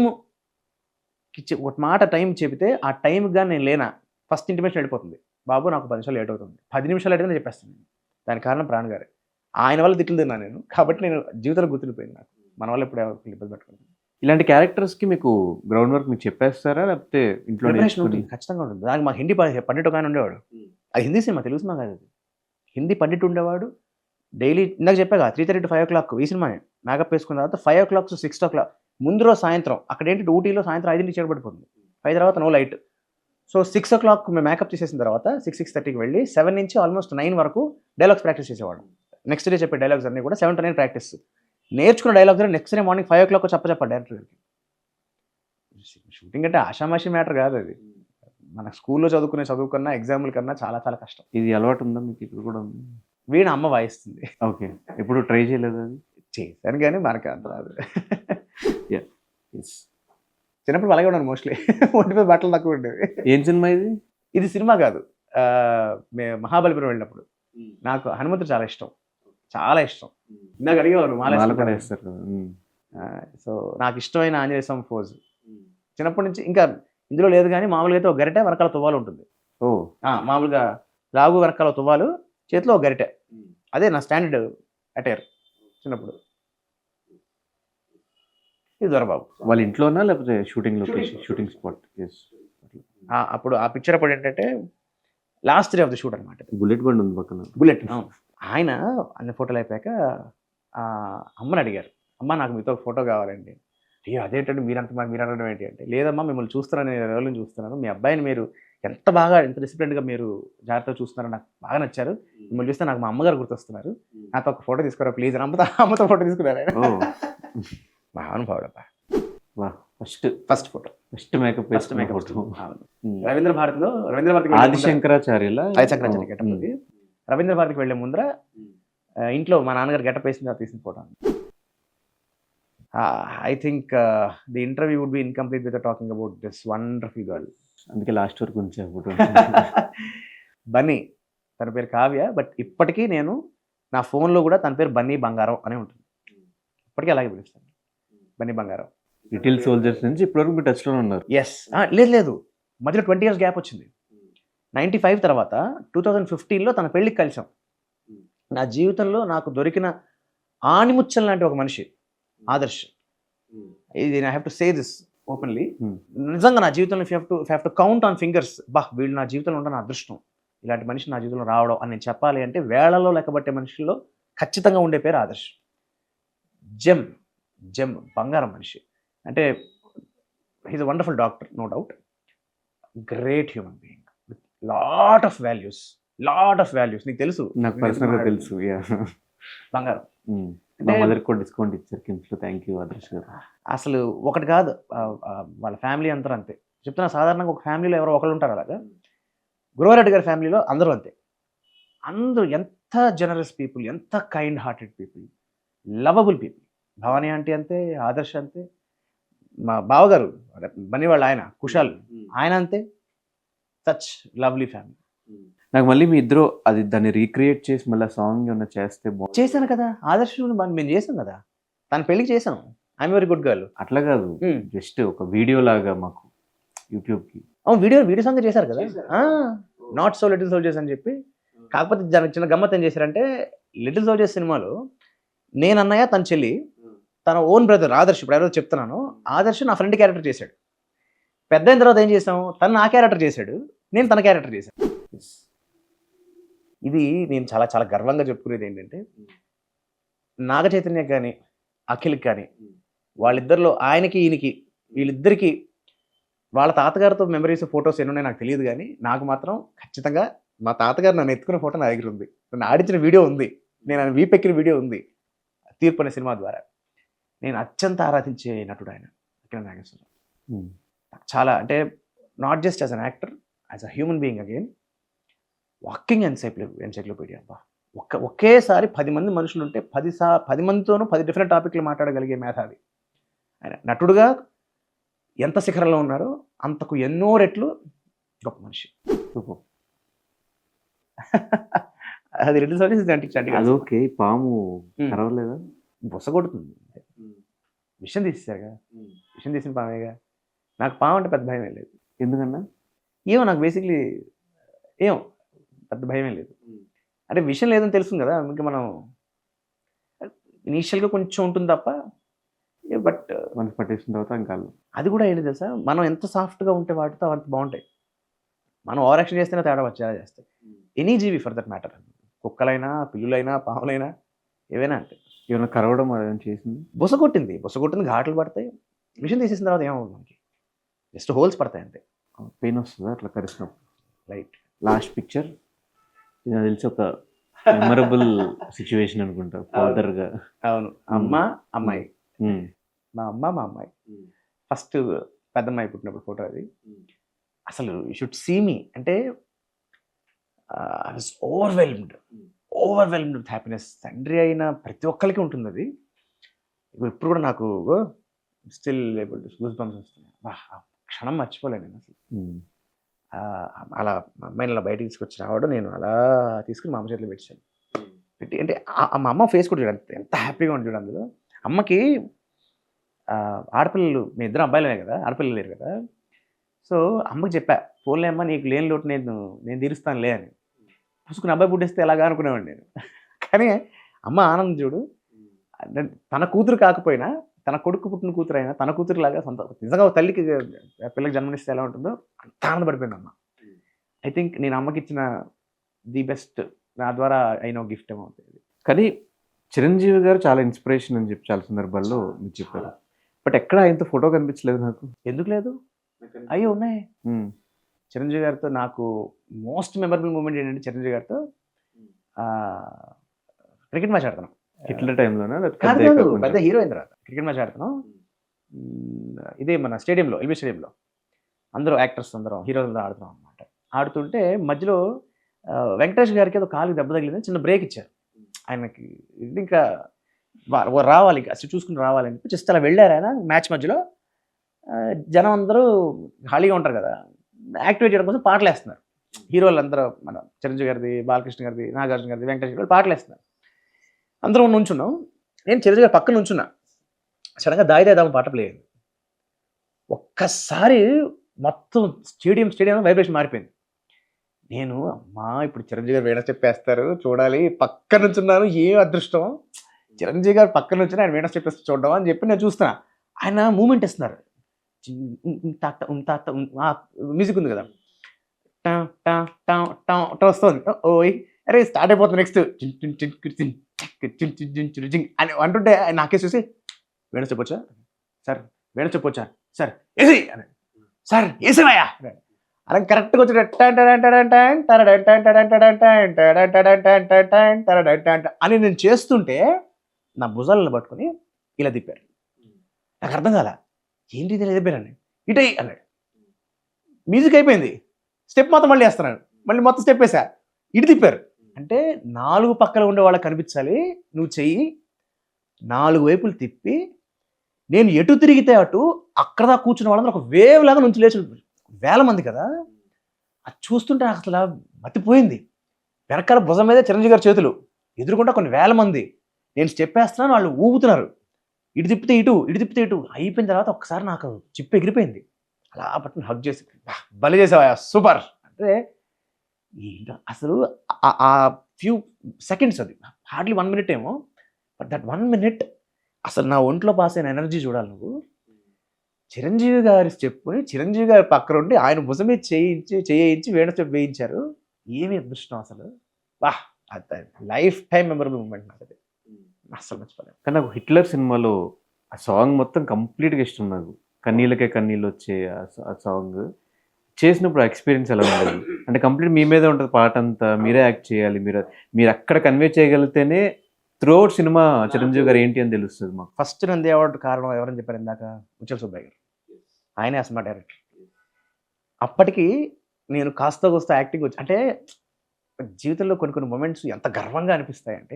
ఒక మాట టైం చెబితే ఆ టైంగా నేను లేనా ఫస్ట్ ఇంటిమేషన్ వెళ్ళిపోతుంది, బాబు నాకు 10 నిమిషాలు లేట్ అవుతుంది, 10 నిమిషాలు లేట్ అవుతుంది చెప్పేస్తాను నేను. దానికి కారణం ప్రాణ్ గారే. ఆయన వల్ల తిట్లు తిన్నాను నేను, కాబట్టి నేను జీవితంలో గుర్తుండిపోయింది నాకు. మన వల్ల ఇప్పుడు ఎవరికి ఇబ్బంది పెట్టుకుంటాను. ఇలాంటి క్యారెక్టర్స్ కి మీకు గ్రౌండ్ వర్క్ మీకు చెప్పేస్తారా, లేకపోతే ఇంట్లో ప్రిపరేషన్ నేర్చుకుని? ఉంటుంది, ఖచ్చితంగా ఉంటుంది. దానికి మాకు హిందీ పండిట్ ఒక ఆయన ఉండేవాడు. అది హిందీ సినిమా, తెలుగు సినిమా కాదు అది. హిందీ పండిట్ ఉండేవాడు. డైలీ ఇందాక చెప్పాగా 3:30 to 5 o'clock ఈ సినిమానే. మేకప్ వేసుకున్న తర్వాత 5 o'clock to 6 o'clock ముందు రోజు సాయంత్రం, అక్కడ ఏంటి ఊటీలో సాయంత్రం 5కి చీకటిపడిపోతుంది, 5 తర్వాత నో లైట్. సో 6 o'clock మేము మేకప్ చేసేసిన తర్వాత 6:30కి వెళ్ళి 7 నుంచి ఆల్మోస్ట్ 9 వరకు డైలాగ్స్ ప్రాక్టీస్ చేసేవాడు. నెక్స్ట్ డే చెప్పే డైలాగ్స్ అన్నీ కూడా 7 to 9 ప్రాక్టీస్. నేర్చుకున్న డైలాగ్స్ అన్నీ నెక్స్ట్ డే మార్నింగ్ 5 o'clock చెప్పాలి డైరెక్టర్ గారికి. షూటింగ్ అంటే ఆషామాషి మ్యాటర్ కాదు అది. మన స్కూల్లో చదువుకున్న ఎగ్జాంపుల్ కన్నా చాలా చాలా కష్టం. ఇది అలవాటు ఉందా మీకు ఇప్పుడు కూడా? వీణ అమ్మ వాయిస్తుంది. ఓకే, ఎప్పుడు ట్రై చేయలేదు అది? చేశాను కానీ మనకి అంత రాదు. Yes. చిన్నప్పుడు అలాగే ఉన్నాను మోస్ట్లీ. ఒంటిపై బట్టలు తక్కువ ఉండేవి. ఏం సినిమా ఇది? ఇది సినిమా కాదు, మేము మహాబలిపురం వెళ్ళినప్పుడు. నాకు హనుమంతుడు చాలా ఇష్టం, చాలా ఇష్టం. ఇందాక అడిగేవారు మాల కూడా మాల. వేస్తారు కదా. సో నాకు ఇష్టమైన ఆంజనేయ స్వామి ఫోజ్ చిన్నప్పటి నుంచి. ఇంకా ఇందులో లేదు కానీ మామూలుగా అయితే ఒక గరిటె వెనకాల తువ్వాలు ఉంటుంది. ఓ, మామూలుగా లాగు వెనకాల తువ్వాలు, చేతిలో ఒక గరిటె. అదే నా స్టాండర్డ్ అటైర్ చిన్నప్పుడు. ఇది దొరబాబు వాళ్ళ ఇంట్లోనా లేకపోతే షూటింగ్ లొకేషన్, షూటింగ్ స్పాట్? అప్పుడు ఆ పిక్చర్ అప్పుడు ఏంటంటే last day of the shoot అనమాట. బుల్లెట్ బండి ఉంది పక్కన. బుల్లెట్. ఆయన అన్ని ఫోటోలు అయిపోయాక అమ్మని అడిగారు, అమ్మ నాకు మీతో ఒక ఫోటో కావాలండి. అయ్యో అదేంటంటే మీరు అనడం ఏంటి అంటే, లేదమ్మా మిమ్మల్ని చూస్తున్నాను, నేను రోజుల నుంచి చూస్తున్నాను, మీ అబ్బాయిని మీరు ఎంత బాగా ఎంత డిసిప్లిన్గా మీరు జాగ్రత్తగా చూస్తున్నారో నాకు బాగా నచ్చారు, మిమ్మల్ని చూస్తే నాకు మా అమ్మగారు గుర్తొస్తున్నారు, నాతో ఒక ఫోటో తీసుకురా ప్లీజ్. అమ్మతో ఫోటో తీసుకున్నారు ఆయన. మహానుభావుడబ్బా. First photo, first makeup, first makeup. Ravindra భారతికి ఆదిశంకరాచార్యుల ఆదిశంకరాచార్య గెటప్. రవీంద్ర భారతికి వెళ్లే ముందర ఇంట్లో మా నాన్నగారు గెటప్ వేసిన తీసిన photo. I think the interview would be incomplete with talking about this wonderful girl. అందుకే లాస్ట్ వరకు ఉంచా ఫోటో. బన్నీ, తన పేరు కావ్య, బట్ ఇప్పటికీ నేను నా ఫోన్లో కూడా తన పేరు బన్నీ బంగారం అనే ఉంటుంది. ఇప్పటికీ అలాగే పిలుస్తాను, బన్నీ బంగారం. లిటిల్ సోల్జర్స్ నుంచి ఇప్పటివరకు మీరు టచ్లో ఉన్నారు? ఎస్. లేదు, మధ్యలో 20 years గ్యాప్ వచ్చింది. 95 తర్వాత 2015లో తన పెళ్ళికి కలిసాం. నా జీవితంలో నాకు దొరికిన ఆణిముచ్చం లాంటి ఒక మనిషి ఆదర్శ్. ఇది I have to say this openly. నిజంగా నా జీవితంలో have to count on fingers. వీళ్ళు నా జీవితంలో ఉన్న నా అదృష్టం, ఇలాంటి మనిషి నా జీవితంలో రావడం అని నేను చెప్పాలి అంటే వేళలో లెక్కబట్టే మనుషుల్లో ఖచ్చితంగా ఉండే పేరు ఆదర్శ్. జెమ్ బంగారం మనిషి. అంటే he's a wonderful doctor, no doubt. Great human being with lot of values. నీకు తెలుసు, నాకు పర్సనల్గా తెలుసు. బంగారం. మా మదర్కి కూడా డిస్కౌంట్ ఇచ్చారు కిమ్స్లో. థ్యాంక్ యూ ఆదర్శ్ గారు. అసలు ఒకటి కాదు, వాళ్ళ ఫ్యామిలీ అంతా అంతే. చెప్తున్నా, సాధారణంగా ఒక ఫ్యామిలీలో ఎవరో ఒకళ్ళు ఉంటారు అలాగా. గురవారెడ్డి గారి ఫ్యామిలీలో అందరూ అంతే. అందరూ ఎంత జనరస్ పీపుల్, ఎంత kind hearted people, lovable people. Bhavani aunty అంతే, ఆదర్శ్ అంతే, మా బావగారు బన్నీ వాళ్ళ ఆయన కుషాల్, ఆయన అంతే. Such lovely family. నాకు మళ్ళీ మీ ఇద్దరు అది దాన్ని రీక్రియేట్ చేసి మళ్ళీ సాంగ్ ఏమన్నా చేస్తే చేశాను కదా, ఆదర్శ్ మేము చేసాం కదా, తన పెళ్ళికి చేసాం. I'm very good girl. అట్లా కాదు, జస్ట్ ఒక వీడియో లాగా మాకు యూట్యూబ్కి. వీడియో సాంగ్ చేశారు కదా, నాట్ సో లిటిల్ సోల్జర్స్ అని చెప్పి. కాకపోతే దానికి చిన్న గమ్మత్ ఏం చేశారంటే, లిటిల్ సోల్జర్స్ సినిమాలో నేను అన్నయ్య, తన చెల్లి, తన ఓన్ బ్రదర్ ఆదర్శ్, ఇప్పుడు ఎవరో చెప్తున్నాను, ఆదర్శ్ నా ఫ్రెండ్ క్యారెక్టర్ చేశాడు. పెద్ద అయిన తర్వాత ఏం చేసాం, తను నా క్యారెక్టర్ చేశాడు, నేను తన క్యారెక్టర్ చేశాను. ఇది నేను చాలా చాలా గర్వంగా చెప్పుకునేది ఏంటంటే, నాగ చైతన్యకి కానీ అఖిల్కి కానీ వాళ్ళిద్దరిలో ఆయనకి ఈయనకి వీళ్ళిద్దరికి వాళ్ళ తాతగారితో మెమరీస్ ఫొటోస్ ఎన్ని ఉన్నాయో నాకు తెలియదు కానీ నాకు మాత్రం ఖచ్చితంగా మా తాతగారు నన్ను ఎత్తుకున్న ఫోటో నా దగ్గర ఉంది, నన్ను ఆడించిన వీడియో ఉంది, నేను ఆయన వీపెక్కిన వీడియో ఉంది. తీర్పు అనే సినిమా ద్వారా నేను అత్యంత ఆరాధించే నటుడు ఆయన అఖిల నాగేశ్వరరావు. చాలా అంటే not just as an actor, as a human being again walking encyclopaedia. అబ్బా ఒకేసారి 10 మంది మనుషులు ఉంటే 10 మందితోనూ 10 డిఫరెంట్ టాపిక్లు మాట్లాడగలిగే మేధావి ఆయన. నటుడుగా ఎంత శిఖరంలో ఉన్నారో అంతకు ఎన్నో రెట్లు గొప్ప మనిషి. అది 2 సార్లు అదొకే పాము కరవలేదా? బుస కొడుతుంది, విషయం తీసేసారుగా, విషయం తీసిన పామేగా. నాకు పాము అంటే పెద్ద భయమే లేదు. ఎందుకన్నా ఏమో నాకు బేసిక్లీ ఏమో పెద్ద భయమే లేదు. అంటే విషయం లేదని తెలుస్తుంది కదా, ఇంకా మనం ఇనీషియల్గా కొంచెం ఉంటుంది తప్ప. బట్ మనసు పట్టేసిన తర్వాత ఇంకా అది కూడా ఏంటి తెలుసా, మనం ఎంత సాఫ్ట్గా ఉంటే వాటితో అంత బాగుంటాయి. మనం ఓవర్ యాక్షన్ చేస్తేనే తేడా వచ్చేలా చేస్తాయి. ఎనీ జీవి ఫర్ దట్ మ్యాటర్, కుక్కలైనా పిల్లులైనా పాములైనా ఏవైనా అంటే. ఏమైనా కరవడం అదేమైనా చేసింది? బుస కొట్టింది, ఘాట్లు పడతాయి. మిషన్ తీసేసిన తర్వాత ఏమవుతుంది, మనకి జస్ట్ హోల్స్ పడతాయి అంతే. పెయిన్ వస్తుందా అట్లా కరిసినప్పుడు? లైట్. లాస్ట్ పిక్చర్ ఇది నాకు తెలిసి ఒక మెమరబుల్ సిచ్యువేషన్ అనుకుంటా. ఫాదర్గా. అవును, అమ్మ అమ్మాయి, మా అమ్మ మా అమ్మాయి. ఫస్ట్ పెద్దమ్మాయి పుట్టినప్పుడు ఫోటో అది. అసలు యూ షుడ్ సీ మీ అంటే I was overwhelmed with happiness. తండ్రి అయిన ప్రతి ఒక్కరికి ఉంటుంది అది. ఇప్పుడు కూడా నాకు స్టిల్ గూస్ బంప్స్ వస్తున్నాయి. ఆ క్షణం మర్చిపోలేను నేను అసలు. అలా మా అమ్మాయిని అలా బయటకు తీసుకొచ్చి రావడం, నేను అలా తీసుకుని మా అమ్మ చేతిలో పెట్టాను. పెట్టి అంటే మా అమ్మ ఫేస్ కూడా చూడండి ఎంత హ్యాపీగా ఉంది చూడండి. అందులో అమ్మకి ఆడపిల్లలు, మీ ఇద్దరు అబ్బాయిలే కదా, ఆడపిల్లలు లేరు కదా. సో అమ్మకి చెప్పా, ఫోన్లే అమ్మ నీకు లేని లోటు నేను తీరుస్తానులే అని. పుసుకుని అబ్బాయి పుట్టిస్తే ఎలాగా అనుకునేవాడిని నేను. కానీ అమ్మ ఆనందం చూడు, తన కూతురు కాకపోయినా తన కొడుకు పుట్టిన కూతురు అయినా తన కూతురులాగా నిజంగా తల్లికి పిల్లకి జన్మనిస్తే ఎలా ఉంటుందో అంత ఆనందపడిపోయింది అమ్మ. ఐ థింక్ నేను అమ్మకి ఇచ్చిన ది బెస్ట్, నా ద్వారా అయిన గిఫ్ట్ ఏమవుతుంది. కానీ చిరంజీవి గారు చాలా ఇన్స్పిరేషన్ అని చెప్పి చాలా సందర్భాల్లో మీరు చెప్పారు. బట్ ఎక్కడ ఆయనతో ఫోటో కనిపించలేదు నాకు. ఎందుకు లేదు? అయ్యో ఉన్నాయి. చిరంజీవి గారితో నాకు మోస్ట్ మెమరబుల్ మూమెంట్ ఏంటంటే, చిరంజీవి గారితో క్రికెట్ మ్యాచ్ ఆడుతున్నాం. హిట్లర్ టైంలోనా? కాదు, పెద్ద హీరో అయిన తర్వాత క్రికెట్ మ్యాచ్ ఆడుతున్నాం. ఇదే మన స్టేడియంలో, ఎల్బీ స్టేడియంలో అందరూ యాక్టర్స్ అందరం హీరోలు ఆడుతున్నాం అనమాట. ఆడుతుంటే మధ్యలో వెంకటేష్ గారికి ఏదో కాలుకి దెబ్బ తగిలిందని చిన్న బ్రేక్ ఇచ్చారు. ఆయనకి ఇంకా రావాలి, అసలు చూసుకుని రావాలని జస్ట్ అలా వెళ్ళారు. ఆయన మ్యాచ్ మధ్యలో జనం అందరూ ఖాళీగా ఉంటారు కదా, యాక్టివేట్ చేయడం కోసం పాటలు వేస్తున్నారు. హీరోలు అందరూ, మన చిరంజీవి గారిది, బాలకృష్ణ గారిది, నాగార్జున గారిది, వెంకటేష్ గారి పాటలు వేస్తున్నారు. అందరూ నుంచున్నాం. నేను చిరంజీవి గారి పక్కన నుంచున్నా. సడన్గా దాయిదాదాము పాట ప్లే అయింది. ఒక్కసారి మొత్తం స్టేడియం వైబ్రేషన్ మారిపోయింది. నేను అమ్మా ఇప్పుడు చిరంజీవి గారు వేణ చెప్పేస్తారు చూడాలి, పక్కన నుంచున్నాను, ఏం అదృష్టం, చిరంజీవి గారు పక్కన నుంచి ఆయన వీణ స్టెప్ చూడడం అని చెప్పి నేను చూస్తున్నా. ఆయన మూమెంట్ ఇస్తున్నారు, మ్యూజిక్ ఉంది కదా, వస్తుంది. ఓయ్ అరే స్టార్ట్ అయిపోతుంది నెక్స్ట్ అని అంటుంటే ఆయన నాకే చూసి వీణ చెప్పొచ్చా సార్, వీణ చెప్పొచ్చా సార్, ఏసి అని, సార్ ఏసేవయ్యా అలా కరెక్ట్గా వచ్చి అని నేను చేస్తుంటే నా భుజాలను పట్టుకొని ఇలా తిప్పారు. నాకు అర్థం కాల, ఏంటి ఇది తిప్పారని. ఇటై అన్నాడు. మ్యూజిక్ అయిపోయింది, స్టెప్ మాత్రం మళ్ళీ వేస్తున్నాడు, మళ్ళీ మొత్తం స్టెప్ వేసా, ఇటు తిప్పారు. అంటే 4 పక్కల ఉండే వాళ్ళకి కనిపించాలి, నువ్వు చెయ్యి 4 వైపులు తిప్పి నేను ఎటు తిరిగితే అటు అక్కడ దాకా కూర్చున్న వాళ్ళందరూ ఒక వేవ్ లాగా నుంచి లేచి, వేల మంది కదా, అది చూస్తుంటే నాకు అసలు మతిపోయింది. వెనకాల భుజం మీద చిరంజీవి గారి చేతులు, ఎదురుకుంటా కొన్ని వేల మంది, నేను స్టెప్ వేస్తున్నాను, వాళ్ళు ఊగుతున్నారు, ఇటు తిప్పితే ఇటు అయిపోయిన తర్వాత ఒక్కసారి నాకు చిప్పు ఎగిరిపోయింది. అలా పట్టుకుని హగ్ చేసి బలి చేసావా సూపర్ అంటే, అసలు ఆ ఫ్యూ సెకండ్స్, అది హార్డ్లీ 1 minute ఏమో, బట్ దట్ 1 minute అసలు నా ఒంట్లో పాస్ అయిన ఎనర్జీ చూడాలి నువ్వు. చిరంజీవి గారి స్టెప్ చిరంజీవి గారి పక్కన ఉండి ఆయన భుజమే చేయించి వేణ స్టెప్ వేయించారు. ఏమి అదృష్టం అసలు, లైఫ్ టైం మెమరబుల్ మూమెంట్ నాకు అది. అస్సలు మర్చిపోలేను. కానీ నాకు 'హిట్లర్' సినిమాలో ఆ సాంగ్ మొత్తం కంప్లీట్‌గా ఇష్టం నాకు. 'కన్నీళ్ళకే కన్నీళ్ళు వచ్చే' ఆ సాంగ్ చేసినప్పుడు ఆ ఎక్స్‌పీరియన్స్ ఎలా ఉండేది? అంటే కంప్లీట్ మీ మీదే ఉంటది పాటంతా. మీరే యాక్ట్ చేయాలి. మీరక్కడ కన్వే చేయగలిగితేనే త్రూఔట్ సినిమా చిరంజీవి గారు ఏంటి అని తెలుస్తది మాకు. ఫస్ట్ నంది అవార్డ్ కారణం ఎవరని చెప్పారు ఇందాక? ముత్యాల సుబ్బయ్య గారు. ఆయనే అసలు మా డైరెక్టర్. అప్పటికి నేను కాస్తో కూస్తో యాక్టింగ్ వచ్చు. అంటే జీవితంలో కొన్ని కొన్ని మొమెంట్స్ ఎంత గర్వంగా అనిపిస్తాయంటే,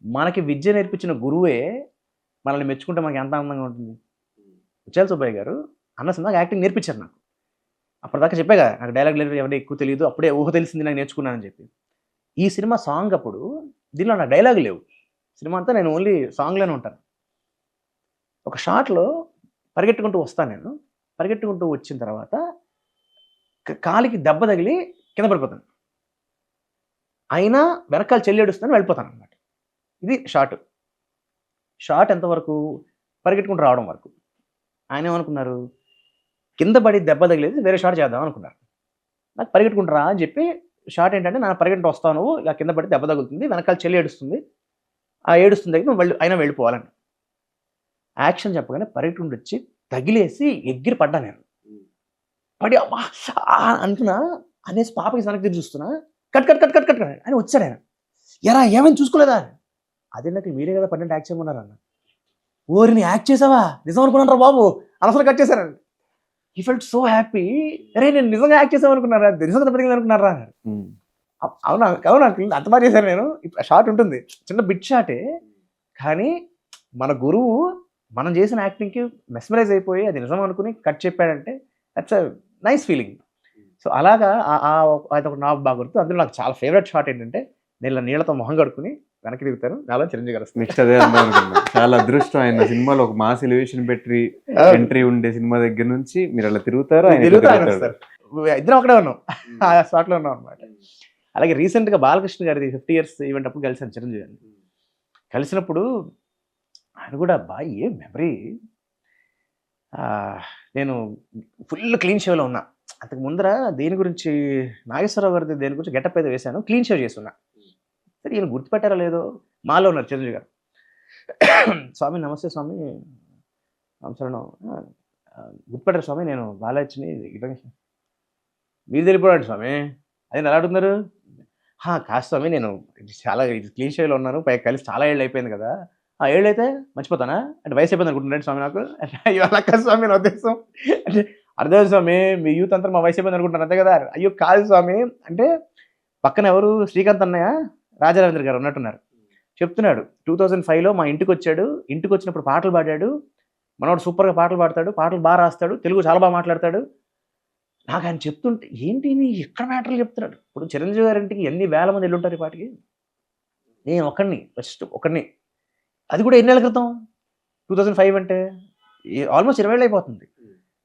మనకి విద్య నేర్పించిన గురువే మనల్ని మెచ్చుకుంటే మనకి ఎంత ఆనందంగా ఉంటుంది. ముత్యాల సుబ్బయ్య గారు అన్న సినిమాకి యాక్టింగ్ నేర్పించారు నాకు. అప్పటిదాకా చెప్పా కదా! నాకు డైలాగ్ డెలివరీ ఎవరిని ఎక్కువ తెలీదు. అప్పుడే ఊహ తెలిసింది నాకు నేర్చుకున్నానని చెప్పి. ఈ సినిమా సాంగ్ అప్పుడు దీనిలో నాకు డైలాగులు లేవు. సినిమా అంతా నేను ఓన్లీ సాంగ్‌లోనే ఉంటాను. ఒక షాట్‌లో పరిగెట్టుకుంటూ వస్తాను నేను. పరిగెట్టుకుంటూ వచ్చిన తర్వాత కాలికి దెబ్బ తగిలి కింద పడిపోతాను. అయినా వెనకాల చెల్లి ఏడుస్తుందని వెళ్ళిపోతాననమాట. ఇది షాట్. షాట్ ఎంతవరకు? పరిగెట్టుకుంటూ రావడం వరకు. ఆయనేమనుకున్నారు, కింద పడి దెబ్బ తగిలేది వేరే షాట్ చేద్దాం అనుకున్నారు. నాకు పరిగెట్టుకుంటూ రా అని చెప్పి షాట్ ఏంటంటే, నా పరిగెట్టుకుంటూ వస్తావు నువ్వు, ఇలా కింద పడి దెబ్బ తగులుతుంది, వెనకాల చెల్లి ఏడుస్తుంది. ఆ ఏడుస్తుంది దగ్గర నువ్వు అయినా వెళ్ళిపోవాలని. యాక్షన్ చెప్పగానే పరిగెట్టుకుంటూ వచ్చి తగిలేసి ఎగిరి పడ్డా నేను. పడి అమ్మా అంటున్నా అనేసి పాపకి వెనక్కి తిరిగి చూస్తున్నా. Cut cut cut cut cut అని వచ్చాడు ఆయన. ఎరా ఏమైనా చూసుకోలేదా? అదే నాకు మీరే కదా పన్నెండు యాక్ట్ చేయమన్నారన్న. ఓరిని యాక్ట్ చేసావా? నిజం అనుకున్నాను రా బాబు, అనవసరం కట్ చేశారండి. ఈ ఫెల్ట్ సో హ్యాపీ. అరే నేను నిజంగా యాక్ట్ చేసాం అనుకున్నారా? నిజంగా బతికింది అనుకున్నారా? అవునా అవునా అంత బాగా చేశాను నేను. షార్ట్ ఉంటుంది, చిన్న బిట్ షాటే, కానీ మన గురువు మనం చేసిన యాక్టింగ్కి మెస్మరైజ్ అయిపోయి అది నిజం అనుకుని కట్ చెప్పాడంటే that's a nice feeling. So అలాగా అదొక నాకు బాగా గుర్తు. అందులో నాకు చాలా ఫేవరెట్ షాట్ ఏంటంటే, నేను ఇలా నీళ్ళతో మొహం కడుక్కుని వెనక్కి దిగుతాను, నాలో చిరంజీవి గారు వస్తారు. నెక్స్ట్ అదే అందాం అనుకున్నా. చాలా అదృష్టం ఆయన సినిమాలో ఒక మాస్ ఎలివేషన్ పెట్టి ఎంట్రీ ఉండే సినిమా దగ్గర నుంచి మీరు అలా తిరుగుతారు, ఆయన ఇట్లా తిరుగుతారు. వస్తారు. ఇద్దరం ఒకడే ఉన్నాం, ఆ స్పాట్లో ఉన్నాం అనమాట. అలాగే రీసెంట్గా బాలకృష్ణ గారిది 50 years ఈవెంట్ అప్పుడు కలిసాను చిరంజీవి గారిని. కలిసినప్పుడు ఆయన కూడా ఏం మెమరీ. నేను ఫుల్ క్లీన్ షేవ్లో ఉన్నా. అంతకు ముందర దేని గురించి నాగేశ్వరరావు గారిది దేని గురించి గెటప్ అయితే వేశాను, క్లీన్ షేవ్ చేస్తున్నా. సరే ఈయన గుర్తుపెట్టారో లేదో, మాలో ఉన్నారు చిరంజీవి గారు. స్వామి నమస్తే స్వామి, నమస్కారం, గుర్తుపెట్టారు స్వామి, నేను బాలయ్యని మీరు తెలిపోయాడు స్వామి, అదే ఎలా అడుగుతున్నారు? కాదు స్వామి, నేను చాలా క్లీన్ షేవ్లో ఉన్నాను, పైకి కలిసి చాలా ఏళ్ళు అయిపోయింది కదా. ఆ ఏళ్ళు అయితే మర్చిపోతానా అంటే వయసు అయిపోయింది అనుకుంటున్నాడు స్వామి నాకు. అయ్యో అలా కాదు స్వామి నా ఉద్దేశం అంటే, అర్థం స్వామి మీ యూత్ అంతా మా వయసు అయిపోయింది అనుకుంటున్నారు అంతే కదా. అయ్యో కాదు స్వామి అంటే, పక్కన ఎవరు శ్రీకాంత్ అన్నయ్య రాజారవీంద్ర గారు ఉన్నట్టున్నారు. చెప్తున్నాడు 2005లో మా ఇంటికి వచ్చాడు, ఇంటికి వచ్చినప్పుడు పాటలు పాడాడు, మనోడు సూపర్గా పాటలు పాడతాడు, పాటలు బాగా రాస్తాడు, తెలుగు చాలా బాగా మాట్లాడతాడు. నాకు ఆయన చెప్తుంటే ఏంటి ఎక్కడ మ్యాటర్లు చెప్తున్నాడు. ఇప్పుడు చిరంజీవి గారి ఇంటికి ఎన్ని వేల మంది వెళ్ళి ఉంటారు ఈ పాటికి. నేను ఒకడిని, ఫస్ట్ ఒకడిని, అది కూడా ఎన్నేళ్ల క్రితం. 2005 అంటే ఆల్మోస్ట్ 20 ఏళ్ళు అయిపోతుంది.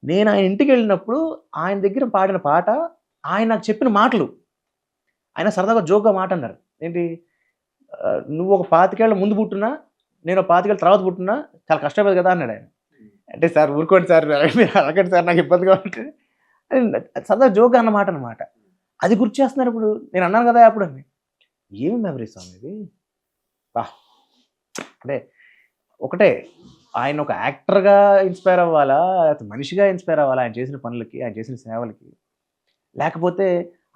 నేను ఆయన ఇంటికి వెళ్ళినప్పుడు ఆయన దగ్గర పాడిన పాట, ఆయన నాకు చెప్పిన మాటలు, ఆయన సరదాగా జోక్గా మాట అన్నారు. ఏంటి, నువ్వు ఒక 25 ఏళ్ళ ముందు పుట్టున్నా, నేను 25 ఏళ్ళ తర్వాత పుట్టున్నా చాలా కష్టపడదు కదా అన్నాడు ఆయన. అంటే సార్ ఊరుకోండి సార్, అడగండి సార్, నాకు ఇబ్బందిగా ఉంటుంది సరదా జోక్గా అన్నమాట అనమాట. అది గుర్తు చేస్తున్నారు ఇప్పుడు. నేను అన్నాను కదా అప్పుడు అని. ఏమి మెమరీస్ అనేది బా. అంటే ఒకటే, ఆయన ఒక యాక్టర్గా ఇన్స్పైర్ అవ్వాలా, లేకపోతే మనిషిగా ఇన్స్పైర్ అవ్వాలా ఆయన చేసిన పనులకి, ఆయన చేసిన సేవలకి, లేకపోతే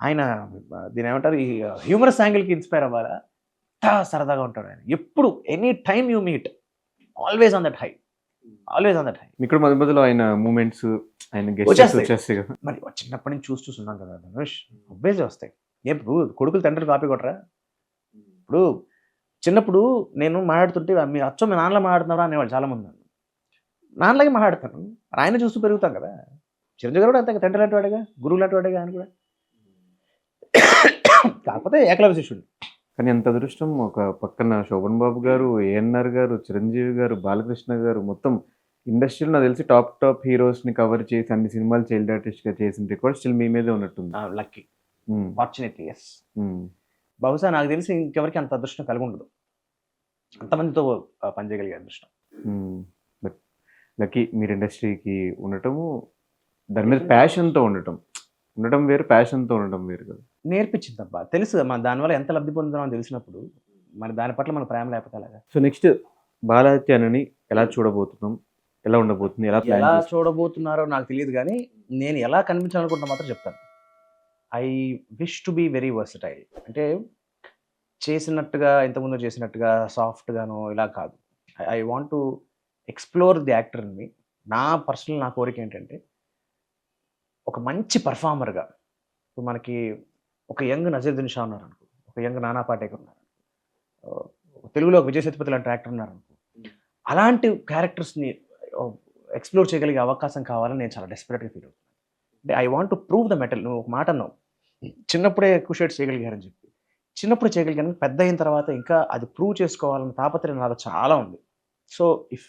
ఆయన దీని ఏమంటారు ఈ హ్యూమరస్ యాంగిల్కి ఇన్స్పైర్ అవ్వాలా. సరదాగా ఉంటాడు ఆయన ఎప్పుడు. Any time you meet always on that high, always on that high. ఇక్కడ మధ్య మధ్యలో ఆయన మూమెంట్స్, ఆయన గెస్టర్స్ వచ్చేస్తాయి కదా. మరి చిన్నప్పటి నుంచి చూస్తున్నాం కదా ధనుష్, అబ్బాయిలే వస్తాయి. ఇప్పుడు కొడుకులు తండ్రి కాపీ కొట్టరా? ఇప్పుడు చిన్నప్పుడు నేను మాట్లాడుతుంటే మీరు అచ్చం మీ నాన్నలా మాట్లాడుతున్నారా అనేవాళ్ళు చాలామంది. నాన్నలాగే మాట్లాడతాను, ఆయన చూస్తూ పెరుగుతాం కదా. చిరంజీవి గారు కూడా అంతే, తండ్రి లాంటి వాడేగా, గురువు లాంటి వాడేగా ఆయన కూడా. కాకపోతే ఏకలవ్య శిష్యుడు. కానీ ఎంత అదృష్టం, ఒక పక్కన శోభన్ బాబు గారు, ఏఎన్ఆర్ గారు, చిరంజీవి గారు, బాలకృష్ణ గారు, మొత్తం ఇండస్ట్రీలో నాకు తెలిసి టాప్ హీరోస్ని కవర్ చేసి అన్ని సినిమాలు చైల్డ్ ఆర్టిస్ట్గా చేసిన రికార్డ్ స్టిల్ మీ మీదే ఉన్నట్టుంది. Lucky, fortunately yes. బహుశా నాకు తెలిసి ఇంకెవరికి అంత అదృష్టం కలిగి ఉండదు, అంతమందితో పనిచేయగలిగే అదృష్టం. బట్ లక్కీ మీరు ఇండస్ట్రీకి ఉండటము, దాని మీద ప్యాషన్తో ఉండటం వేరు, ప్యాషన్తో ఉండటం వేరు కదా. నేర్పించింది తప్ప తెలుసు మన దానివల్ల ఎంత లబ్ధి పొందుతామని తెలిసినప్పుడు మరి దాని పట్ల మనకు ప్రేమ లేకపోతే అలాగా. సో నెక్స్ట్ బాలాదిత్యని ఎలా చూడబోతున్నాం, ఎలా ఉండబోతుంది, ఎలా ప్లాన్ ఎలా చూడబోతున్నారో నాకు తెలియదు కానీ నేను ఎలా కనిపించాలనుకుంటున్నా మాత్రం చెప్తాను. I wish to be very versatile. అంటే చేసినట్టుగా ఇంతకుముందు చేసినట్టుగా సాఫ్ట్గానో ఇలా కాదు. I want to explore the actor in me. నా కోరిక ఏంటంటే ఒక మంచి పర్ఫార్మర్గా, ఇప్పుడు మనకి ఒక యంగ్ నజరుద్దీన్ షా ఉన్నారు అనుకో, ఒక యంగ్ నానా పాటేకర్ ఉన్నారు, తెలుగులో ఒక విజయ్ సేతుపతి లాంటి యాక్టర్ ఉన్నారు అనుకో, అలాంటి క్యారెక్టర్స్ని ఎక్స్ప్లోర్ చేయగలిగే అవకాశం కావాలని నేను చాలా డెస్పరేట్గా ఫీల్ అవుతున్నాను. అంటే I want to prove the metal. నువ్వు ఒక మాట అన్నావు, చిన్నప్పుడే ఎక్కువ షేడ్స్ చేయగలిగారని చెప్పి. చిన్నప్పుడు చేయగలిగాను, పెద్ద అయిన తర్వాత ఇంకా అది ప్రూవ్ చేసుకోవాలన్న తాపత్రయం నాలో చాలా ఉంది. So if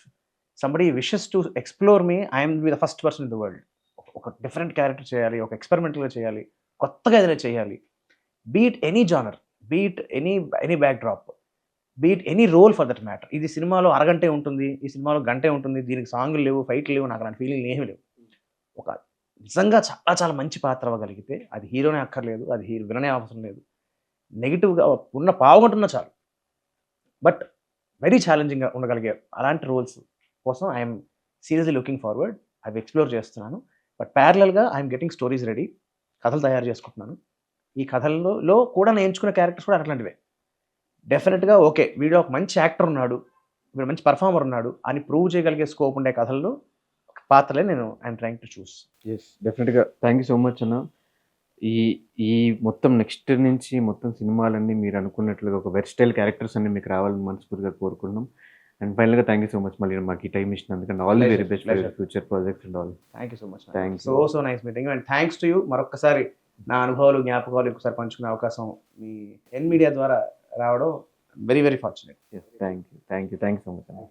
somebody wishes to explore me, I'm be the first person in the world. ఒక డిఫరెంట్ క్యారెక్టర్ చేయాలి, ఒక ఎక్స్పెరిమెంటల్గా చేయాలి, కొత్తగా ఏదైనా చేయాలి. Beat any genre, beat any backdrop, beat any role for that matter. ఇది సినిమాలో అరగంటే ఉంటుంది, ఈ సినిమాలో గంటే ఉంటుంది, దీనికి సాంగ్లు లేవు, ఫైట్లు లేవు, నాకు అలాంటి ఫీలింగ్ ఏమీ లేవు. ఒక నిజంగా చాలా చాలా మంచి పాత్ర అవ్వగలిగితే అది హీరోనే అక్కర్లేదు, అది విలనే అవసరం లేదు, నెగిటివ్గా ఉన్న పావుగంటున్నా చాలు, బట్ వెరీ ఛాలెంజింగ్గా ఉండగలిగే అలాంటి రోల్స్ కోసం ఐఎమ్ సీరియస్లీ లుకింగ్ ఫార్వర్డ్. అవి ఎక్స్ప్లోర్ చేస్తున్నాను. బట్ ప్యారలల్గా ఐఎమ్ గెటింగ్ స్టోరీస్ రెడీ. కథలు తయారు చేసుకుంటున్నాను. ఈ కథల్లో కూడా నేను ఎంచుకునే క్యారెక్టర్స్ కూడా అట్లాంటివే. డెఫినెట్గా ఓకే, వీడియో ఒక మంచి యాక్టర్ ఉన్నాడు, వీడు మంచి పర్ఫార్మర్ ఉన్నాడు అని ప్రూవ్ చేయగలిగే స్కోప్ ఉండే కథల్లో ఒక పాత్రలే నేను I'm trying to choose. Yes, డెఫినెట్గా. థ్యాంక్ యూ సో మచ్ అన్న. ఈ ఈ మొత్తం నెక్స్ట్ నుంచి మొత్తం సినిమాలన్నీ మీరు అనుకున్నట్లుగా ఒక వెర్స్టైల్ క్యారెక్టర్స్ అన్ని మీకు రావాలని మనస్ఫూర్తిగా కోరుకుంటున్నాం. అండ్ ఫైనల్గా థ్యాంక్ యూ సో మచ్ మళ్ళీ మాకు ఈ టైం ఇచ్చినందుకు. And all the very best for future projects and all. Thank you so much. Thank you. So nice meeting and thanks to you. మరొకసారి నా అనుభవాలు, జ్ఞాపకాలు ఇంకోసారి పంచుకునే అవకాశం మీ ఎన్ మీడియా ద్వారా రావడం very very fortunate. Thank you so much అన్న.